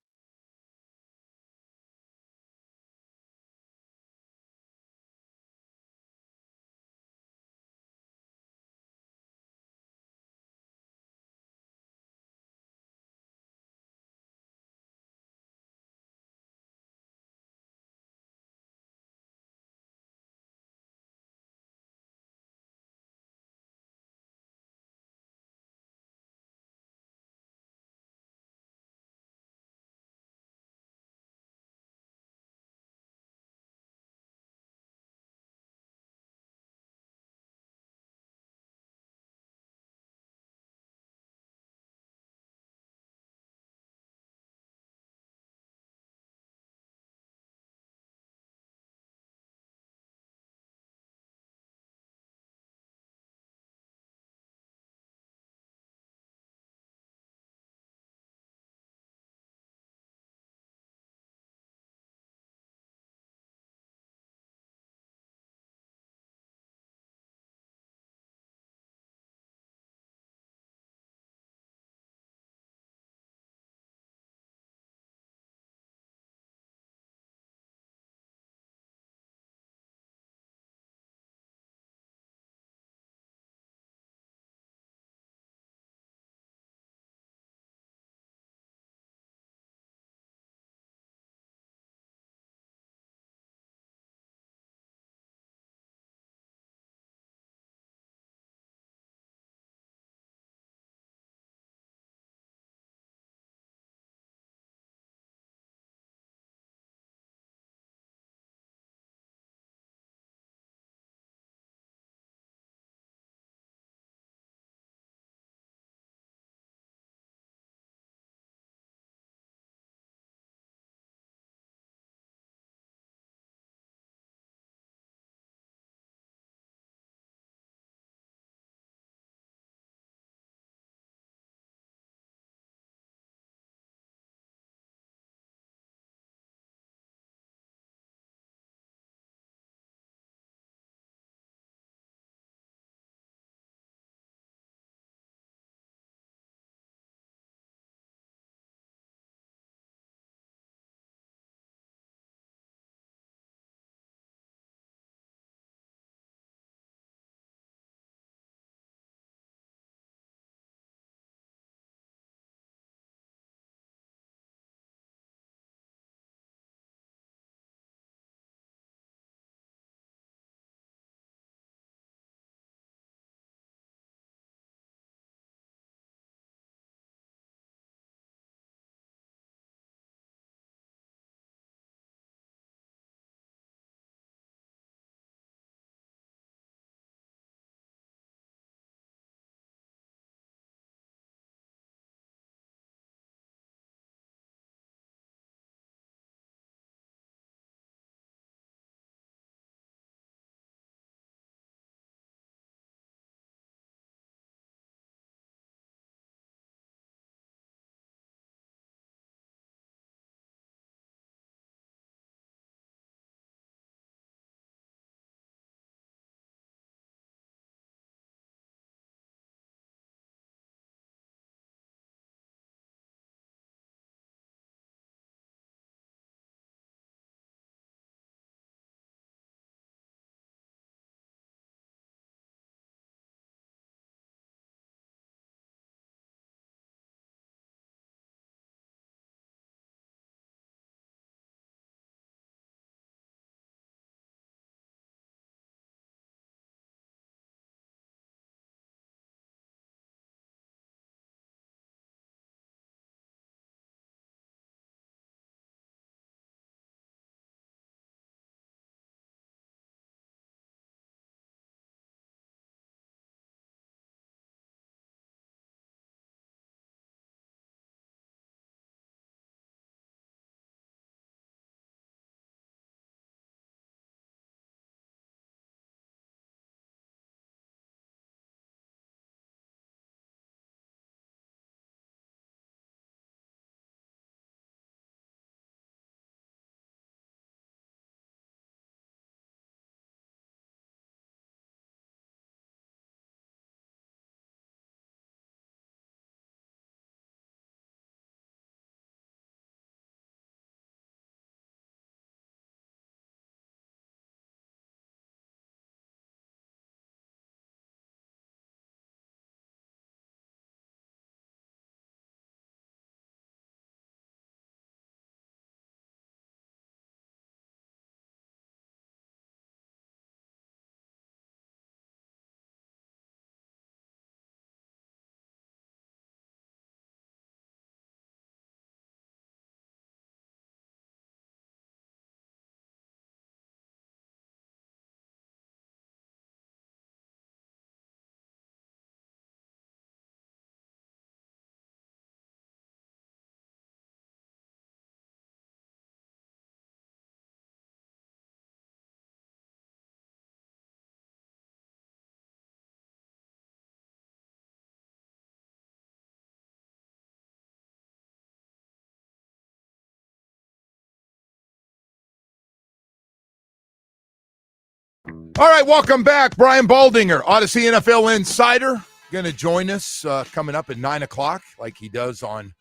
All right, welcome back. Brian Baldinger, Odyssey NFL Insider, going to join us coming up at 9 o'clock like he does on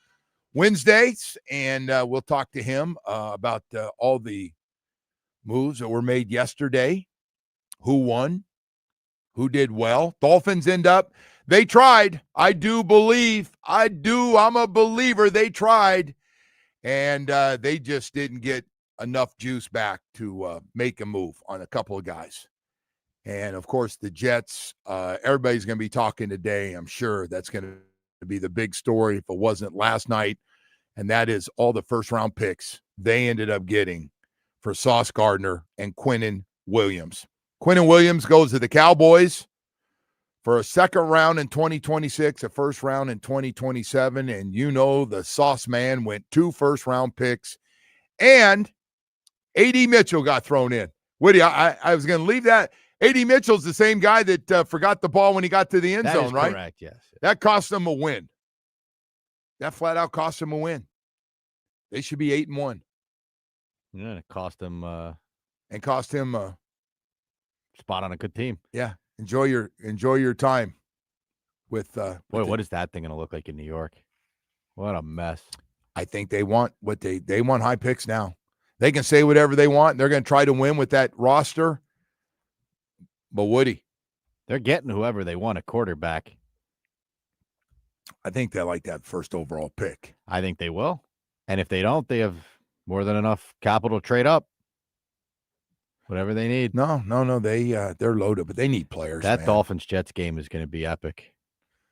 Wednesdays. And we'll talk to him about all the moves that were made yesterday, who won, who did well. Dolphins they tried. I'm a believer. They tried. And they just didn't get enough juice back to make a move on a couple of guys. And, of course, the Jets, everybody's going to be talking today. I'm sure that's going to be the big story if it wasn't last night. And that is all the first-round picks they ended up getting for Sauce Gardner and Quinnen Williams. Quinnen Williams goes to the Cowboys for a second round in 2026, a first round in 2027. And the Sauce man went 2 first-round picks. And A.D. Mitchell got thrown in. Woody, I was going to leave that. A.D. Mitchell's the same guy that forgot the ball when he got to the end zone, right? Correct, yes. That cost them a win. That flat out cost them a win. They should be 8-1. Yeah, it cost him spot on a good team. Yeah. Enjoy your time with what is that thing going to look like in New York? What a mess. I think they want they want high picks now. They can say whatever they want. They're going to try to win with that roster. But Woody, they're getting whoever they want at quarterback. I think they like that first overall pick. I think they will. And if they don't, they have more than enough capital to trade up. Whatever they need. No. They're loaded, but they need players. That Dolphins-Jets game is going to be epic.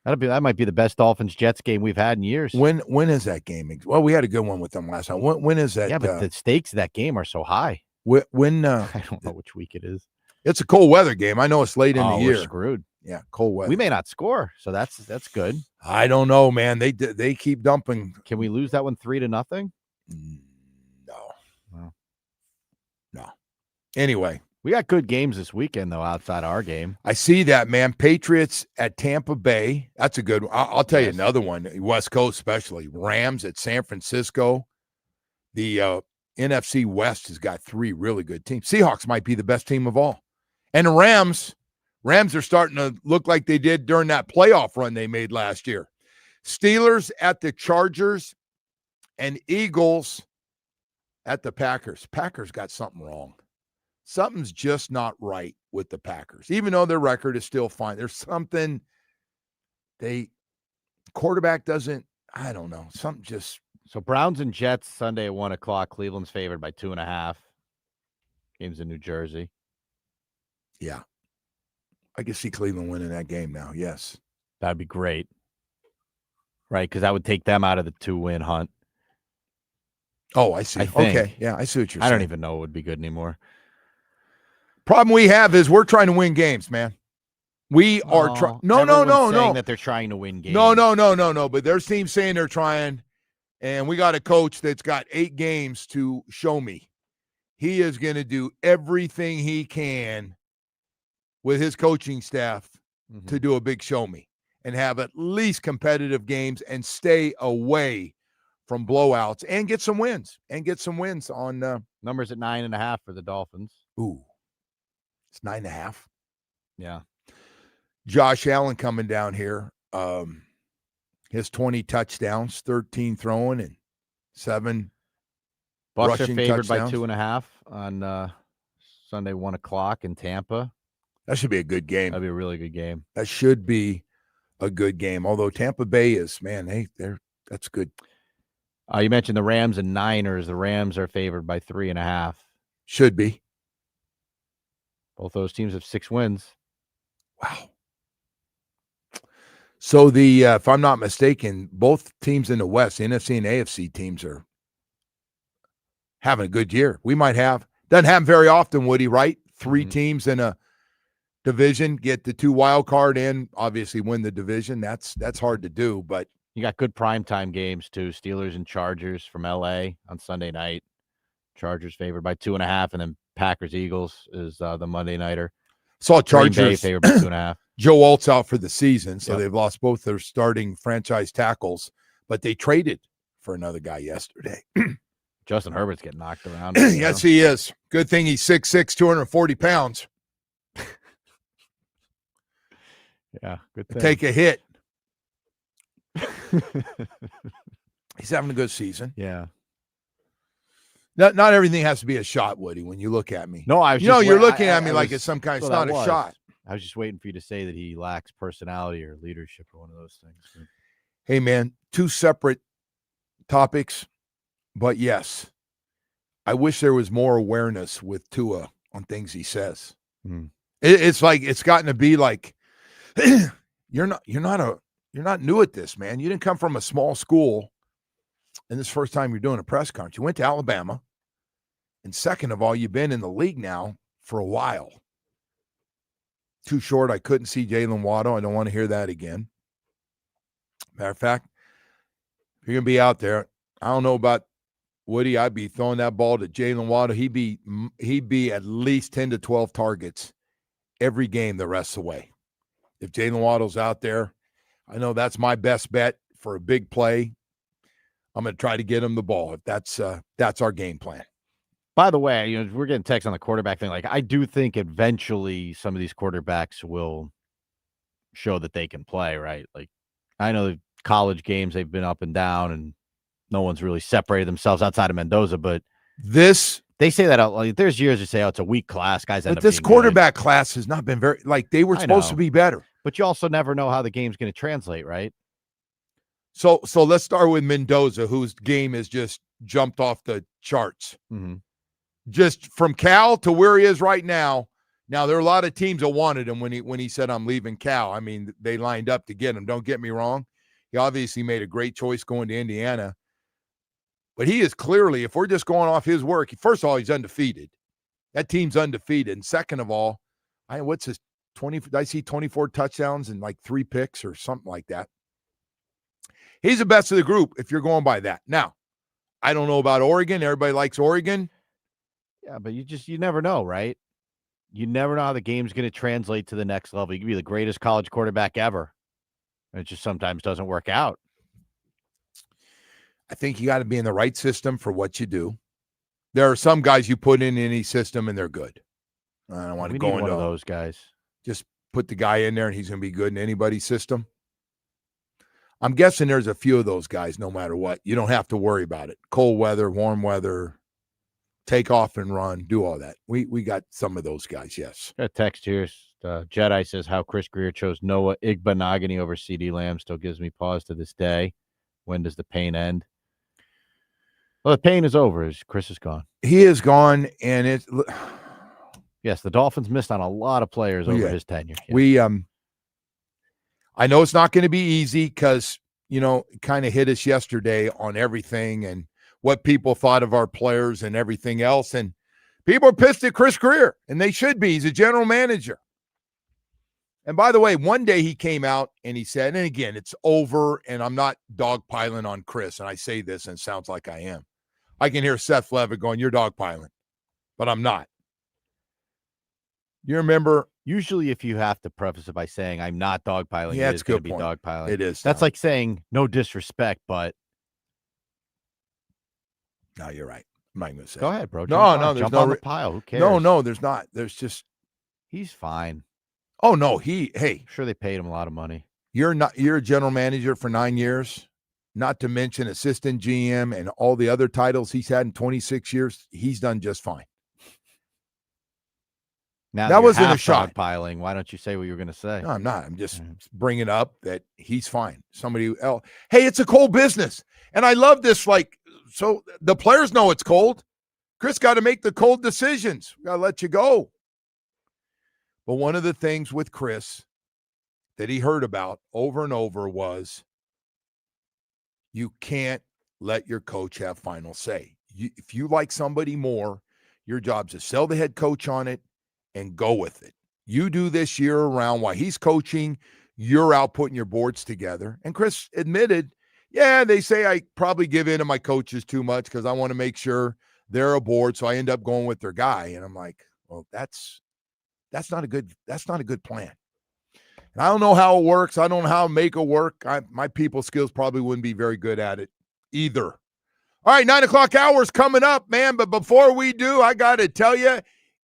That might be the best Dolphins-Jets game we've had in years. When is that game? Well, we had a good one with them last time. When is that? Yeah, but the stakes of that game are so high. When I don't know which week it is. It's a cold weather game. I know it's late in the year. We're screwed. Yeah, cold weather. We may not score, so that's good. I don't know, man. They keep dumping. Can we lose that one 3-0? No. Anyway, we got good games this weekend though. Outside our game, I see that, man. Patriots at Tampa Bay. That's a good one. I'll tell you another one. West Coast, especially Rams at San Francisco. The NFC West has got 3 really good teams. Seahawks might be the best team of all, and the Rams are starting to look like they did during that playoff run they made last year. Steelers at the Chargers, and Eagles at the Packers. Packers got something wrong. Something's just not right with the Packers, even though their record is still fine. There's something quarterback doesn't, I don't know, something just. So Browns and Jets Sunday at 1:00. Cleveland's favored by 2.5. Game's in New Jersey. Yeah. I can see Cleveland winning that game now. Yes. That'd be great. Right. Because that would take them out of the 2-win hunt. Oh, I see. Okay. Yeah. I see what you're saying. I don't even know it would be good anymore. Problem we have is we're trying to win games, man. We are trying. No. Saying that they're trying to win games. No. But there's teams saying they're trying, and we got a coach that's got 8 games to show me. He is going to do everything he can with his coaching staff to do a big show me and have at least competitive games and stay away from blowouts and get some wins on numbers at 9.5 for the Dolphins. Ooh. It's 9.5. Yeah. Josh Allen coming down here. His 20 touchdowns, 13 throwing, and 7 Bucks rushing are favored touchdowns. by 2.5 on Sunday 1:00 in Tampa. That should be a good game. That'd be a really good game. That should be a good game. Although Tampa Bay is, man, that's good. You mentioned the Rams and Niners. The Rams are favored by 3.5. Should be. Both those teams have 6 wins. Wow. So if I'm not mistaken, both teams in the West, the NFC and AFC teams are having a good year. We might have, doesn't happen very often, Woody, right? 3 teams in a division get the 2 wild card in, obviously win the division. That's hard to do, but you got good primetime games too. Steelers and Chargers from LA on Sunday night. Chargers favored by 2.5, and then Packers Eagles is the Monday nighter. Saw Chargers Green Bay favored by 2.5. Joe Alt's out for the season, so they've lost both their starting franchise tackles, but they traded for another guy yesterday. Justin Herbert's getting knocked around. Yes, he is. Good thing he's 6'6", 240 pounds. Yeah, good thing. Take a hit. He's having a good season. Yeah. Not everything has to be a shot, Woody, when you look at me. No, I was you're looking at me like it's some kind. It's not a shot. I was just waiting for you to say that he lacks personality or leadership or one of those things. Hey, man, 2 separate topics, but yes, I wish there was more awareness with Tua on things he says. It's like it's gotten to be like you're not new at this, man. You didn't come from a small school, and this first time you're doing a press conference. You went to Alabama, and second of all, you've been in the league now for a while. Too short. I couldn't see Jalen Waddle. I don't want to hear that again. Matter of fact, if you're gonna be out there, I don't know about Woody. I'd be throwing that ball to Jalen Waddle. He'd be at least 10 to 12 targets every game the rest of the way. If Jalen Waddle's out there, I know that's my best bet for a big play. I'm going to try to get him the ball if that's our game plan. By the way, we're getting text on the quarterback thing. Like, I do think eventually some of these quarterbacks will show that they can play, right? Like, I know the college games, they've been up and down, and no one's really separated themselves outside of Mendoza, but they say that out. Like, there's years you say, it's a weak class. Guys end But up this being quarterback class has not been very, like, they were supposed to be better. But you also never know how the game's going to translate, right? So let's start with Mendoza, whose game has just jumped off the charts. Mm-hmm. Just from Cal to where he is right now. Now, there are a lot of teams that wanted him when he said, I'm leaving Cal. I mean, they lined up to get him. Don't get me wrong. He obviously made a great choice going to Indiana. But he is clearly, if we're just going off his work, first of all, he's undefeated. That team's undefeated. And second of all, what's his 20? I see 24 touchdowns and like 3 picks or something like that. He's the best of the group if you're going by that. Now, I don't know about Oregon. Everybody likes Oregon. Yeah, but you never know, right? You never know how the game's going to translate to the next level. You can be the greatest college quarterback ever. And it just sometimes doesn't work out. I think you got to be in the right system for what you do. There are some guys you put in any system and they're good. I don't want to go into one of those guys. Just put the guy in there and he's going to be good in anybody's system. I'm guessing there's a few of those guys no matter what. You don't have to worry about it. Cold weather, warm weather, take off and run, do all that. We got some of those guys, yes. Got a text here. Jedi says how Chris Greer chose Noah Igbenogany over CD Lamb still gives me pause to this day. When does the pain end? Well, the pain is over. Chris is gone. He is gone, and it's yes, the Dolphins missed on a lot of players over his tenure. Yeah. We I know it's not going to be easy because it kind of hit us yesterday on everything and what people thought of our players and everything else, and people are pissed at Chris Greer, and they should be. He's a general manager. And by the way, one day he came out and he said, and again, it's over, and I'm not dogpiling on Chris, and I say this and it sounds like I am. I can hear Seth Levitt going, you're dogpiling, but I'm not. You remember? Usually if you have to preface it by saying I'm not dogpiling, yeah, it's going to be dogpiling. It is. That's like saying no disrespect, but. No, you're right. I'm not going to say. Go ahead, bro. No, there's jump no on the pile. Who cares? No, there's not. There's just. He's fine. Oh, no, hey. I'm sure they paid him a lot of money. You're a general manager for 9 years, not to mention assistant GM and all the other titles he's had in 26 years. He's done just fine. Now that wasn't a shot. Piling. Why don't you say what you were going to say? No, I'm not. I'm just bringing up that he's fine. Somebody else. Hey, it's a cold business. And I love this. So the players know it's cold. Chris got to make the cold decisions. We got to let you go. But one of the things with Chris that he heard about over and over was you can't let your coach have final say. If you like somebody more, your job's to sell the head coach on it and go with it. You do this year around while he's coaching, you're out putting your boards together. And Chris admitted, yeah, they say I probably give in to my coaches too much because I want to make sure they're aboard, so I end up going with their guy. And I'm like, well, that's not a good plan. And I don't know how it works. I don't know how to make it work. My people skills probably wouldn't be very good at it either. All right, 9 o'clock hour is coming up, man. But before we do, I got to tell you,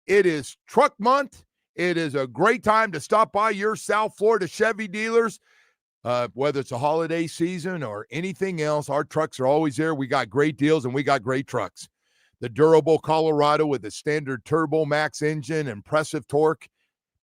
it is truck month. It is a great time to stop by your South Florida Chevy dealers. Whether it's a holiday season or anything else, our trucks are always there. We got great deals and we got great trucks. The durable Colorado with the standard Turbo Max engine, impressive torque.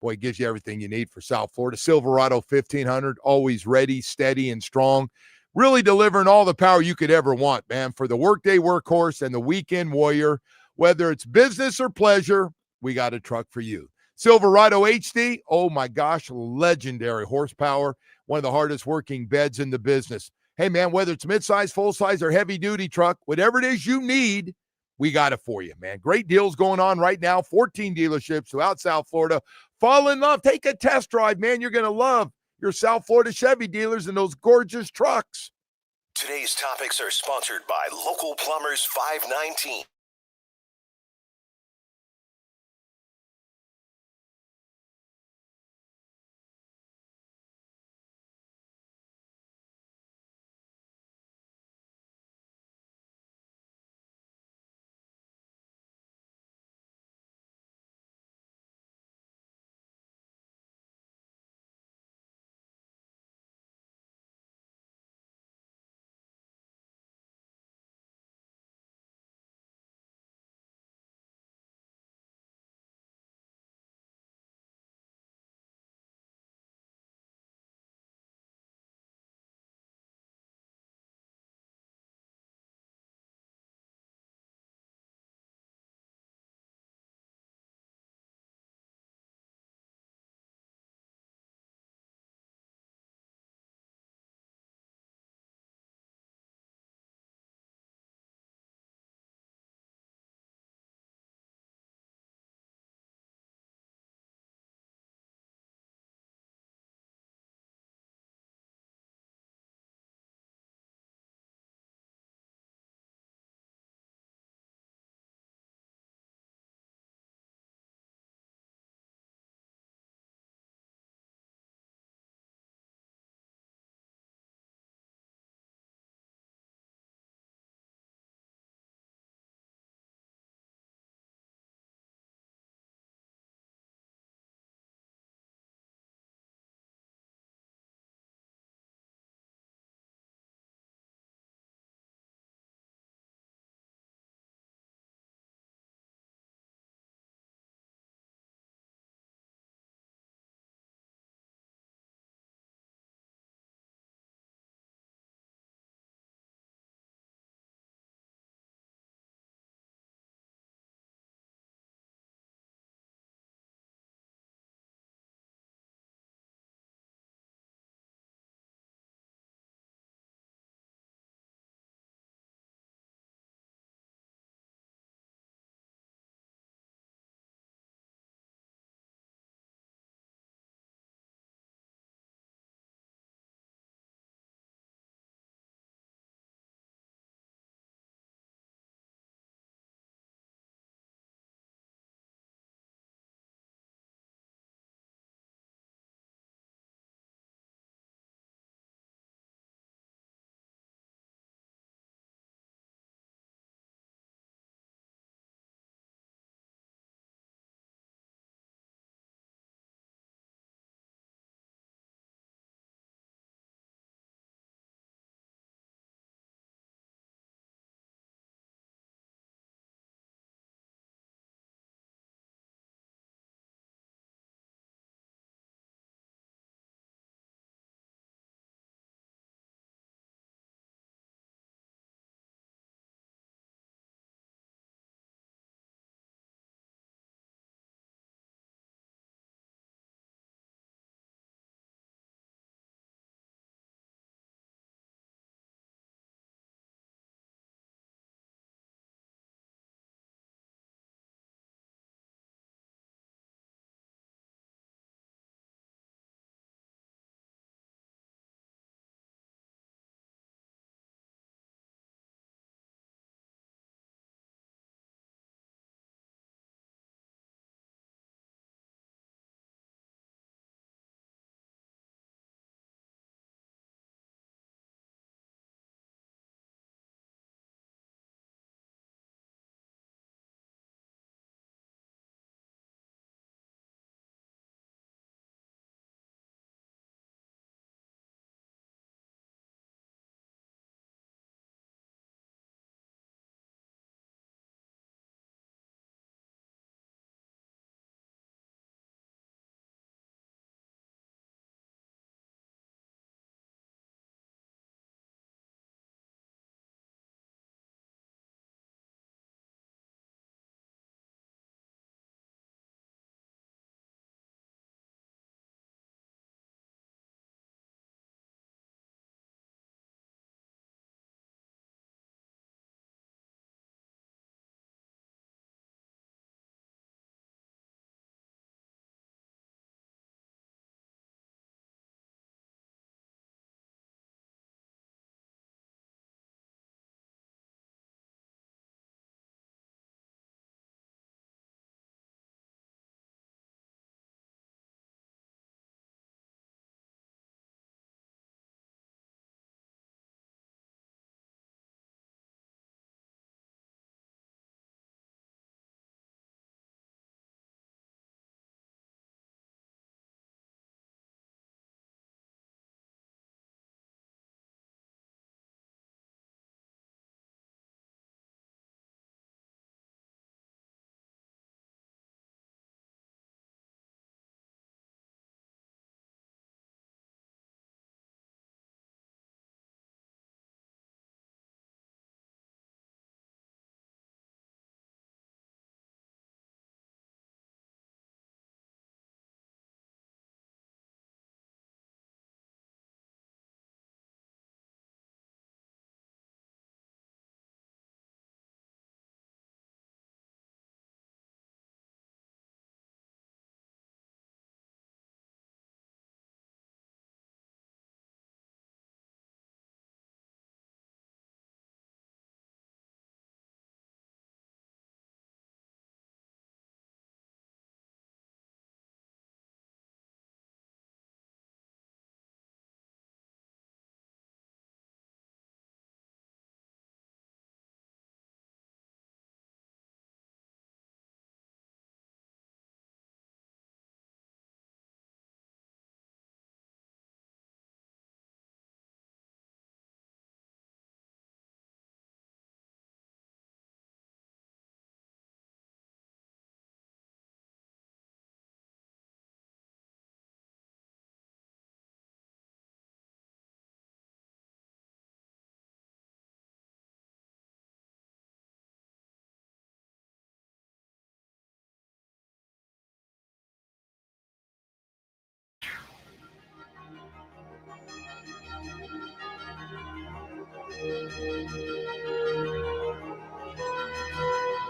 Boy, it gives you everything you need for South Florida. Silverado 1500, always ready, steady, and strong. Really delivering all the power you could ever want, man. For the workday workhorse and the weekend warrior, whether it's business or pleasure, we got a truck for you. Silverado HD, oh my gosh, legendary horsepower. One of the hardest working beds in the business. Hey, man, whether it's midsize, full-size, or heavy-duty truck, whatever it is you need, we got it for you, man. Great deals going on right now. 14 dealerships throughout South Florida. Fall in love. Take a test drive, man. You're going to love your South Florida Chevy dealers and those gorgeous trucks. Today's topics are sponsored by Local Plumbers 519.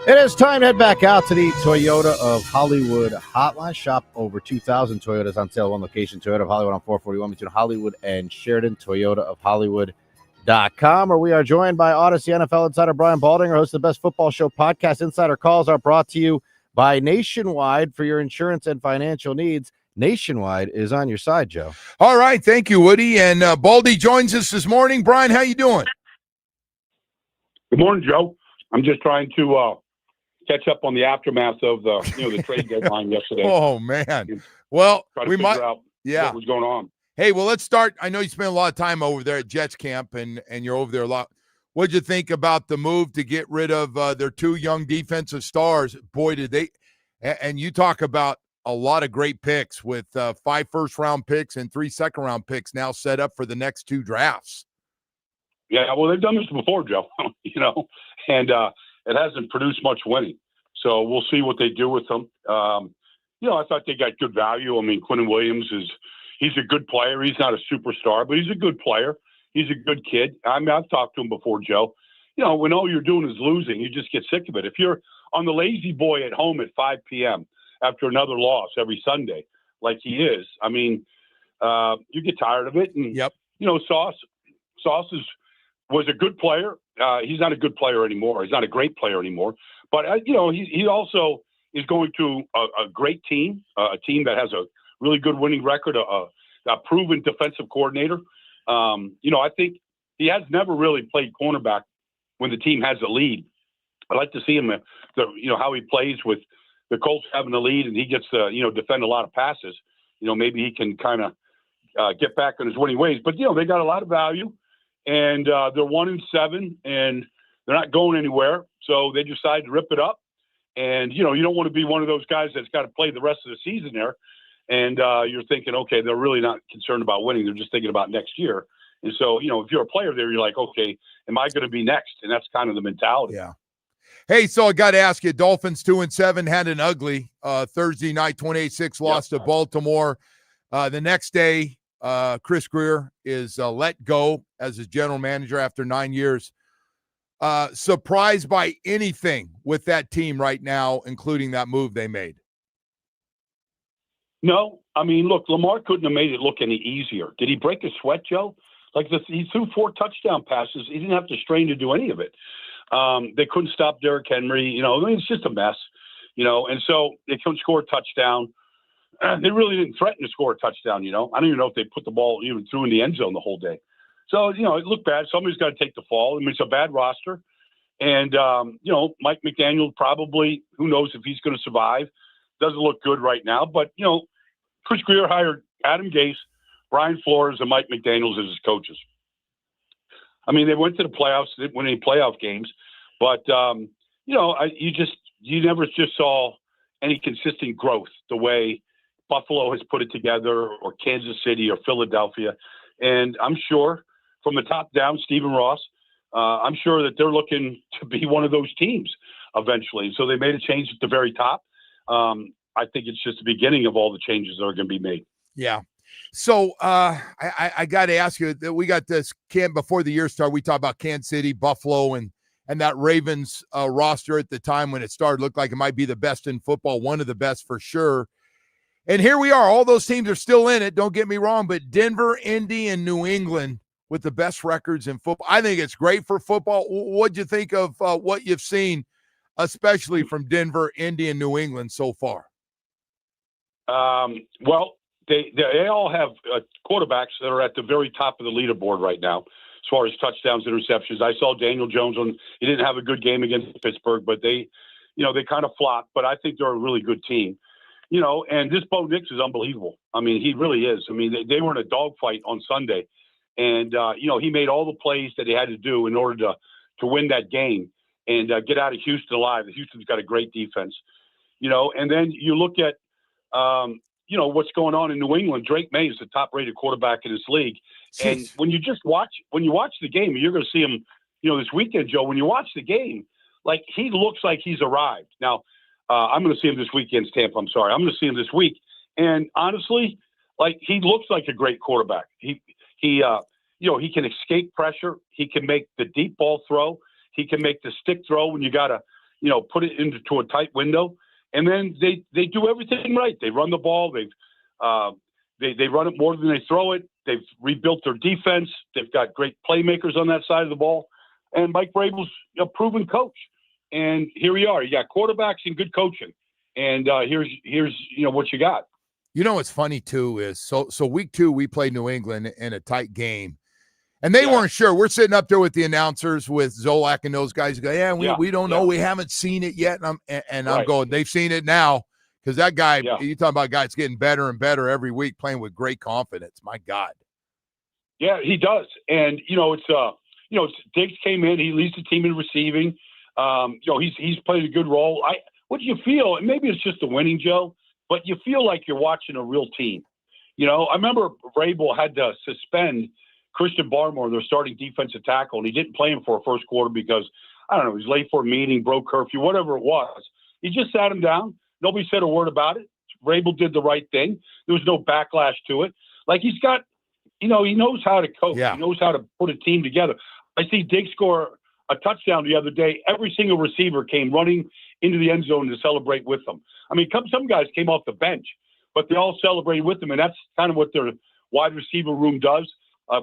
It is time to head back out to the Toyota of Hollywood hotline. Shop over 2,000 Toyotas on sale at one location. Toyota of Hollywood on 441 between Hollywood and Sheridan. Toyota of Hollywood.com. Where we are joined by Odyssey NFL Insider Brian Baldinger, host of the Best Football Show podcast. Insider calls are brought to you by Nationwide for your insurance and financial needs. Nationwide is on your side, Joe. All right. Thank you, Woody. And Baldy joins us this morning. Brian, how you doing? Good morning, Joe. I'm just trying to catch up on the aftermath of the trade deadline yesterday. Oh, man. Well, we might out what was going on. Hey, well, let's start. I know you spent a lot of time over there at Jets camp, and you're over there a lot. What'd you think about the move to get rid of their two young defensive stars? Boy, did they – and you talk about a lot of great picks with 5 first-round picks and 3 second-round picks now set up for the next 2 drafts. Yeah, well, they've done this before, Joe, and it hasn't produced much winning. So we'll see what they do with them. I thought they got good value. I mean, Quinnen Williams he's a good player. He's not a superstar, but he's a good player. He's a good kid. I mean, I've talked to him before, Joe. When all you're doing is losing, you just get sick of it. If you're on the lazy boy at home at 5 p.m. after another loss every Sunday, like he is, I mean, you get tired of it. And, Sauce was a good player. He's not a good player anymore. He's not a great player anymore. But, he also is going to a great team, a team that has a really good winning record, a proven defensive coordinator. I think he has never really played cornerback when the team has a lead. I like to see him, how he plays with the Colts having the lead and he gets to, defend a lot of passes. Maybe he can kind of get back on his winning ways. But, they got a lot of value. And they're 1-7, and they're not going anywhere. So they decided to rip it up. And, you don't want to be one of those guys that's got to play the rest of the season there. And you're thinking, okay, they're really not concerned about winning. They're just thinking about next year. And so, if you're a player there, you're like, okay, am I going to be next? And that's kind of the mentality. Yeah. Hey, so I got to ask you, Dolphins 2-7 had an ugly Thursday night 28-6 loss to Baltimore. The next day, Chris Grier is let go as his general manager after 9 years. Surprised by anything with that team right now, including that move they made? No. I mean, look, Lamar couldn't have made it look any easier. Did he break a sweat, Joe? He threw 4 touchdown passes. He didn't have to strain to do any of it. They couldn't stop Derrick Henry. It's just a mess, and so they couldn't score a touchdown. They really didn't threaten to score a touchdown, I don't even know if they put the ball even through in the end zone the whole day. So, it looked bad. Somebody's got to take the fall. I mean, it's a bad roster. And, Mike McDaniel probably, who knows if he's going to survive. Doesn't look good right now. But, Chris Grier hired Adam Gase, Brian Flores, and Mike McDaniels as his coaches. I mean, they went to the playoffs, they didn't win any playoff games. But, you never just saw any consistent growth the way Buffalo has put it together, or Kansas City, or Philadelphia. And I'm sure from the top down, Stephen Ross, I'm sure that they're looking to be one of those teams eventually. So they made a change at the very top. I think it's just the beginning of all the changes that are going to be made. Yeah. So I got to ask you, that we got this camp before the year started. We talked about Kansas City, Buffalo, and that Ravens roster at the time when it started looked like it might be the best in football, one of the best for sure. And here we are. All those teams are still in it. Don't get me wrong, but Denver, Indy, and New England with the best records in football. I think it's great for football. What'd you think of what you've seen, especially from Denver, Indy, and New England so far? Well, they all have quarterbacks that are at the very top of the leaderboard right now as far as touchdowns, interceptions. I saw Daniel Jones he didn't have a good game against Pittsburgh, but they kind of flopped. But I think they're a really good team. And this Bo Nix is unbelievable. I mean, he really is. I mean, they were in a dogfight on Sunday, and he made all the plays that he had to do in order to win that game and get out of Houston alive. Houston's got a great defense, and then you look at, what's going on in New England. Drake May is the top-rated quarterback in this league. Jeez. And when you watch the game, you're going to see him, this weekend, Joe, when you watch the game, like, he looks like he's arrived. Now, I'm going to see him this week against Tampa. I'm sorry. I'm going to see him this week. And honestly, like, he looks like a great quarterback. He can escape pressure. He can make the deep ball throw. He can make the stick throw when you got to, put it into a tight window. And then they do everything right. They run the ball. They run it more than they throw it. They've rebuilt their defense. They've got great playmakers on that side of the ball. And Mike Vrabel's a proven coach. And here we are. You got quarterbacks and good coaching. And here's what you got. What's funny too is so week 2 we played New England in a tight game. And they weren't sure. We're sitting up there with the announcers, with Zolak and those guys. Go, we don't know. We haven't seen it yet. And I'm going, they've seen it now, because that guy, you talking about a guy that's getting better and better every week, playing with great confidence. My God. Yeah, he does. And, Diggs came in. He leads the team in receiving. He's played a good role. What do you feel? And maybe it's just the winning, Joe, but you feel like you're watching a real team. I remember Vrabel had to suspend Christian Barmore, their starting defensive tackle, and he didn't play him for a first quarter because, I don't know, he was late for a meeting, broke curfew, whatever it was. He just sat him down. Nobody said a word about it. Vrabel did the right thing. There was no backlash to it. Like, he's got, he knows how to coach. Yeah. He knows how to put a team together. I see Diggs score a touchdown the other day. Every single receiver came running into the end zone to celebrate with them. I mean, some guys came off the bench, but they all celebrated with them, and that's kind of what their wide receiver room does.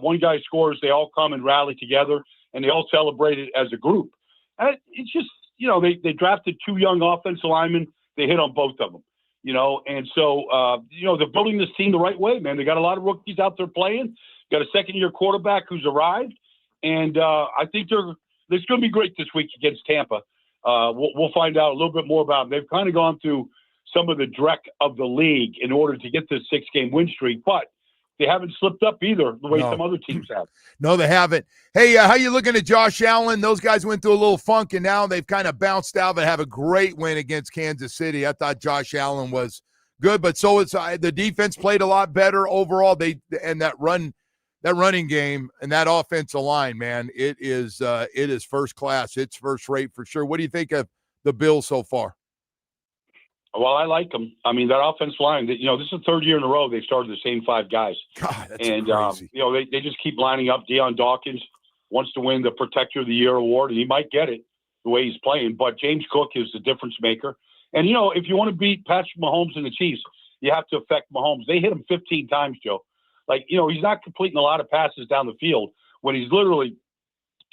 One guy scores, they all come and rally together, and they all celebrate it as a group. And it's just, they drafted 2 young offensive linemen. They hit on both of them, and so, they're building this team the right way, man. They got a lot of rookies out there playing. Got a second-year quarterback who's arrived, and I think it's going to be great this week against Tampa. We'll find out a little bit more about them. They've kind of gone through some of the dreck of the league in order to get this 6-game win streak, but they haven't slipped up either the way some other teams have. No, they haven't. Hey, how you looking at Josh Allen? Those guys went through a little funk, and now they've kind of bounced out, but have a great win against Kansas City. I thought Josh Allen was good, but so is the defense played a lot better overall. That running game and that offensive line, man, it is first class. It's first rate for sure. What do you think of the Bills so far? Well, I like them. I mean, that offensive line, this is the 3rd year in a row they've started the same 5 guys. God, that's and, crazy. They just keep lining up. Deion Dawkins wants to win the Protector of the Year award, and he might get it the way he's playing. But James Cook is the difference maker. And, if you want to beat Patrick Mahomes and the Chiefs, you have to affect Mahomes. They hit him 15 times, Joe. Like, he's not completing a lot of passes down the field when he's literally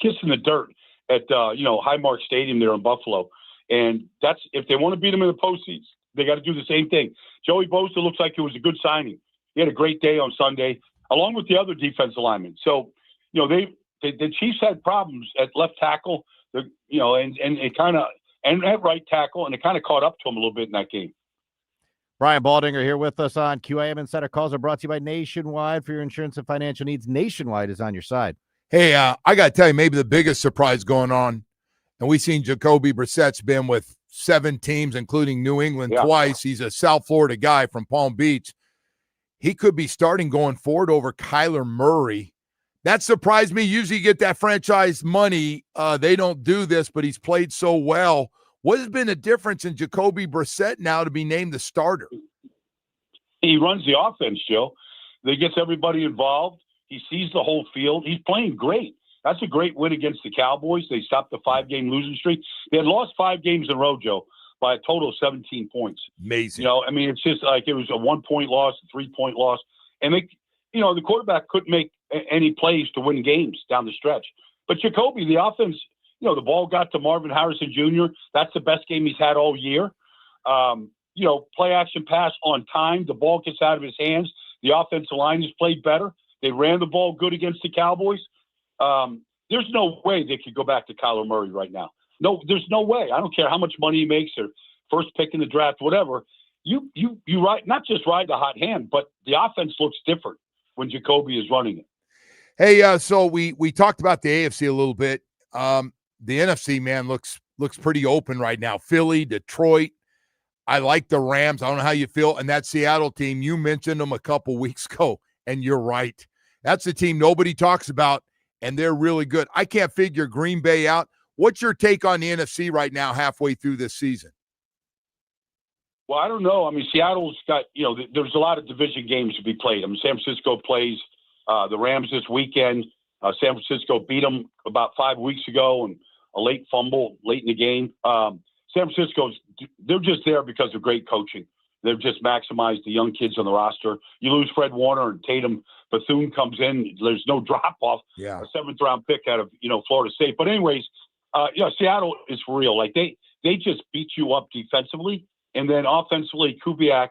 kissing the dirt at, Highmark Stadium there in Buffalo. And that's, if they want to beat him in the postseason, they got to do the same thing. Joey Bosa looks like it was a good signing. He had a great day on Sunday, along with the other defensive linemen. So, the Chiefs had problems at left tackle, and at right tackle, and it kind of caught up to them a little bit in that game. Brian Baldinger here with us on QAM Insider. Calls are brought to you by Nationwide. For your insurance and financial needs, Nationwide is on your side. Hey, I got to tell you, maybe the biggest surprise going on, and we've seen Jacoby Brissett's been with 7 teams, including New England twice. He's a South Florida guy from Palm Beach. He could be starting going forward over Kyler Murray. That surprised me. Usually you get that franchise money. They don't do this, but he's played so well. What has been the difference in Jacoby Brissett now to be named the starter? He runs the offense, Joe. He gets everybody involved. He sees the whole field. He's playing great. That's a great win against the Cowboys. They stopped the 5-game losing streak. They had lost 5 games in a row, Joe, by a total of 17 points. Amazing. It's just like it was a 1-point loss, a 3-point loss. And the quarterback couldn't make any plays to win games down the stretch. But Jacoby, the offense, the ball got to Marvin Harrison Jr. That's the best game he's had all year. Play action pass on time. The ball gets out of his hands. The offensive line has played better. They ran the ball good against the Cowboys. There's no way they could go back to Kyler Murray right now. No, there's no way. I don't care how much money he makes or first pick in the draft, whatever. You not just ride the hot hand, but the offense looks different when Jacoby is running it. Hey, so we talked about the AFC a little bit. The NFC, man, looks pretty open right now. Philly, Detroit. I like the Rams. I don't know how you feel. And that Seattle team, you mentioned them a couple weeks ago, and you're right. That's the team nobody talks about, and they're really good. I can't figure Green Bay out. What's your take on the NFC right now halfway through this season? Well, I don't know. I mean, Seattle's got, there's a lot of division games to be played. I mean, San Francisco plays the Rams this weekend. San Francisco beat them about 5 weeks ago and a late fumble late in the game. San Francisco's, they're just there because of great coaching. They've just maximized the young kids on the roster. You lose Fred Warner and Tatum Bethune comes in. There's no drop off. Yeah. A 7th-round pick out of, Florida State. But anyways, Seattle is for real. Like they just beat you up defensively. And then offensively, Kubiak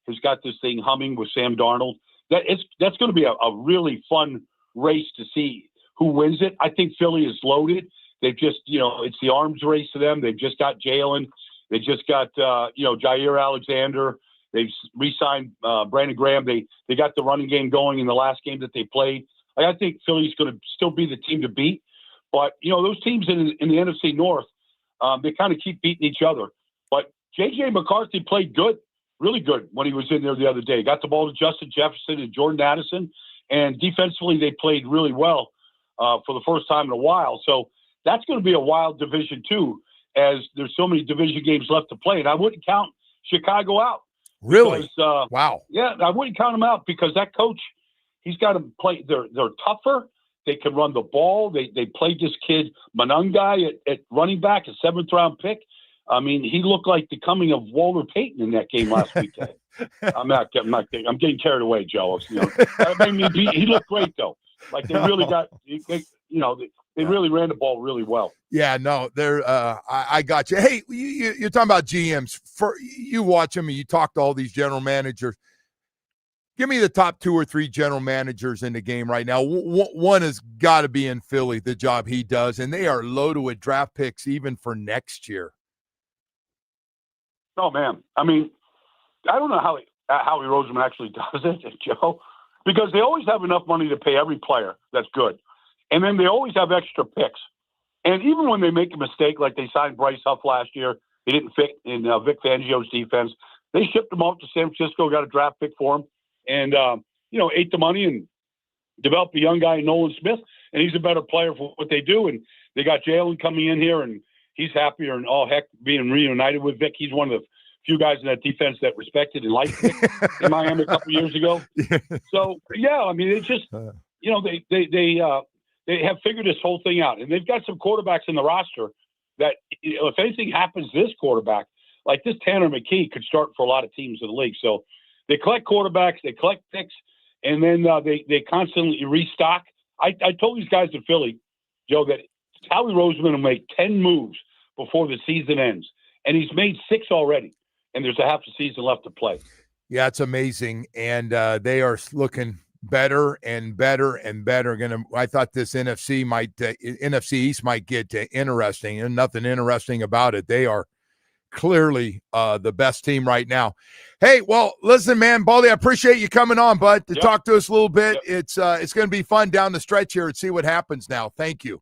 has got this thing humming with Sam Darnold. That's going to be a really fun race to see who wins it. I think Philly is loaded. They've just, it's the arms race to them. They've just got Jaelan. They just got, Jair Alexander. They've re-signed Brandon Graham. They got the running game going in the last game that they played. I think Philly's going to still be the team to beat. But, those teams in the NFC North, they kind of keep beating each other. But J.J. McCarthy played good, really good when he was in there the other day. Got the ball to Justin Jefferson and Jordan Addison. And defensively, they played really well for the first time in a while. So that's going to be a wild division, too, as there's so many division games left to play. And I wouldn't count Chicago out. Really? Because, wow. Yeah, I wouldn't count them out because that coach, he's got to play. They're tougher. They can run the ball. They played this kid Manungai at running back, a 7th-round pick. I mean, he looked like the coming of Walter Payton in that game last weekend. I'm not kidding. I'm getting carried away, Joe. I mean, he looked great though. Like they really got, they really ran the ball really well. Yeah, no, they're. I got you. Hey, you're talking about GMs. You watch them and you talk to all these general managers. Give me the top 2 or 3 general managers in the game right now. One has got to be in Philly, the job he does, and they are loaded with draft picks even for next year. Oh man, I mean, I don't know how Howie Roseman actually does it, Joe, because they always have enough money to pay every player that's good, and then they always have extra picks. And even when they make a mistake, like they signed Bryce Huff last year, he didn't fit in Vic Fangio's defense. They shipped him off to San Francisco, got a draft pick for him, and ate the money and developed a young guy, Nolan Smith, and he's a better player for what they do. And they got Jaelan coming in here, and he's happier and being reunited with Vic. He's one of the few guys in that defense that respected and liked Vic in Miami a couple years ago. So yeah, I mean, it's just they have figured this whole thing out, and they've got some quarterbacks in the roster that if anything happens to this quarterback, like this Tanner McKee could start for a lot of teams in the league. So they collect quarterbacks, they collect picks, and then they constantly restock. I told these guys in Philly, Joe, that Howie Roseman will make 10 moves before the season ends, and he's made 6 already, and there's a half a season left to play. Yeah, it's amazing, and they are looking better and better and better. I thought this NFC East might get interesting, and nothing interesting about it. They are clearly the best team right now. Hey, well, listen, man, Baldy, I appreciate you coming on, bud, to talk to us a little bit. Yep. It's going to be fun down the stretch here and see what happens now. Thank you.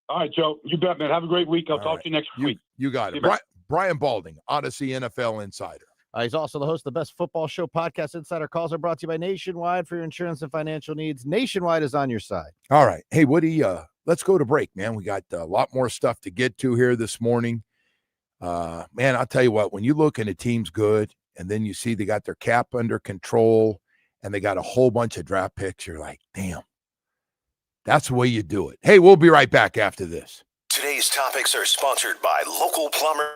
All right, Joe. You bet, man. Have a great week. I'll talk to you next week. You got it. Brian Baldinger, Odyssey NFL Insider. He's also the host of the Best Football Show podcast. Insider calls are brought to you by Nationwide for your insurance and financial needs. Nationwide is on your side. All right. Hey, Woody, let's go to break, man. We got a lot more stuff to get to here this morning. Man, I'll tell you what, when you look and a team's good and then you see they got their cap under control and they got a whole bunch of draft picks, you're like, damn, that's the way you do it. Hey, we'll be right back after this. Today's topics are sponsored by Local Plumber.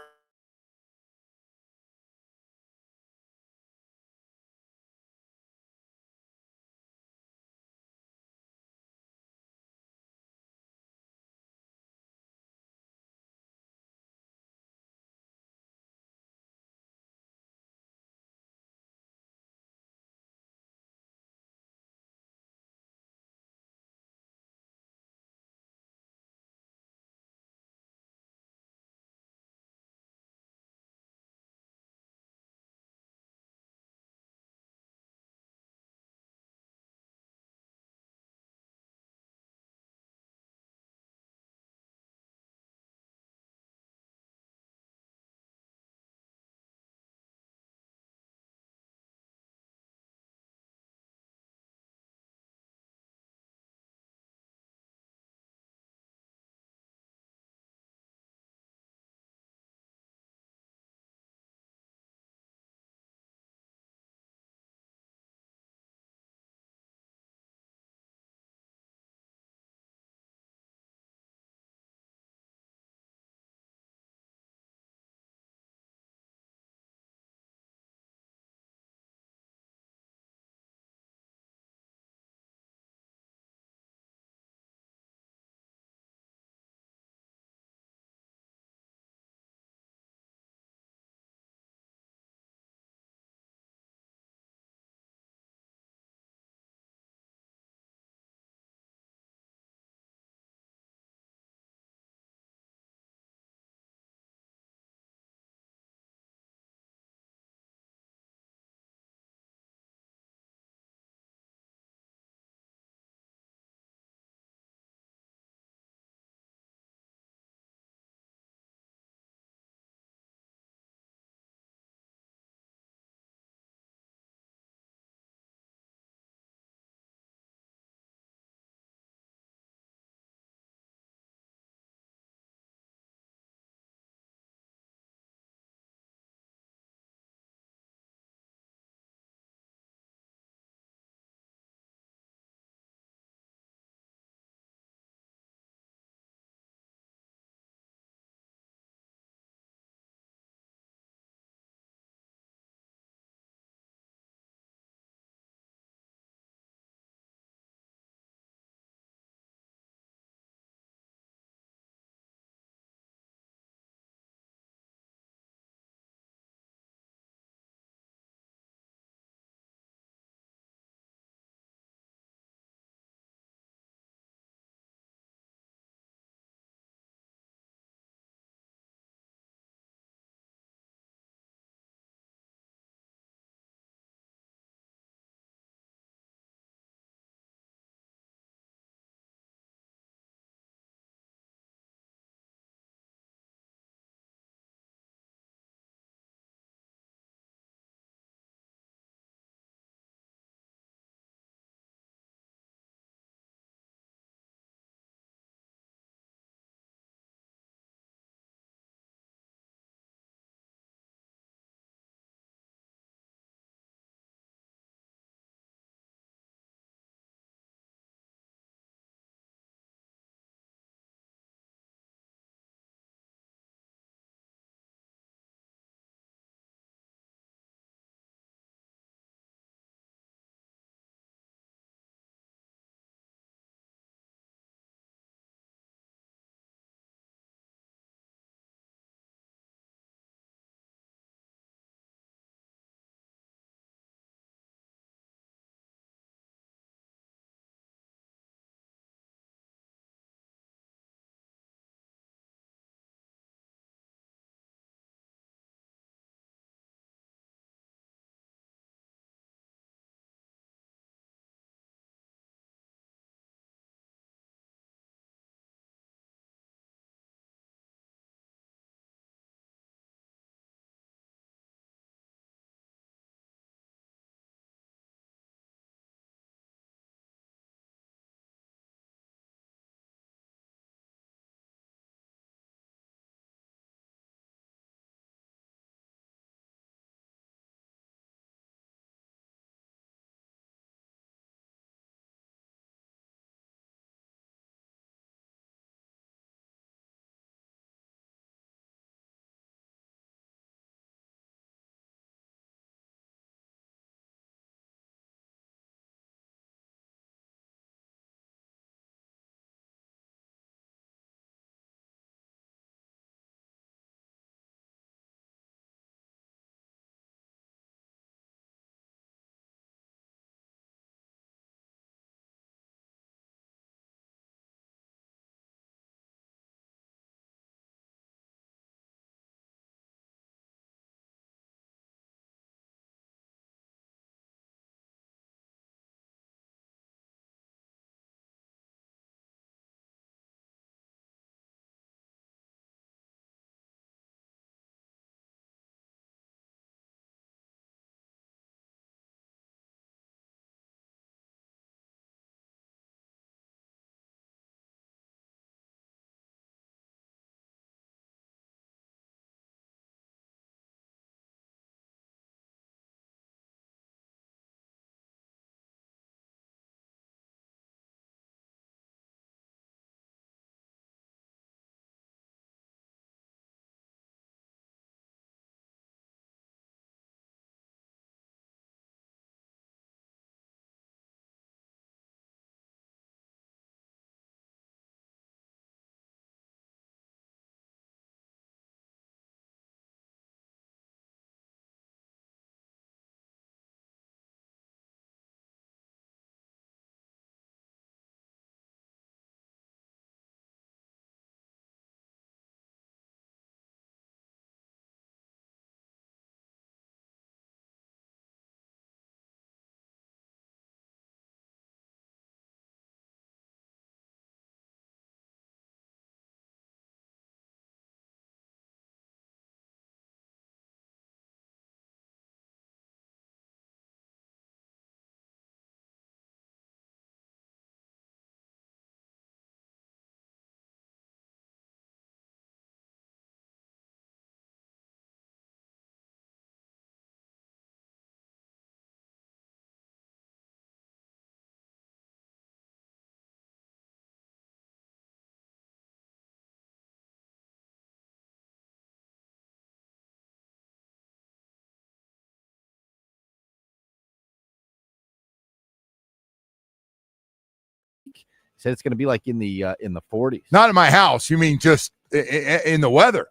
He said it's going to be like in the 40s. Not in my house. You mean just in the weather?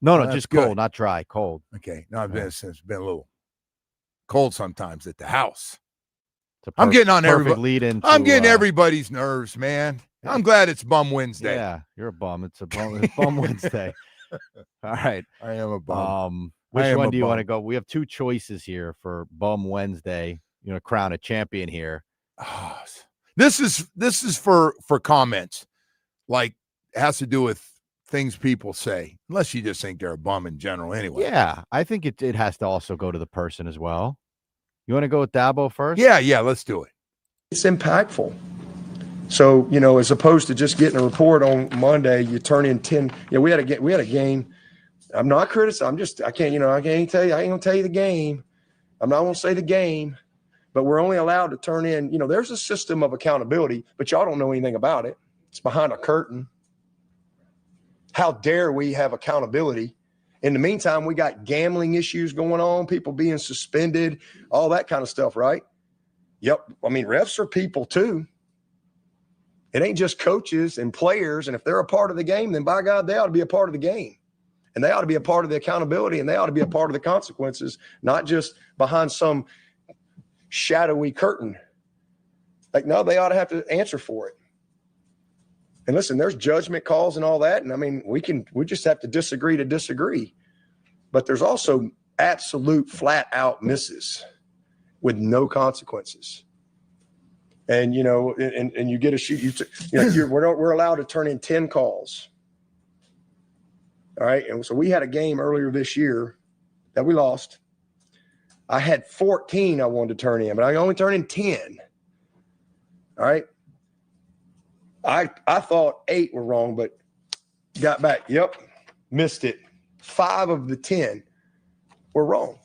No, That's just good. cold, not dry, cold. Okay. No, it's been a little cold sometimes at the house. I'm getting on perfect lead into, I'm getting everybody's nerves, man. Yeah. I'm glad it's Bum Wednesday. Yeah, you're a bum. It's Bum Wednesday. All right. I am a bum. Which one do you want to go? We have two choices here for Bum Wednesday. Crown a champion here. This is for comments. Like, it has to do with things people say, unless you just think they're a bum in general anyway. Yeah, I think it has to also go to the person as well. You want to go with Dabo first? Yeah, let's do it. It's impactful. So, as opposed to just getting a report on Monday, you turn in 10. We had a game. I'm not criticizing. I can't tell you. I ain't gonna tell you the game. I'm not gonna say the game, but we're only allowed to turn in. There's a system of accountability, but y'all don't know anything about it. It's behind a curtain. How dare we have accountability? In the meantime, we got gambling issues going on, people being suspended, all that kind of stuff, right? Yep. I mean, refs are people too. It ain't just coaches and players. And if they're a part of the game, then by God, they ought to be a part of the game. And they ought to be a part of the accountability, and they ought to be a part of the consequences, not just behind some shadowy curtain. Like, no, they ought to have to answer for it. And listen, there's judgment calls and all that. And I mean, we just have to disagree to disagree. But there's also absolute flat out misses with no consequences. And, and you get a shoot, we're allowed to turn in 10 calls. All right. And so we had a game earlier this year that we lost. I had 14 I wanted to turn in, but I only turned in 10. All right. I thought 8 were wrong, but got back. Yep. Missed it. 5 of the 10 were wrong.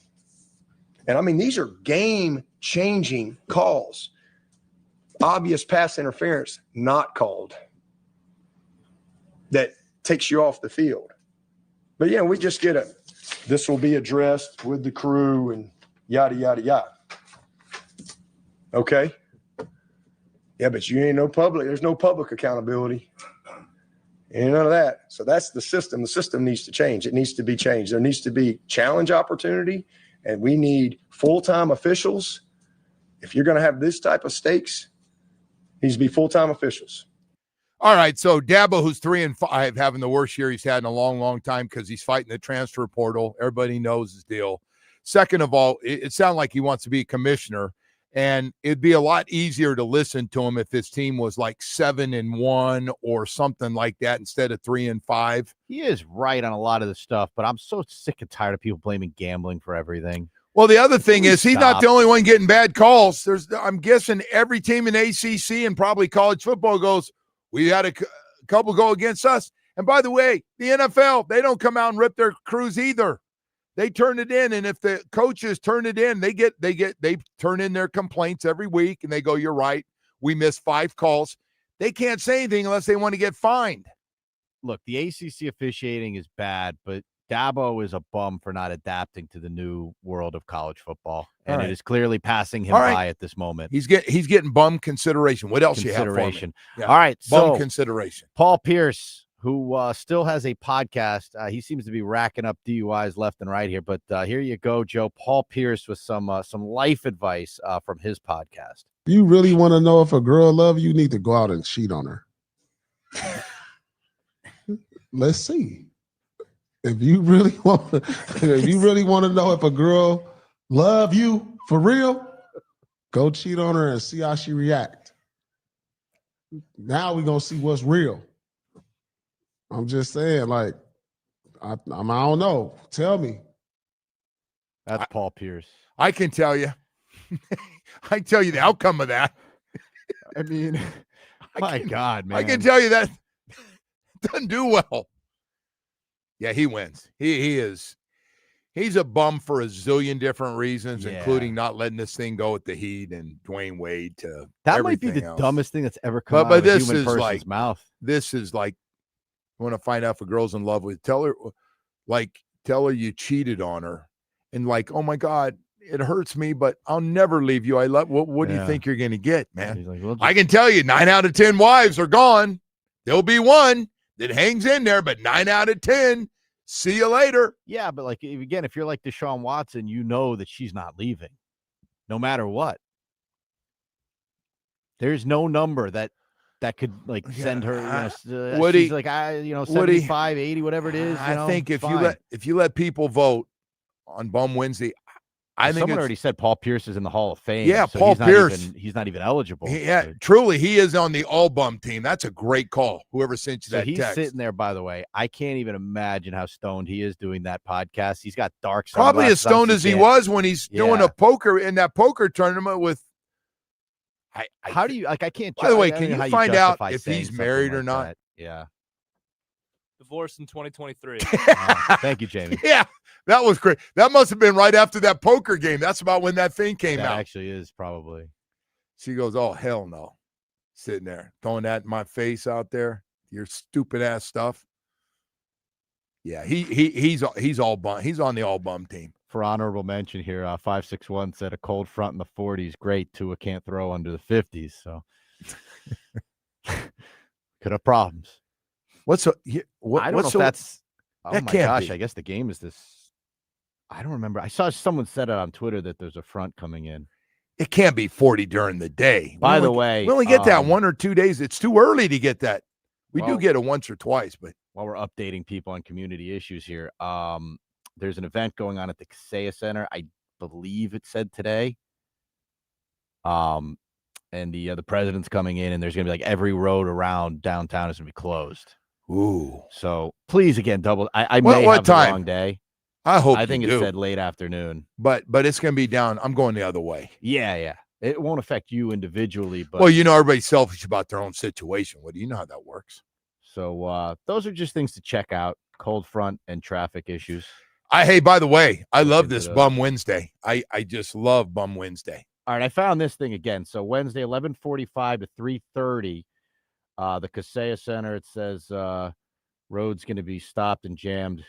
And I mean, these are game-changing calls. Obvious pass interference, not called. That takes you off the field. But yeah, we just get this will be addressed with the crew and yada, yada, yada. Okay. Yeah, but you ain't there's no public accountability. Ain't none of that. So that's the system. The system needs to change. It needs to be changed. There needs to be challenge opportunity, and we need full-time officials. If you're going to have this type of stakes, it needs to be full-time officials. All right, so Dabo, who's 3-5, having the worst year he's had in a long, long time because he's fighting the transfer portal. Everybody knows his deal. Second of all, it sounds like he wants to be a commissioner, and it'd be a lot easier to listen to him if his team was like 7-1 or something like that instead of 3-5. He is right on a lot of the stuff, but I'm so sick and tired of people blaming gambling for everything. Well, the other thing is he's not the only one getting bad calls. I'm guessing every team in ACC and probably college football goes, we had a couple go against us. And by the way, the NFL, they don't come out and rip their crews either. They turn it in, and if the coaches turn it in, they turn in their complaints every week, and they go, you're right, we missed 5 calls. They can't say anything unless they want to get fined. Look, the ACC officiating is bad, but Dabo is a bum for not adapting to the new world of college football, and it is clearly passing him by at this moment. He's getting bum consideration. What else you have for me? Yeah. All right, bum consideration. Paul Pierce, who still has a podcast, he seems to be racking up DUIs left and right here. But here you go, Joe. Paul Pierce with some life advice from his podcast. You really want to know if a girl loves you, you need to go out and cheat on her. Let's see. If you really want to know if a girl love you for real, go cheat on her and see how she react. Now we're gonna see what's real. I'm just saying, like, I don't know. Tell me. That's Paul Pierce. I can tell you. I can tell you the outcome of that. I mean, my God, man. I can tell you that doesn't do well. Yeah, he wins. He's a bum for a zillion different reasons, including not letting this thing go with the Heat and Dwayne Wade to that might be the dumbest thing that's ever come out of a human person's mouth. This is like, you want to find out if a girl's in love with, tell her you cheated on her, and like, oh my God, it hurts me, but I'll never leave you. I love. What do you think you're going to get, man? He's like, well, I can tell you, 9 out of 10 wives are gone. There'll be one that hangs in there, but 9 out of 10, see you later. Yeah, but like again, if you're like Deshaun Watson, you know that she's not leaving, no matter what. There's no number that could like send her. Woody, she's like 75, 80, whatever it is. I think if you let people vote on Bum Wednesday, I think someone already said Paul Pierce is in the Hall of Fame. Yeah, so Paul Pierce. He's not even eligible. Truly, he is on the all bum team. That's a great call. Whoever sent you that he's text. Sitting there, by the way. I can't even imagine how stoned he is doing that podcast. He's got dark sunglasses. Probably as stoned as he was when he's doing a poker in that poker tournament with. How do you like? I can't. By the way, can you find out if he's married or not? That. Yeah. Divorced in 2023. Thank you, Jamie. Yeah, that was great. That must have been right after that poker game. That's about when that thing came out. Actually is probably. She goes, oh, hell no. Sitting there, throwing that in my face out there. Your stupid ass stuff. Yeah, he's all bum. He's on the all bum team. For honorable mention here, 561 said a cold front in the 40s. Great. Tua can't throw under the 50s. So could have problems. I don't know if that's. Oh that my can't gosh! be. I guess the game is this. I don't remember. I saw someone said it on Twitter that there's a front coming in. It can't be 40 during the day. By the way, we only get that 1 or 2 days. It's too early to get that. We do get it once or twice, but while we're updating people on community issues here, there's an event going on at the Kaseya Center. I believe it said today. And the president's coming in, and there's gonna be like every road around downtown is gonna be closed. Ooh! So please, again, double. I what may have time? the wrong day. I think it said late afternoon. But it's gonna be down. I'm going the other way. Yeah. It won't affect you individually, but well, everybody's selfish about their own situation. What do you know how that works? So those are just things to check out: cold front and traffic issues. Hey, by the way, I love this Bum Wednesday. I just love Bum Wednesday. All right, I found this thing again. So Wednesday, 11:45 to 3:30, the Kaseya Center. It says road's going to be stopped and jammed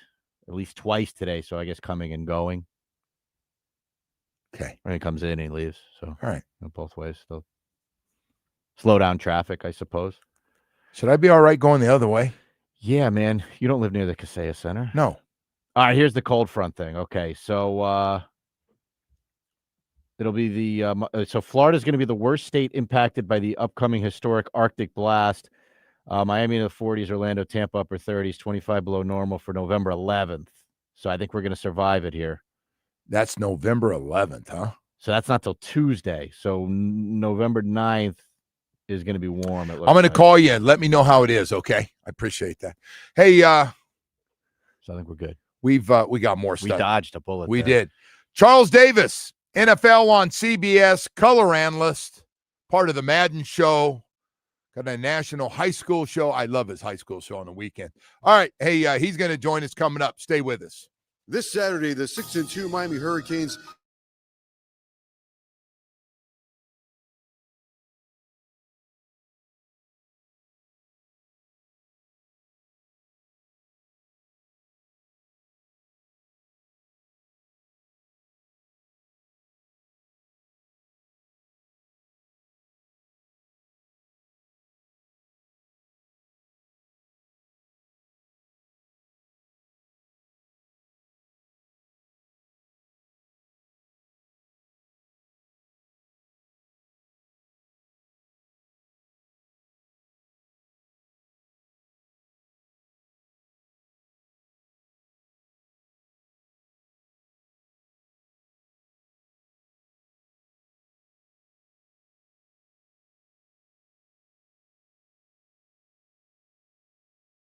at least twice today. So I guess coming and going. Okay. When he comes in, he leaves. So all right, both ways. So slow down traffic, I suppose. Should I be all right going the other way? Yeah, man. You don't live near the Kaseya Center. No. All right, here's the cold front thing. Okay, so it'll be so Florida's going to be the worst state impacted by the upcoming historic Arctic blast. Miami in the 40s, Orlando, Tampa upper 30s, 25 below normal for November 11th. So I think we're going to survive it here. That's November 11th, huh? So that's not till Tuesday. So November 9th is going to be warm. I'm going to call you and let me know how it is, okay? I appreciate that. Hey, so I think we're good. We got more stuff. We dodged a bullet. We did. Charles Davis, NFL on CBS, color analyst, part of the Madden show. Got a national high school show. I love his high school show on the weekend. All right. Hey, he's going to join us coming up. Stay with us. This Saturday, the 6-2 Miami Hurricanes